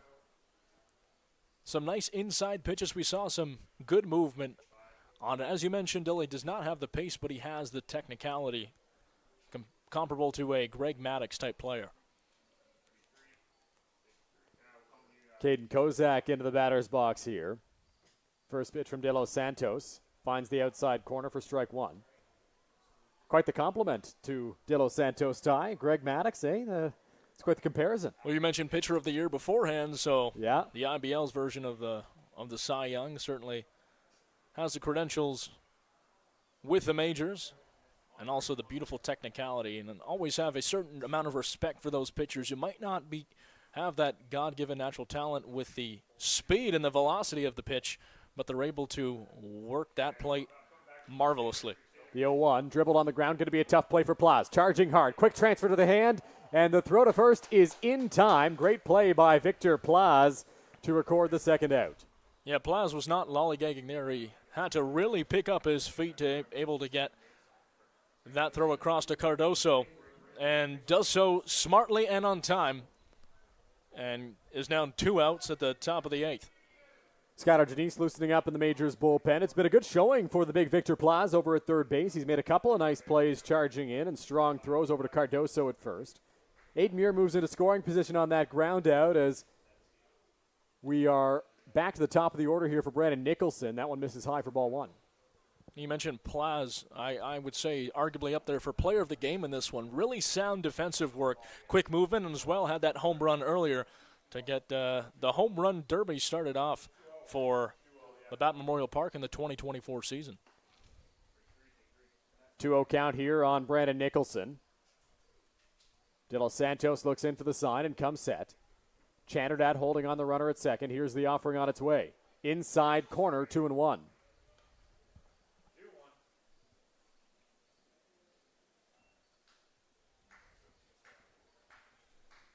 Some nice inside pitches. We saw some good movement on it. As you mentioned, Dilly does not have the pace, but he has the technicality comparable to a Greg Maddux type player. Caden Kozak into the batter's box here. First pitch from De los Santos. Finds the outside corner for strike 1. Quite the compliment to De los Santos, Ty. Greg Maddux, it's quite the comparison. Well, you mentioned pitcher of the year beforehand, so yeah, the IBL's version of the Cy Young certainly has the credentials with the majors and also the beautiful technicality, and always have a certain amount of respect for those pitchers who might not have that God-given natural talent with the speed and the velocity of the pitch, but they're able to work that plate marvelously. The 0-1, dribbled on the ground, going to be a tough play for Plaz. Charging hard, quick transfer to the hand, and the throw to first is in time. Great play by Victor Plaz to record the second out. Yeah, Plaz was not lollygagging there. He had to really pick up his feet to be able to get that throw across to Cardoso, and does so smartly and on time, and is now 2 outs at the top of the 8th. Skylar Janice loosening up in the Majors bullpen. It's been a good showing for the big Victor Plaz over at third base. He's made a couple of nice plays charging in and strong throws over to Cardoso at first. Aiden Muir moves into scoring position on that ground out as we are back to the top of the order here for Brandon Nicholson. That one misses high for ball one. You mentioned Plaz, I would say arguably up there for player of the game in this one. Really sound defensive work, quick movement, and as well had that home run earlier to get the home run derby started off for the Bat Memorial Park in the 2024 season. 2-0 count here on Brandon Nicholson. De Los Santos looks in for the sign and comes set. Chanderdat holding on the runner at second. Here's the offering on its way. Inside corner, 2-1.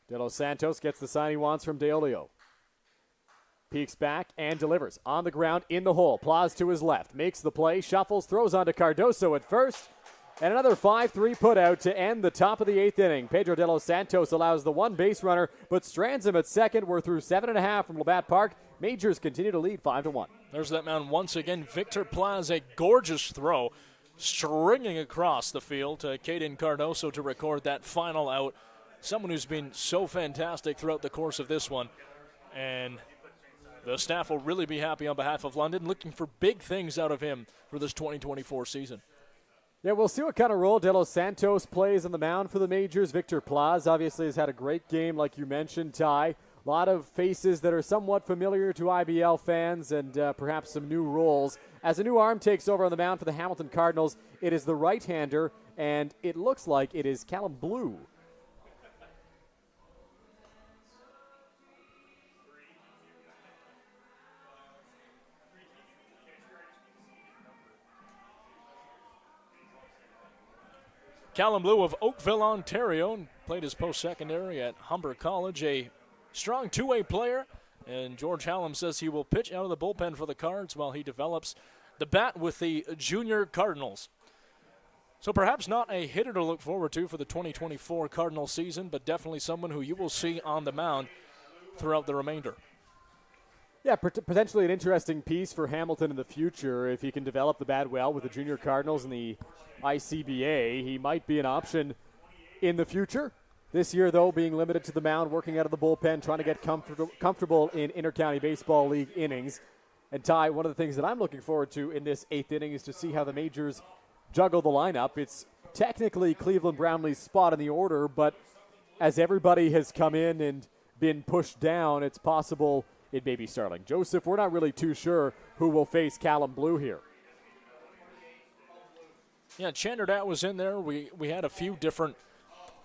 De Los Santos gets the sign he wants from DeOlio. Peeks back and delivers. On the ground, in the hole. Plaz to his left. Makes the play, shuffles, throws on to Cardoso at first. And another 5-3 putout to end the top of the eighth inning. Pedro De Los Santos allows the one base runner, but strands him at second. We're through 7.5 from Labatt Park. Majors continue to lead 5-1. There's that mound once again. Victor Plaz, a gorgeous throw, stringing across the field to Caden Cardoso to record that final out. Someone who's been so fantastic throughout the course of this one. And the staff will really be happy on behalf of London, looking for big things out of him for this 2024 season. Yeah, we'll see what kind of role De Los Santos plays on the mound for the Majors. Victor Plaz obviously has had a great game, like you mentioned, Ty. A lot of faces that are somewhat familiar to IBL fans and perhaps some new roles. As a new arm takes over on the mound for the Hamilton Cardinals, it is the right-hander, and it looks like it is Callum Blue. Callum Blue of Oakville, Ontario, and played his post-secondary at Humber College, a strong two-way player. And George Hallam says he will pitch out of the bullpen for the Cards while he develops the bat with the junior Cardinals. So perhaps not a hitter to look forward to for the 2024 Cardinal season, but definitely someone who you will see on the mound throughout the remainder. Yeah, potentially an interesting piece for Hamilton in the future. If he can develop the bat well with the junior Cardinals and the ICBA, he might be an option in the future. This year, though, being limited to the mound, working out of the bullpen, trying to get comfortable in Intercounty Baseball League innings. And Ty, one of the things that I'm looking forward to in this eighth inning is to see how the Majors juggle the lineup. It's technically Cleveland Brownlee's spot in the order, but as everybody has come in and been pushed down, it's possible it may be Starling Joseph. We're not really too sure who will face Callum Blue here. Yeah, Chanderdat was in there. We had a few different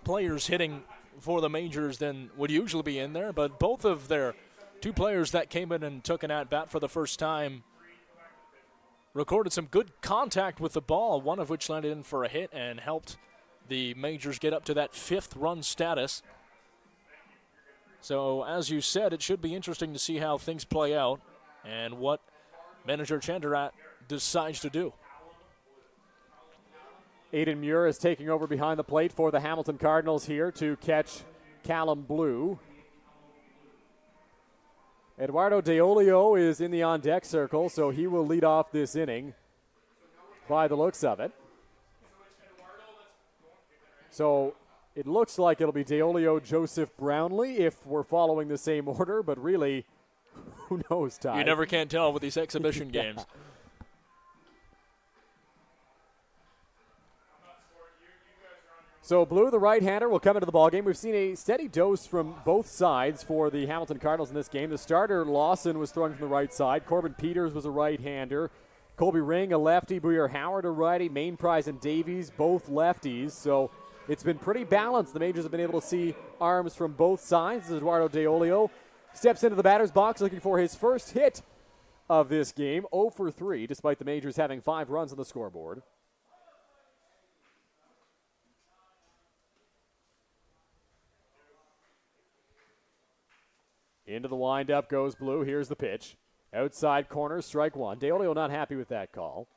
players hitting for the Majors than would usually be in there, but both of their two players that came in and took an at-bat for the first time recorded some good contact with the ball, one of which landed in for a hit and helped the Majors get up to that fifth run status. So, as you said, it should be interesting to see how things play out and what manager Chanderdat decides to do. Aiden Muir is taking over behind the plate for the Hamilton Cardinals here to catch Callum Blue. Eduardo DeOlio is in the on-deck circle, so he will lead off this inning by the looks of it. So it looks like it'll be DeOlio, Joseph, Brownlee if we're following the same order, but really, who knows, Ty? You never can tell with these exhibition games. So Blue, the right-hander, will come into the ballgame. We've seen a steady dose from both sides for the Hamilton Cardinals in this game. The starter, Lawson, was throwing from the right side. Corbin Peters was a right-hander. Colby Ring, a lefty. Booyer Howard, a righty. Main Prize and Davies, both lefties. So it's been pretty balanced. The Majors have been able to see arms from both sides. Eduardo DeOlio steps into the batter's box looking for his first hit of this game. 0 for 3, despite the Majors having 5 runs on the scoreboard. Into the windup goes Blue. Here's the pitch. Outside corner, strike one. DeOlio not happy with that call.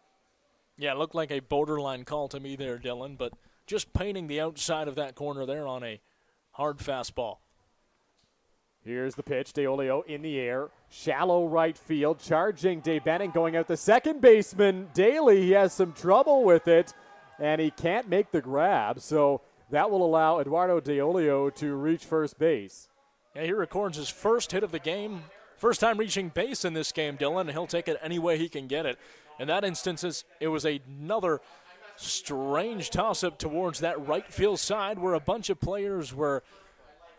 Yeah, it looked like a borderline call to me there, Dylan, but just painting the outside of that corner there on a hard fastball. Here's the pitch. DeOlio in the air. Shallow right field. Charging DeBenning going out the second baseman. Daly, he has some trouble with it, and he can't make the grab. So that will allow Eduardo DeOlio to reach first base. Yeah, he records his first hit of the game. First time reaching base in this game, Dylan, and he'll take it any way he can get it. In that instance, it was another strange toss-up towards that right field side where a bunch of players were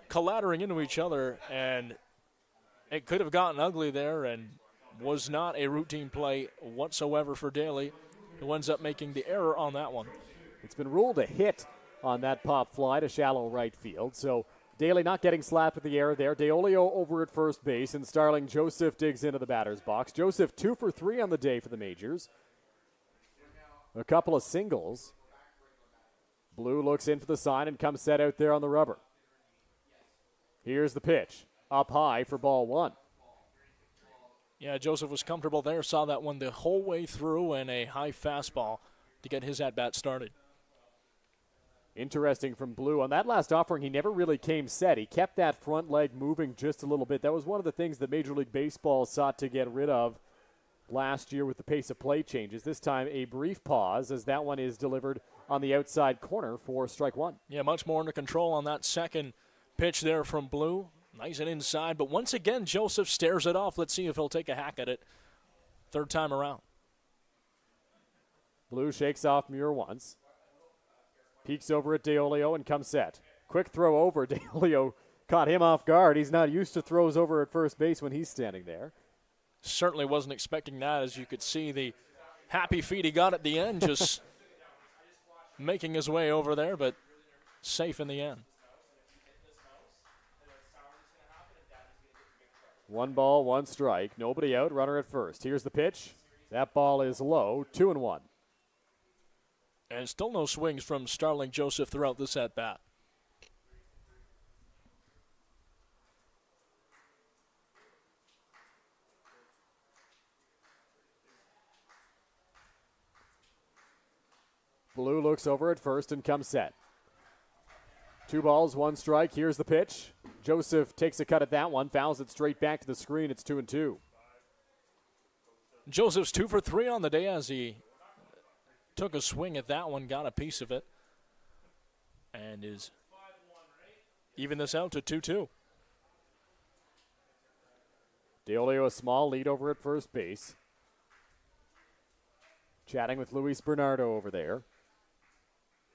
collaterering into each other, and it could have gotten ugly there and was not a routine play whatsoever for Daly, who ends up making the error on that one. It's been ruled a hit on that pop fly to shallow right field, so Daly not getting slapped with the error there. DeOlio over at first base, and Starling Joseph digs into the batter's box. Joseph 2 for 3 on the day for the Majors. A couple of singles. Blue looks in for the sign and comes set out there on the rubber. Here's the pitch. Up high for ball 1. Yeah, Joseph was comfortable there, saw that one the whole way through, and a high fastball to get his at-bat started. Interesting from Blue. On that last offering, he never really came set. He kept that front leg moving just a little bit. That was one of the things that Major League Baseball sought to get rid of last year with the pace of play changes. This time, a brief pause as that one is delivered on the outside corner for strike 1. Yeah, much more under control on that second pitch there from Blue. Nice and inside, but once again, Joseph stares it off. Let's see if he'll take a hack at it third time around. Blue shakes off Muir once. Peeks over at DeOlio and comes set. Quick throw over. DeOlio caught him off guard. He's not used to throws over at first base when he's standing there. Certainly wasn't expecting that, as you could see the happy feet he got at the end, just making his way over there, but safe in the end. 1 ball, 1 strike. Nobody out. Runner at first. Here's the pitch. That ball is low. 2-1. And still no swings from Starling Joseph throughout this at-bat. Blue looks over at first and comes set. 2 balls, 1 strike. Here's the pitch. Joseph takes a cut at that one, fouls it straight back to the screen. It's 2-2. Joseph's 2 for 3 on the day as he took a swing at that one, got a piece of it, and is even this out to 2-2. DeOlio a small lead over at first base. Chatting with Luis Bernardo over there.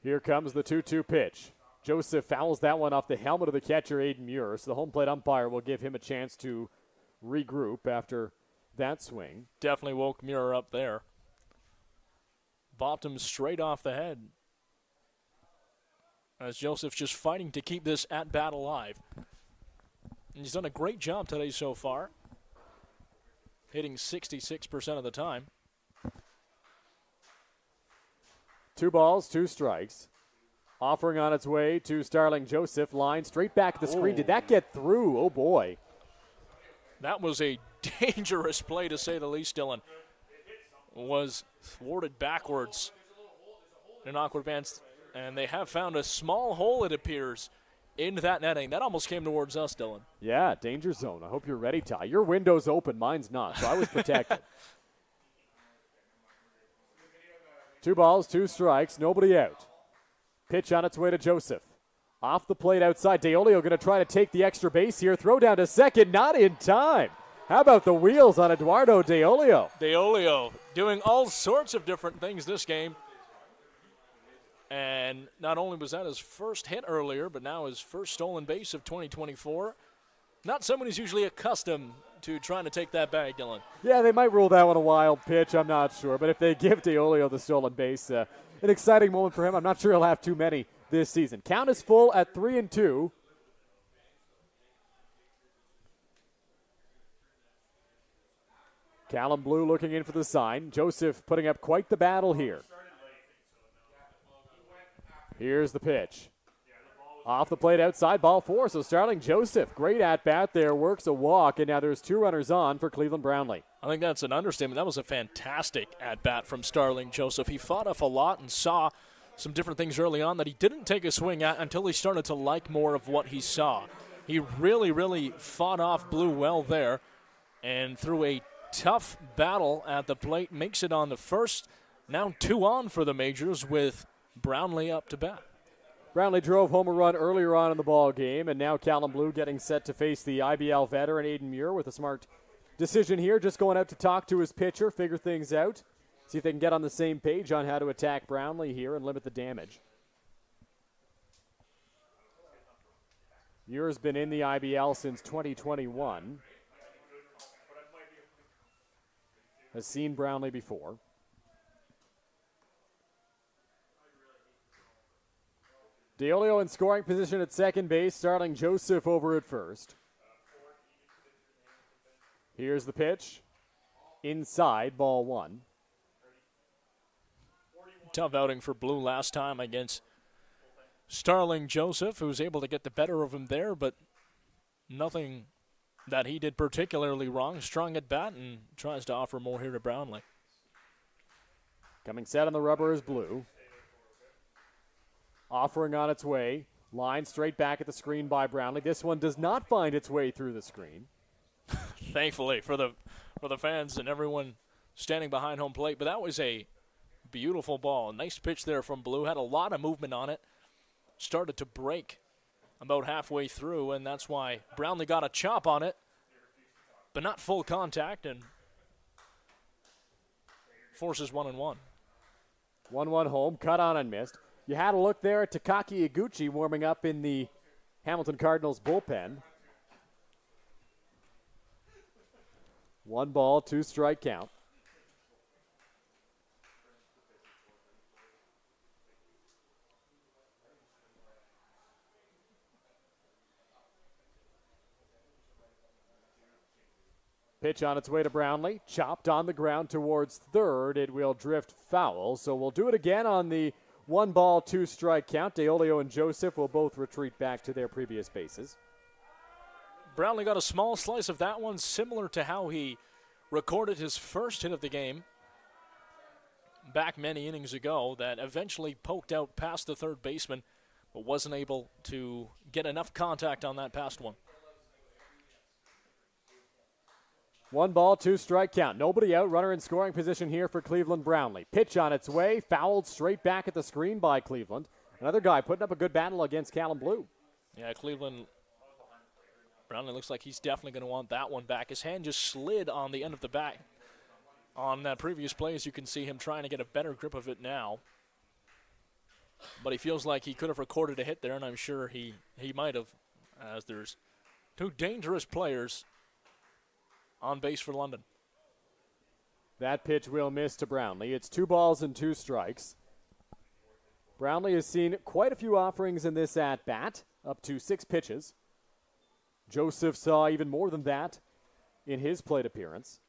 Here comes the 2-2 pitch. Joseph fouls that one off the helmet of the catcher, Aiden Muir, so the home plate umpire will give him a chance to regroup after that swing. Definitely woke Muir up there. Bopped him straight off the head. As Joseph's just fighting to keep this at-bat alive. And he's done a great job today so far. Hitting 66% of the time. 2 balls, 2 strikes. Offering on its way to Starling Joseph. Line straight back at the screen. Did that get through? Oh, boy. That was a dangerous play, to say the least, Dylan. Was thwarted backwards in an awkward bounce, and they have found a small hole, it appears, in that netting. That almost came towards us, Dylan. Yeah, danger zone. I hope you're ready, Ty. Your window's open. Mine's not, so I was protected. 2 balls, 2 strikes. Nobody out. Pitch on its way to Joseph. Off the plate outside. DeOlio going to try to take the extra base here. Throw down to second. Not in time. How about the wheels on Eduardo DeOlio? DeOlio doing all sorts of different things this game. And not only was that his first hit earlier, but now his first stolen base of 2024. Not someone who's usually accustomed to trying to take that bag, Dylan. Yeah, they might rule that one a wild pitch. I'm not sure. But if they give DeOlio the stolen base, an exciting moment for him. I'm not sure he'll have too many this season. Count is full at 3-2. Callum Blue looking in for the sign. Joseph putting up quite the battle here. Here's the pitch. Off the plate outside, ball 4. So Starling Joseph, great at-bat there, works a walk, and now there's 2 runners on for Cleveland Brownlee. I think that's an understatement. That was a fantastic at-bat from Starling Joseph. He fought off a lot and saw some different things early on that he didn't take a swing at until he started to like more of what he saw. He really fought off Blue well there, and through a tough battle at the plate, makes it on the first. Now 2 on for the Majors with Brownlee up to bat. Brownlee drove home a run earlier on in the ball game, and now Callum Blue getting set to face the IBL veteran Aiden Muir with a smart decision here, just going out to talk to his pitcher, figure things out, see if they can get on the same page on how to attack Brownlee here and limit the damage. Muir's been in the IBL since 2021. Has seen Brownlee before. Deolio in scoring position at second base, starting Joseph over at first. Here's the pitch. Inside, ball 1. Tough outing for Blue last time against Starling Joseph, who was able to get the better of him there, but nothing that he did particularly wrong. Strong at bat and tries to offer more here to Brownlee. Coming set on the rubber is Blue. Offering on its way. Line straight back at the screen by Brownlee. This one does not find its way through the screen. Thankfully for the fans and everyone standing behind home plate. But that was a beautiful ball. A nice pitch there from Blue. Had a lot of movement on it. Started to break about halfway through, and that's why Brownlee got a chop on it, but not full contact, and forces 1-1. 1-1 home, cut on and missed. You had a look there at Takaki Iguchi warming up in the Hamilton Cardinals bullpen. 1 ball, 2 strike count. Pitch on its way to Brownlee. Chopped on the ground towards third. It will drift foul. So we'll do it again on the 1 ball, 2 strike count. Deolio and Joseph will both retreat back to their previous bases. Brownlee got a small slice of that one, similar to how he recorded his first hit of the game back many innings ago, that eventually poked out past the third baseman, but wasn't able to get enough contact on that past one. 1 ball, 2 strike count. Nobody out. Runner in scoring position here for Cleveland Brownlee. Pitch on its way. Fouled straight back at the screen by Cleveland. Another guy putting up a good battle against Callum Blue. Yeah, Cleveland. Brownlee looks like he's definitely going to want that one back. His hand just slid on the end of the bat. On that previous play, as you can see him trying to get a better grip of it now. But he feels like he could have recorded a hit there, and I'm sure he might have, as there's 2 dangerous players on base for London. That pitch will miss to Brownlee. It's 2 balls and 2 strikes. Brownlee has seen quite a few offerings in this at-bat, up to 6 pitches. Joseph saw even more than that in his plate appearance.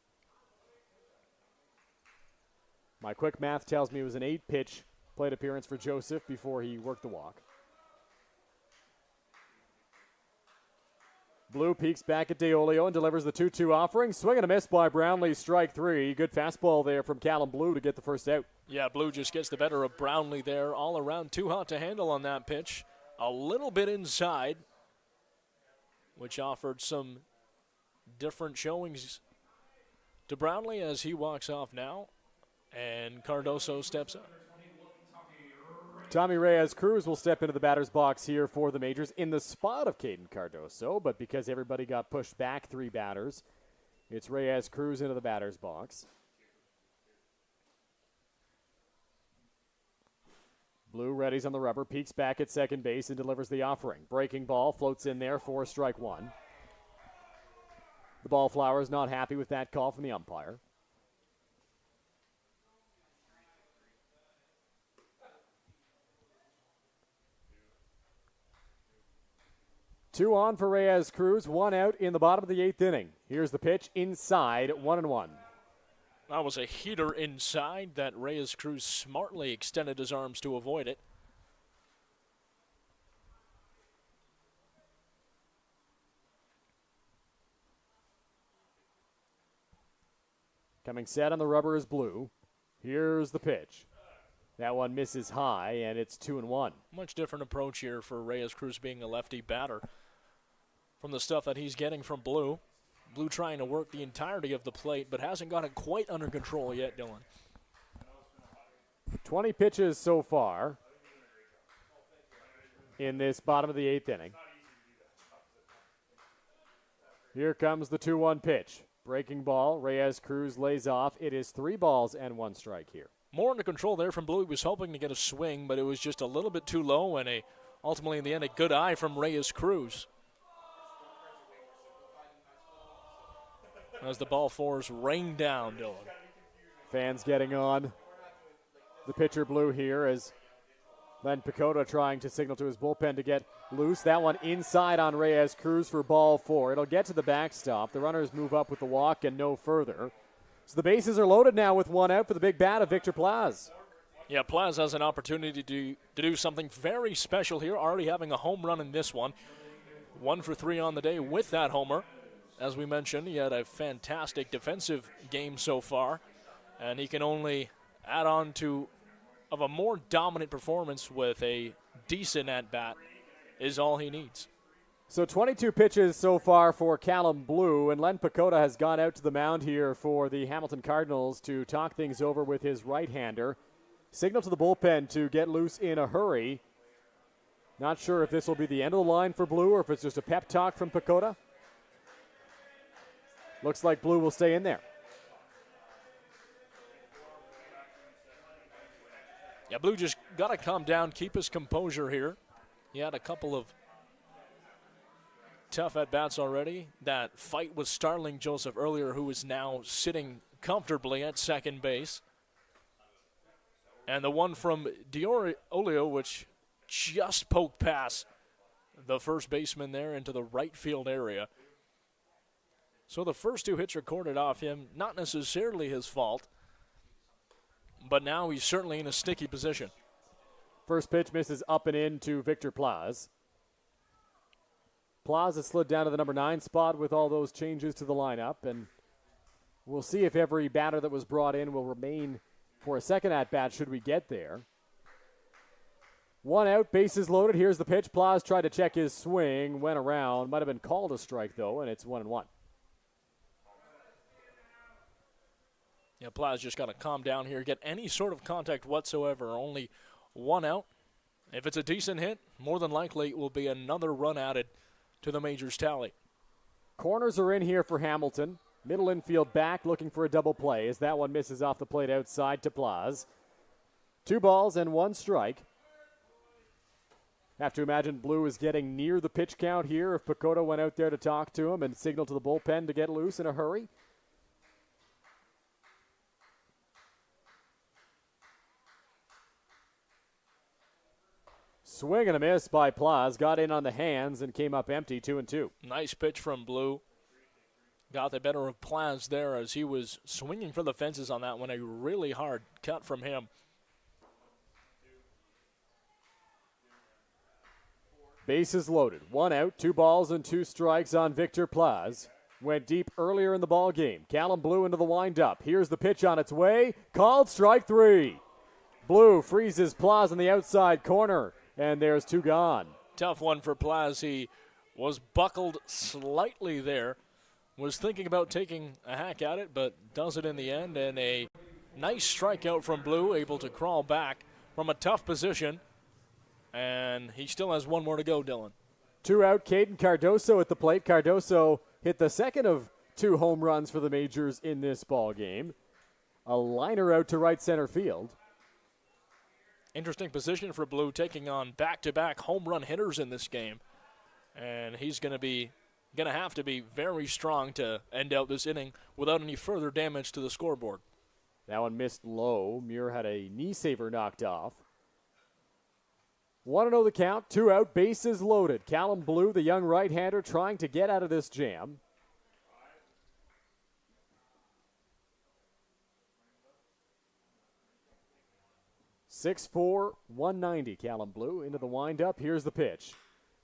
My quick math tells me it was an 8-pitch plate appearance for Joseph before he worked the walk. Blue peeks back at Deolio and delivers the 2-2 offering. Swing and a miss by Brownlee, strike 3. Good fastball there from Callum Blue to get the first out. Yeah, Blue just gets the better of Brownlee there. All around, too hot to handle on that pitch. A little bit inside, which offered some different showings to Brownlee as he walks off now, and Cardoso steps up. Tommy Reyes-Cruz will step into the batter's box here for the Majors in the spot of Caden Cardoso, but because everybody got pushed back 3 batters, it's Reyes-Cruz into the batter's box. Blue readies on the rubber, peeks back at second base and delivers the offering. Breaking ball, floats in there for strike 1. The ball flower is not happy with that call from the umpire. Two on for Reyes-Cruz, 1 out in the bottom of the 8th inning. Here's the pitch inside, 1-1. That was a heater inside that Reyes-Cruz smartly extended his arms to avoid it. Coming set on the rubber is Blue. Here's the pitch. That one misses high, and it's 2-1. Much different approach here for Reyes-Cruz being a lefty batter. from the stuff that he's getting from Blue. Blue trying to work the entirety of the plate, but hasn't got it quite under control yet, Dylan. 20 pitches so far in this bottom of the 8th inning. Here comes the 2-1 pitch. Breaking ball, Reyes Cruz lays off. It is 3 balls and 1 strike here. More under control there from Blue. He was hoping to get a swing, but it was just a little bit too low, and ultimately in the end a good eye from Reyes Cruz. As the ball fours rain down, Dylan. Fans getting on the pitcher Blue here as Len Pacoda trying to signal to his bullpen to get loose. That one inside on Reyes Cruz for ball 4. It'll get to the backstop. The runners move up with the walk and no further. So the bases are loaded now with 1 out for the big bat of Victor Plaz. Yeah, Plaz has an opportunity to do something very special here, already having a home run in this one. 1 for 3 on the day with that homer. As we mentioned, he had a fantastic defensive game so far, and he can only add on to of a more dominant performance with a decent at-bat is all he needs. So 22 pitches so far for Callum Blue, and Len Pacoda has gone out to the mound here for the Hamilton Cardinals to talk things over with his right-hander. Signal to the bullpen to get loose in a hurry. Not sure if this will be the end of the line for Blue or if it's just a pep talk from Pacoda. Looks like Blue will stay in there. Yeah, Blue just got to calm down, keep his composure here. He had a couple of tough at-bats already. That fight with Starling Joseph earlier, who is now sitting comfortably at second base. And the one from Olio, which just poked past the first baseman there into the right field area. So the first 2 hits recorded off him, not necessarily his fault, but now he's certainly in a sticky position. First pitch misses up and in to Victor Plaz. Plaz has slid down to the number 9 spot with all those changes to the lineup, and we'll see if every batter that was brought in will remain for a second at-bat should we get there. 1 out, bases loaded. Here's the pitch. Plaz tried to check his swing, went around. Might have been called a strike, though, and it's 1-1. Yeah, Plaz just got to calm down here, get any sort of contact whatsoever. Only 1 out. If it's a decent hit, more than likely it will be another run added to the Majors tally. Corners are in here for Hamilton. Middle infield back looking for a double play as that one misses off the plate outside to Plaz. 2 balls and 1 strike. Have to imagine Blue is getting near the pitch count here if Pacoda went out there to talk to him and signal to the bullpen to get loose in a hurry. Swing and a miss by Plaz. Got in on the hands and came up empty, 2-2. Nice pitch from Blue. Got the better of Plaz there as he was swinging for the fences on that one. A really hard cut from him. Bases loaded. 1 out, 2 balls and 2 strikes on Victor Plaz. Went deep earlier in the ball game. Callum Blue into the windup. Here's the pitch on its way. Called strike 3. Blue freezes Plaz in the outside corner. And there's 2 gone. Tough one for Plaz. He was buckled slightly there. Was thinking about taking a hack at it, but does it in the end. And a nice strikeout from Blue, able to crawl back from a tough position. And he still has 1 more to go, Dylan. 2 out, Caden Cardoso at the plate. Cardoso hit the second of 2 home runs for the Majors in this ball game. A liner out to right center field. Interesting position for Blue, taking on back-to-back home run hitters in this game. And he's going to have to be very strong to end out this inning without any further damage to the scoreboard. That one missed low. Muir had a knee saver knocked off. 1-0 the count, 2 out, bases loaded. Callum Blue, the young right-hander, trying to get out of this jam. .6'4", 190, Callum Blue into the windup. Here's the pitch.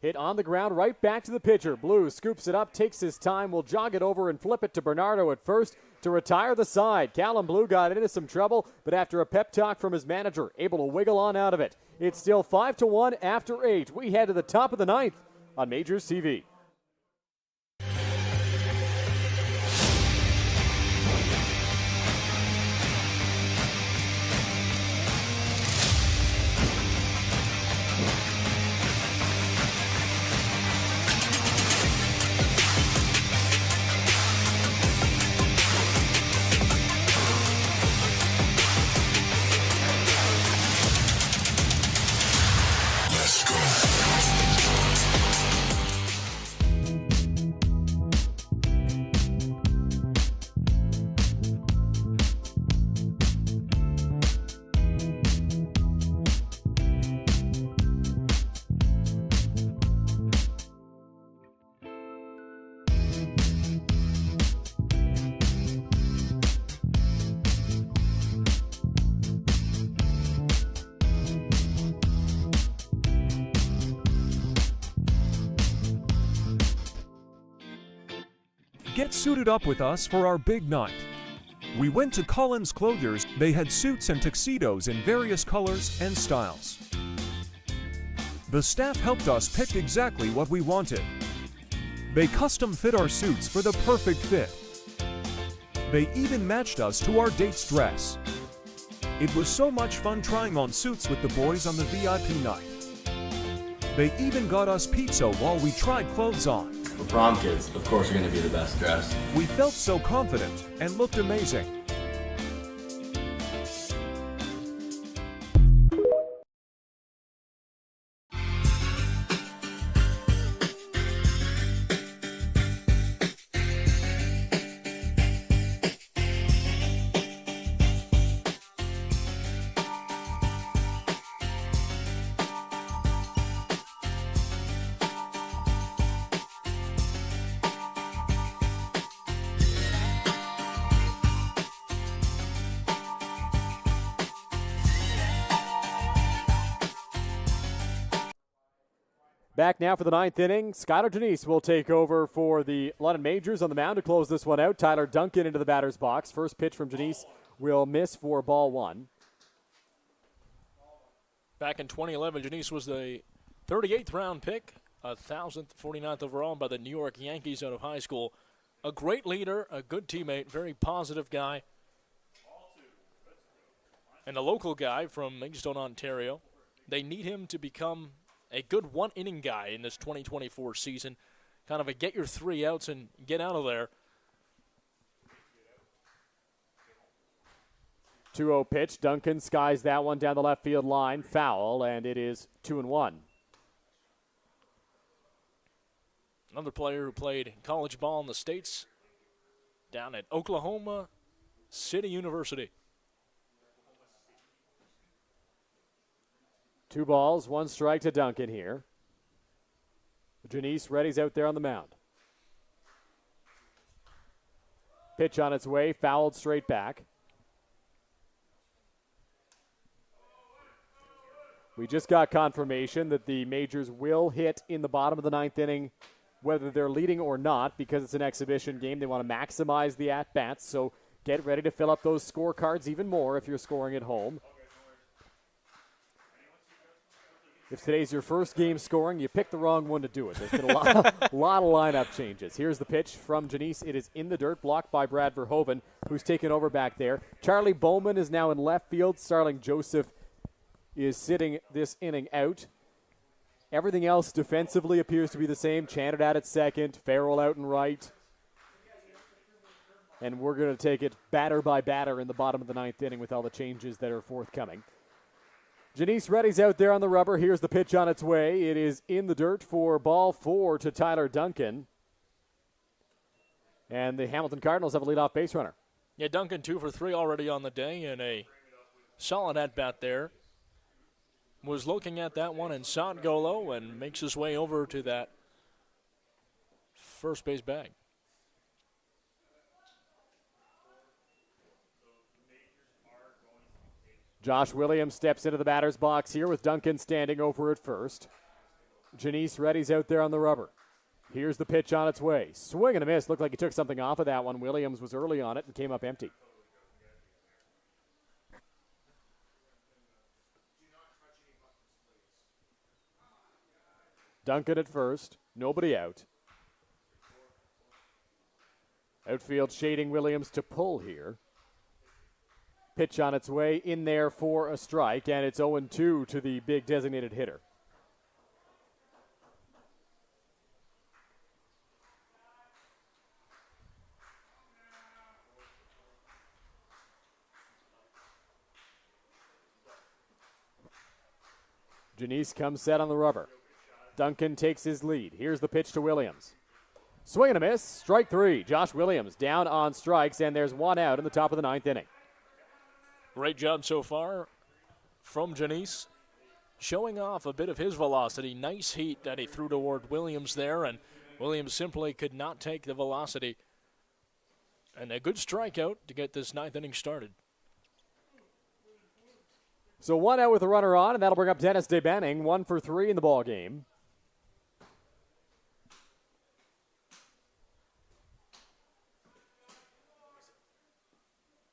Hit on the ground, right back to the pitcher. Blue scoops it up, takes his time, will jog it over and flip it to Bernardo at first to retire the side. Callum Blue got into some trouble, but after a pep talk from his manager, able to wiggle on out of it. It's still 5-1 after 8. We head to the top of the 9th on Majors TV. Get suited up with us for our big night. We went to Collins Clothiers. They had suits and tuxedos in various colors and styles. The staff helped us pick exactly what we wanted. They custom fit our suits for the perfect fit. They even matched us to our date's dress. It was so much fun trying on suits with the boys on the VIP night. They even got us pizza while we tried clothes on. For prom kids, of course, are going to be the best dressed. We felt so confident and looked amazing. Back now for the ninth inning. Skylar Janice will take over for the London Majors on the mound to close this one out. Tyler Duncan into the batter's box. First pitch from Janice will miss for ball one. Back in 2011, Janice was the 38th round pick, 1,049th overall by the New York Yankees out of high school. A great leader, a good teammate, very positive guy. And a local guy from Maidstone, Ontario. They need him to become a good one-inning guy in this 2024 season. Kind of a get your 3 outs and get out of there. 2-0 pitch. Duncan skies that one down the left field line. Foul, and it is 2-1. Another player who played college ball in the States down at Oklahoma City University. 2 balls, 1 strike to Duncan here. Janice ready's out there on the mound. Pitch on its way, fouled straight back. We just got confirmation that the Majors will hit in the bottom of the ninth inning, whether they're leading or not, because it's an exhibition game. They want to maximize the at-bats, so get ready to fill up those scorecards even more if you're scoring at home. If today's your first game scoring, you picked the wrong one to do it. There's been a lot of lineup changes. Here's the pitch from Janice. It is in the dirt, blocked by Brad Verhoeven, who's taken over back there. Charlie Bowman is now in left field. Starling Joseph is sitting this inning out. Everything else defensively appears to be the same. Chanted at second, Farrell out and right. And we're going to take it batter by batter in the bottom of the ninth inning with all the changes that are forthcoming. Janice Reddy's out there on the rubber. Here's the pitch on its way. It is in the dirt for ball 4 to Tyler Duncan. And the Hamilton Cardinals have a leadoff base runner. Yeah, Duncan 2 for 3 already on the day, and a solid at-bat there. Was looking at that one and saw it go low and makes his way over to that first base bag. Josh Williams steps into the batter's box here with Duncan standing over at first. Janice Reddy's out there on the rubber. Here's the pitch on its way. Swing and a miss. Looked like he took something off of that one. Williams was early on it and came up empty. Duncan at first. Nobody out. Outfield shading Williams to pull here. Pitch on its way in there for a strike, and it's 0-2 to the big designated hitter. Janice comes set on the rubber. Duncan takes his lead. Here's the pitch to Williams. Swing and a miss. Strike 3. Josh Williams down on strikes, and there's 1 out in the top of the ninth inning. Great job so far from Janice, showing off a bit of his velocity. Nice heat that he threw toward Williams there, and Williams simply could not take the velocity. And a good strikeout to get this ninth inning started. So 1 out with a runner on, and that'll bring up Dennis DeBenning, 1 for 3 in the ball game.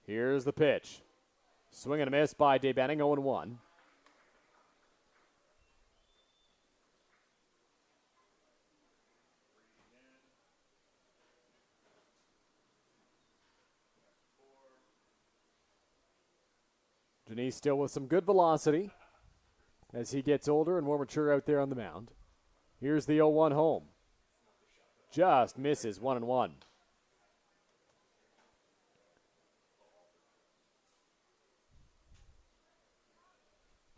Here's the pitch. Swing and a miss by Debenning, 0-1. Janice still with some good velocity as he gets older and more mature out there on the mound. Here's the 0-1 home. Just misses, 1-1.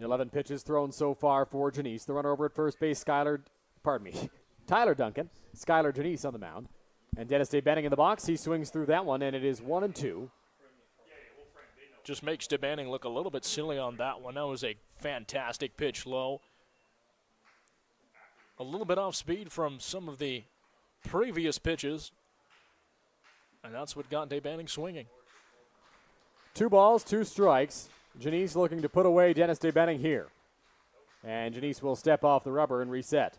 11 pitches thrown so far for Janice. The runner over at first base, Tyler Duncan. Skylar Janice on the mound. And Dennis Debenning in the box. He swings through that one, and it is 1-2. Just makes Debenning look a little bit silly on that one. That was a fantastic pitch low. A little bit off speed from some of the previous pitches. And that's what got Debenning swinging. 2 balls, 2 strikes. Janice looking to put away Dennis Debenning here. And Janice will step off the rubber and reset.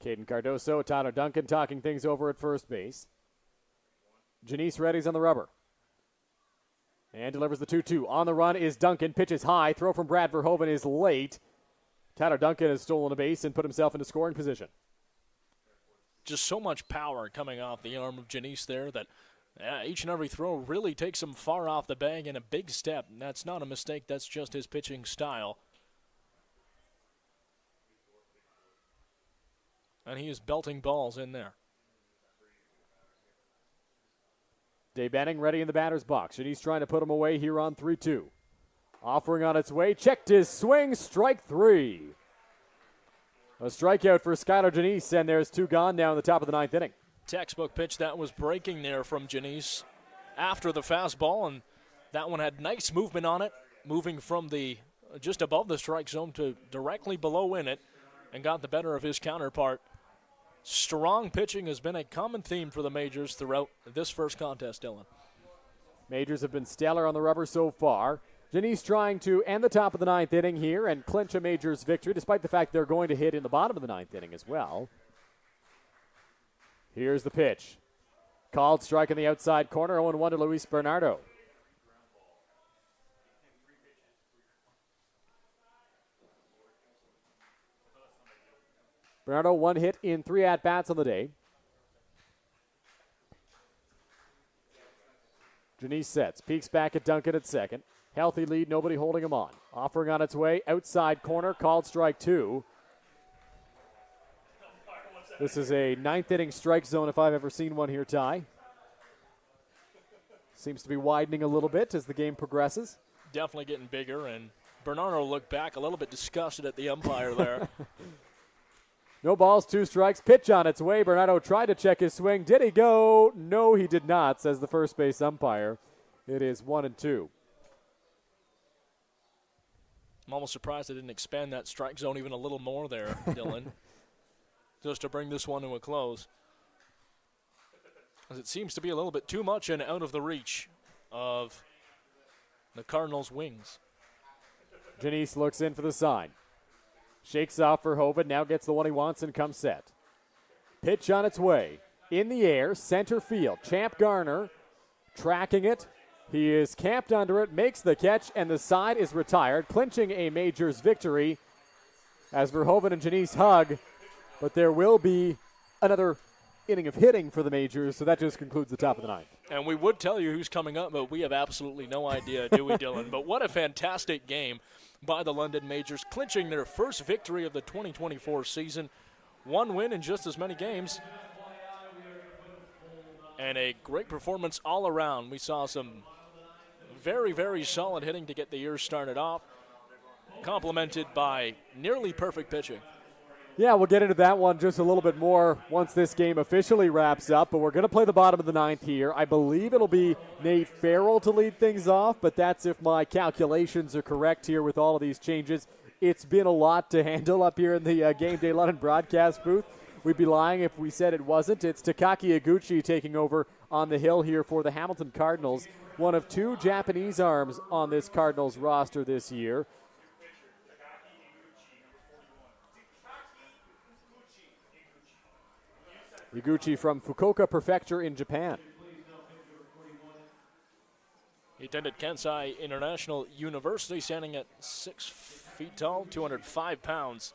Caden Cardoso, Tyler Duncan talking things over at first base. Janice readies on the rubber. And delivers the 2-2. On the run is Duncan. Pitches high. Throw from Brad Verhoeven is late. Tyler Duncan has stolen a base and put himself into scoring position. Just so much power coming off the arm of Janice there that each and every throw really takes him far off the bag in a big step. And that's not a mistake. That's just his pitching style. And he is belting balls in there. Debenning ready in the batter's box. And he's trying to put him away here on 3-2. Offering on its way. Checked his swing. Strike 3. A strikeout for Skylar Janice, and there's 2 gone now in the top of the 9th inning. Textbook pitch that was breaking there from Janice after the fastball, and that one had nice movement on it, moving from the just above the strike zone to directly below in it, and got the better of his counterpart. Strong pitching has been a common theme for the Majors throughout this first contest, Dylan. Majors have been stellar on the rubber so far. Janice trying to end the top of the 9th inning here and clinch a Majors victory, despite the fact they're going to hit in the bottom of the 9th inning as well. Here's the pitch. Called strike in the outside corner, 0-1 to Luis Bernardo. Bernardo 1 hit in 3 at-bats on the day. Janice sets, peeks back at Duncan at second. Healthy lead, nobody holding him on. Offering on its way, outside corner, called strike 2. This is a 9th inning strike zone if I've ever seen one here, Ty. Seems to be widening a little bit as the game progresses. Definitely getting bigger, and Bernardo looked back a little bit disgusted at the umpire there. No balls, 2 strikes. Pitch on its way. Bernardo tried to check his swing. Did he go? No, he did not, says the first base umpire. It is 1-2. I'm almost surprised they didn't expand that strike zone even a little more there, Dylan, just to bring this one to a close. As it seems to be a little bit too much and out of the reach of the Cardinals' wings. Janice looks in for the sign. Shakes off Verhoeven, now gets the one he wants and comes set. Pitch on its way. In the air, center field. Champ Garner tracking it. He is camped under it, makes the catch, and the side is retired, clinching a Majors victory as Verhoeven and Janice hug. But there will be another inning of hitting for the Majors, so that just concludes the top of the 9th. And we would tell you who's coming up, but we have absolutely no idea, do we, Dylan? But what a fantastic game by the London Majors, clinching their first victory of the 2024 season. 1 win in just as many games. And a great performance all around. We saw some very, very solid hitting to get the year started off, complemented by nearly perfect pitching. Yeah, we'll get into that one just a little bit more once this game officially wraps up, but we're going to play the bottom of the 9th here. I believe it'll be Nate Farrell to lead things off, but that's if my calculations are correct here with all of these changes. It's been a lot to handle up here in the Game Day London broadcast booth. We'd be lying if we said it wasn't. It's Takaki Iguchi taking over on the hill here for the Hamilton Cardinals, one of 2 Japanese arms on this Cardinals roster this year. Iguchi from Fukuoka Prefecture in Japan. He attended Kansai International University, standing at 6 feet tall, 205 pounds.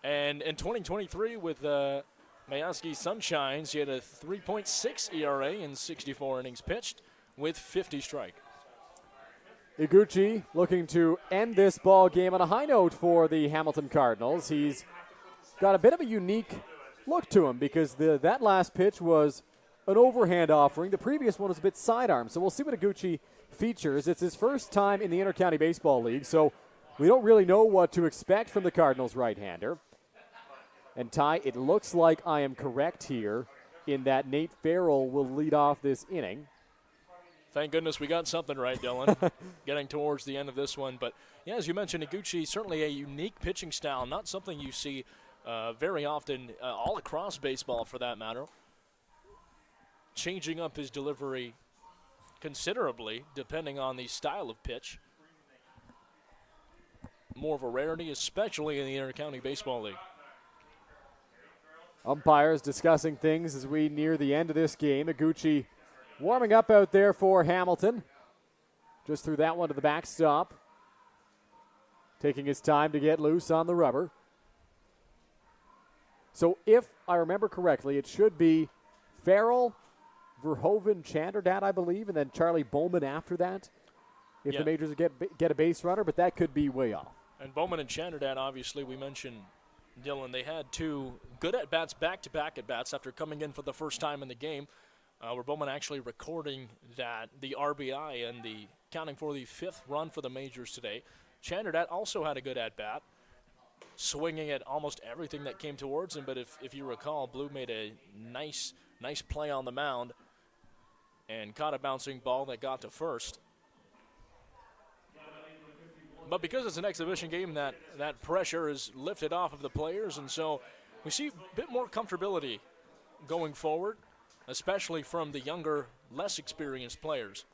And in 2023 with Mayasugi Sunshines, he had a 3.6 ERA in 64 innings pitched with 50 strike. Iguchi looking to end this ball game on a high note for the Hamilton Cardinals. He's got a bit of a unique look to him because that last pitch was an overhand offering. The previous one was a bit sidearm. So we'll see what Iguchi features. It's his first time in the Intercounty Baseball League, so we don't really know what to expect from the Cardinals right-hander. And Ty, it looks like I am correct here in that Nate Farrell will lead off this inning. Thank goodness we got something right, Dylan, getting towards the end of this one. But, yeah, as you mentioned, Iguchi, certainly a unique pitching style, not something you see very often all across baseball for that matter. Changing up his delivery considerably depending on the style of pitch. More of a rarity, especially in the Intercounty Baseball League. Umpires discussing things as we near the end of this game. Iguchi warming up out there for Hamilton. Just threw that one to the backstop. Taking his time to get loose on the rubber. So if I remember correctly, it should be Farrell, Verhoeven, Chanderdat, I believe, and then Charlie Bowman after that. If the Majors get a base runner, but that could be way off. And Bowman and Chanderdat, obviously, we mentioned, Dylan, they had two good at-bats, back-to-back at-bats after coming in for the first time in the game, where Bowman actually recording the RBI and the counting for the 5th run for the Majors today. Chanderdat also had a good at-bat, swinging at almost everything that came towards him, but if you recall, Blue made a nice play on the mound and caught a bouncing ball that got to first. But because it's an exhibition game, that pressure is lifted off of the players, and so we see a bit more comfortability going forward, especially from the younger, less experienced players.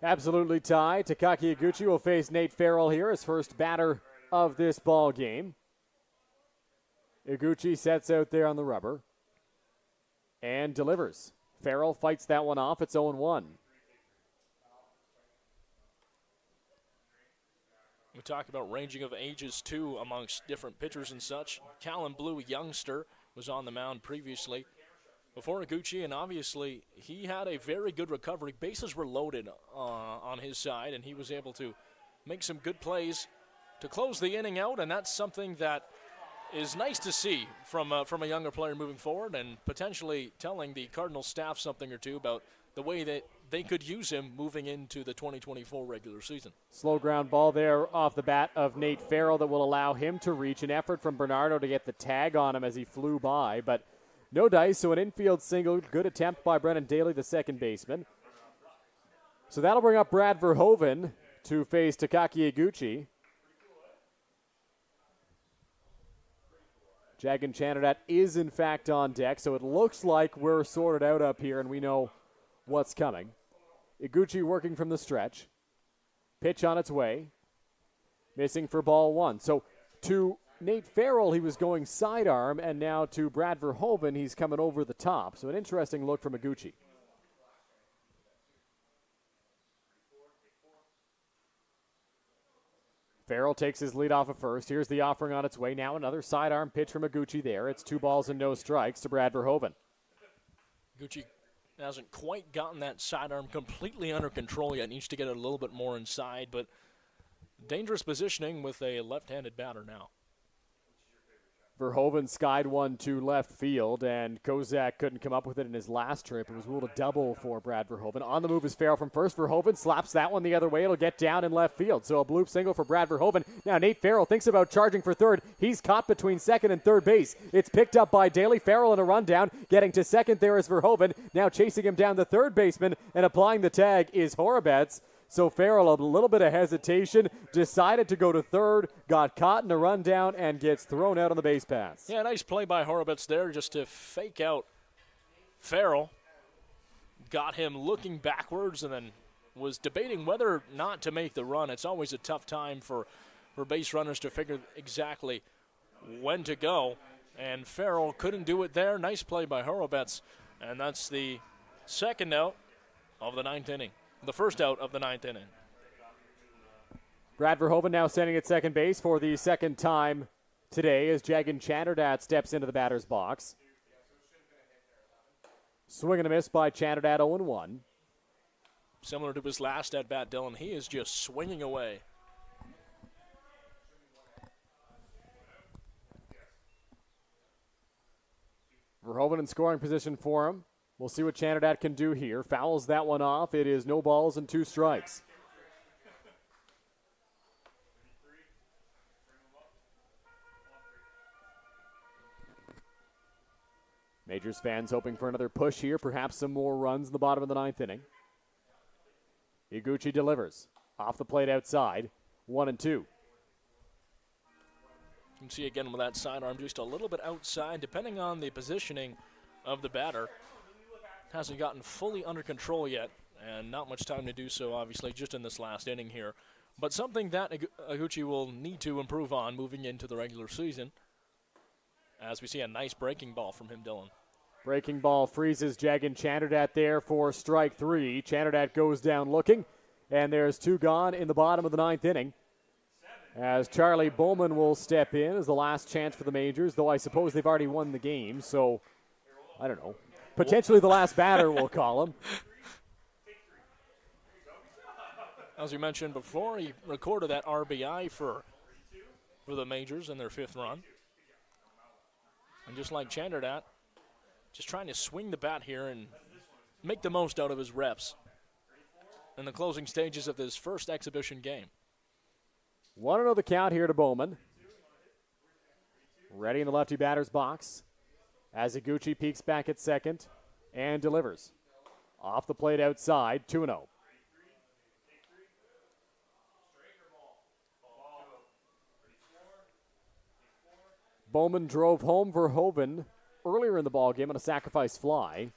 Absolutely, Ty. Takaki Iguchi will face Nate Farrell here, his first batter of this ball game. Iguchi sets out there on the rubber and delivers. Farrell fights that one off. It's 0-1. We talked about ranging of ages, too, amongst different pitchers and such. Callum Blue, youngster, was on the mound previously before Iguchi, and obviously he had a very good recovery. Bases were loaded on his side, and he was able to make some good plays to close the inning out, and that's something that is nice to see from a younger player moving forward and potentially telling the Cardinals staff something or two about the way that they could use him moving into the 2024 regular season. Slow ground ball there off the bat of Nate Farrell that will allow him to reach. An effort from Bernardo to get the tag on him as he flew by, but no dice, so an infield single. Good attempt by Brennan Daly, the second baseman. So that'll bring up Brad Verhoeven to face Takaki Iguchi. Jagan Chanderdat is, in fact, on deck, so it looks like we're sorted out up here and we know what's coming. Iguchi working from the stretch. Pitch on its way. Missing for ball one. So to Nate Farrell, he was going sidearm, and now to Brad Verhoeven, he's coming over the top. So an interesting look from Iguchi. Farrell takes his lead off of first. Here's the offering on its way. Now another sidearm pitch from Iguchi there. It's 2 balls and no strikes to Brad Verhoeven. Iguchi hasn't quite gotten that sidearm completely under control yet. Needs to get it a little bit more inside, but dangerous positioning with a left-handed batter now. Verhoeven skied one to left field, and Kozak couldn't come up with it in his last trip. It was ruled a double for Brad Verhoeven. On the move is Farrell from first. Verhoeven slaps that one the other way. It'll get down in left field. So a bloop single for Brad Verhoeven. Now Nate Farrell thinks about charging for third. He's caught between second and third base. It's picked up by Daly. Farrell in a rundown. Getting to second there is Verhoeven. Now chasing him down the third baseman, and applying the tag is Horobets. So Farrell, a little bit of hesitation, decided to go to third, got caught in a rundown, and gets thrown out on the base pass. Yeah, nice play by Horowitz there just to fake out Farrell. Got him looking backwards and then was debating whether or not to make the run. It's always a tough time for base runners to figure exactly when to go. And Farrell couldn't do it there. Nice play by Horowitz. And that's the second out of the ninth inning. The first out of the ninth inning. Brad Verhoeven now standing at second base for the second time today as Jagan Chanderdat steps into the batter's box. Swing and a miss by Chanderdat, 0-1. Similar to his last at-bat, Dylan, he is just swinging away. Verhoeven in scoring position for him. We'll see what Chanderdat can do here. Fouls that one off. It is no balls and 2 strikes. Majors fans hoping for another push here, perhaps some more runs in the bottom of the ninth inning. Iguchi delivers. Off the plate outside, 1-2. You can see again with that sidearm just a little bit outside, depending on the positioning of the batter. Hasn't gotten fully under control yet, and not much time to do so, obviously, just in this last inning here. But something that Iguchi will need to improve on moving into the regular season, as we see a nice breaking ball from him, Dylan. Breaking ball freezes Jagan Chanderdat there for strike 3. Chanderdat goes down looking, and there's 2 gone in the bottom of the ninth inning. As Charlie Bowman will step in as the last chance for the Majors, though I suppose they've already won the game, so I don't know. Potentially the last batter, we'll call him. As you mentioned before, he recorded that RBI for the Majors in their 5th run. And just like Chanderdat, just trying to swing the bat here and make the most out of his reps in the closing stages of this first exhibition game. 1-0 the count here to Bowman. Ready in the lefty batter's box as Iguchi peeks back at second and delivers. Off the plate outside, 2-0. Bowman drove home Verhoeven earlier in the ballgame on a sacrifice fly.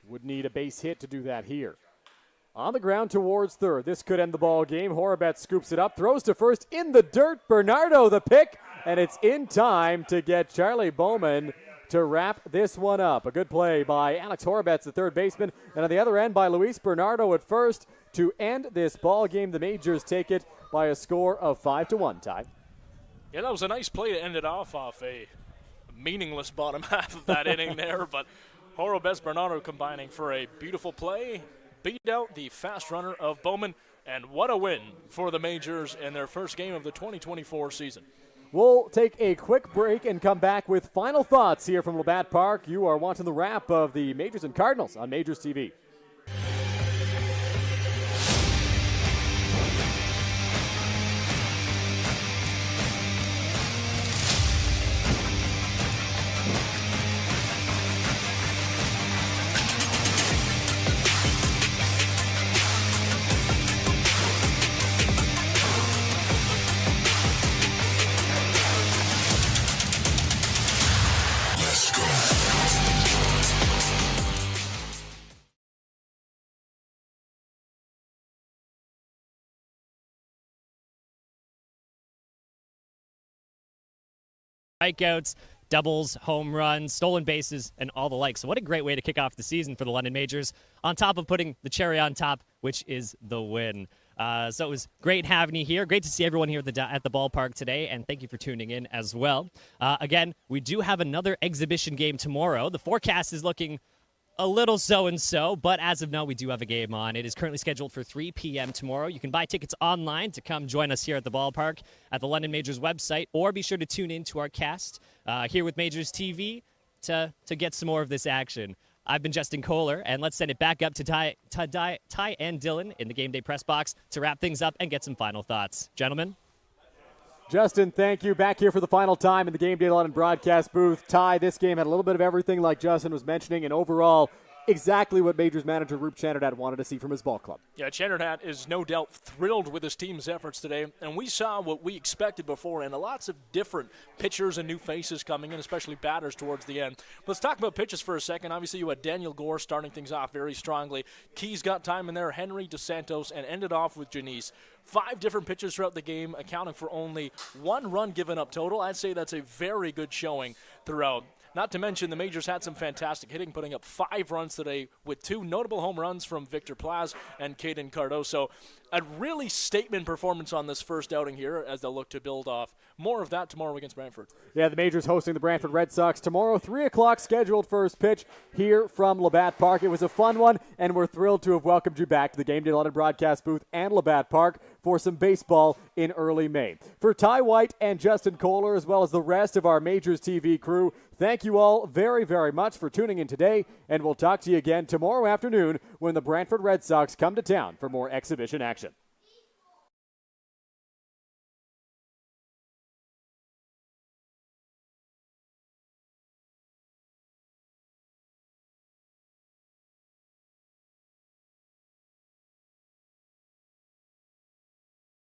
Would need a base hit to do that here. On the ground towards third. This could end the ball game. Horowitz scoops it up, throws to first in the dirt. Bernardo the pick, and it's in time to get Charlie Bowman to wrap this one up. A good play by Alex Horowitz, the third baseman, and on the other end by Luis Bernardo at first to end this ball game. The Majors take it by a score of 5-1, Ty. Yeah, that was a nice play to end it off a meaningless bottom half of that inning there, but Horowitz Bernardo combining for a beautiful play, beat out the fast runner of Bowman, and what a win for the Majors in their first game of the 2024 season. We'll take a quick break and come back with final thoughts here from Labatt Park. You are watching the wrap of the Majors and Cardinals on Majors TV. Strikeouts, doubles, home runs, stolen bases, and all the like. So what a great way to kick off the season for the London Majors, on top of putting the cherry on top, which is the win. So it was great having you here. Great to see everyone here at the ballpark today, and thank you for tuning in as well. Again, we do have another exhibition game tomorrow. The forecast is looking a little so-and-so, but as of now, we do have a game on. It is currently scheduled for 3 p.m. tomorrow. You can buy tickets online to come join us here at the ballpark at the London Majors website, or be sure to tune in to our cast here with Majors TV to get some more of this action. I've been Justin Koehler, and let's send it back up to Ty and Dylan in the game day press box to wrap things up and get some final thoughts. Gentlemen? Justin, thank you. Back here for the final time in the Game Day London broadcast booth. Ty, this game had a little bit of everything like Justin was mentioning. An overall exactly what Majors manager Roop Chandernat wanted to see from his ball club. Yeah, Chandernat is no doubt thrilled with his team's efforts today, and we saw what we expected before, and lots of different pitchers and new faces coming in, especially batters towards the end. Let's talk about pitches for a second. Obviously, you had Daniel Gore starting things off very strongly. Keys got time in there, Henry, DeSantos, and ended off with Janice. 5 different pitchers throughout the game, accounting for only 1 run given up total. I'd say that's a very good showing throughout. Not to mention the Majors had some fantastic hitting, putting up 5 runs today with 2 notable home runs from Victor Plaz and Caden Cardoso. A really statement performance on this first outing here as they'll look to build off. More of that tomorrow against Brantford. Yeah, the Majors hosting the Brantford Red Sox tomorrow, 3 o'clock scheduled first pitch here from Labatt Park. It was a fun one, and we're thrilled to have welcomed you back to the Game Day London broadcast booth and Labatt Park for some baseball in early May. For Ty White and Justin Koehler, as well as the rest of our Majors TV crew, thank you all very, very much for tuning in today, and we'll talk to you again tomorrow afternoon when the Brantford Red Sox come to town for more exhibition action.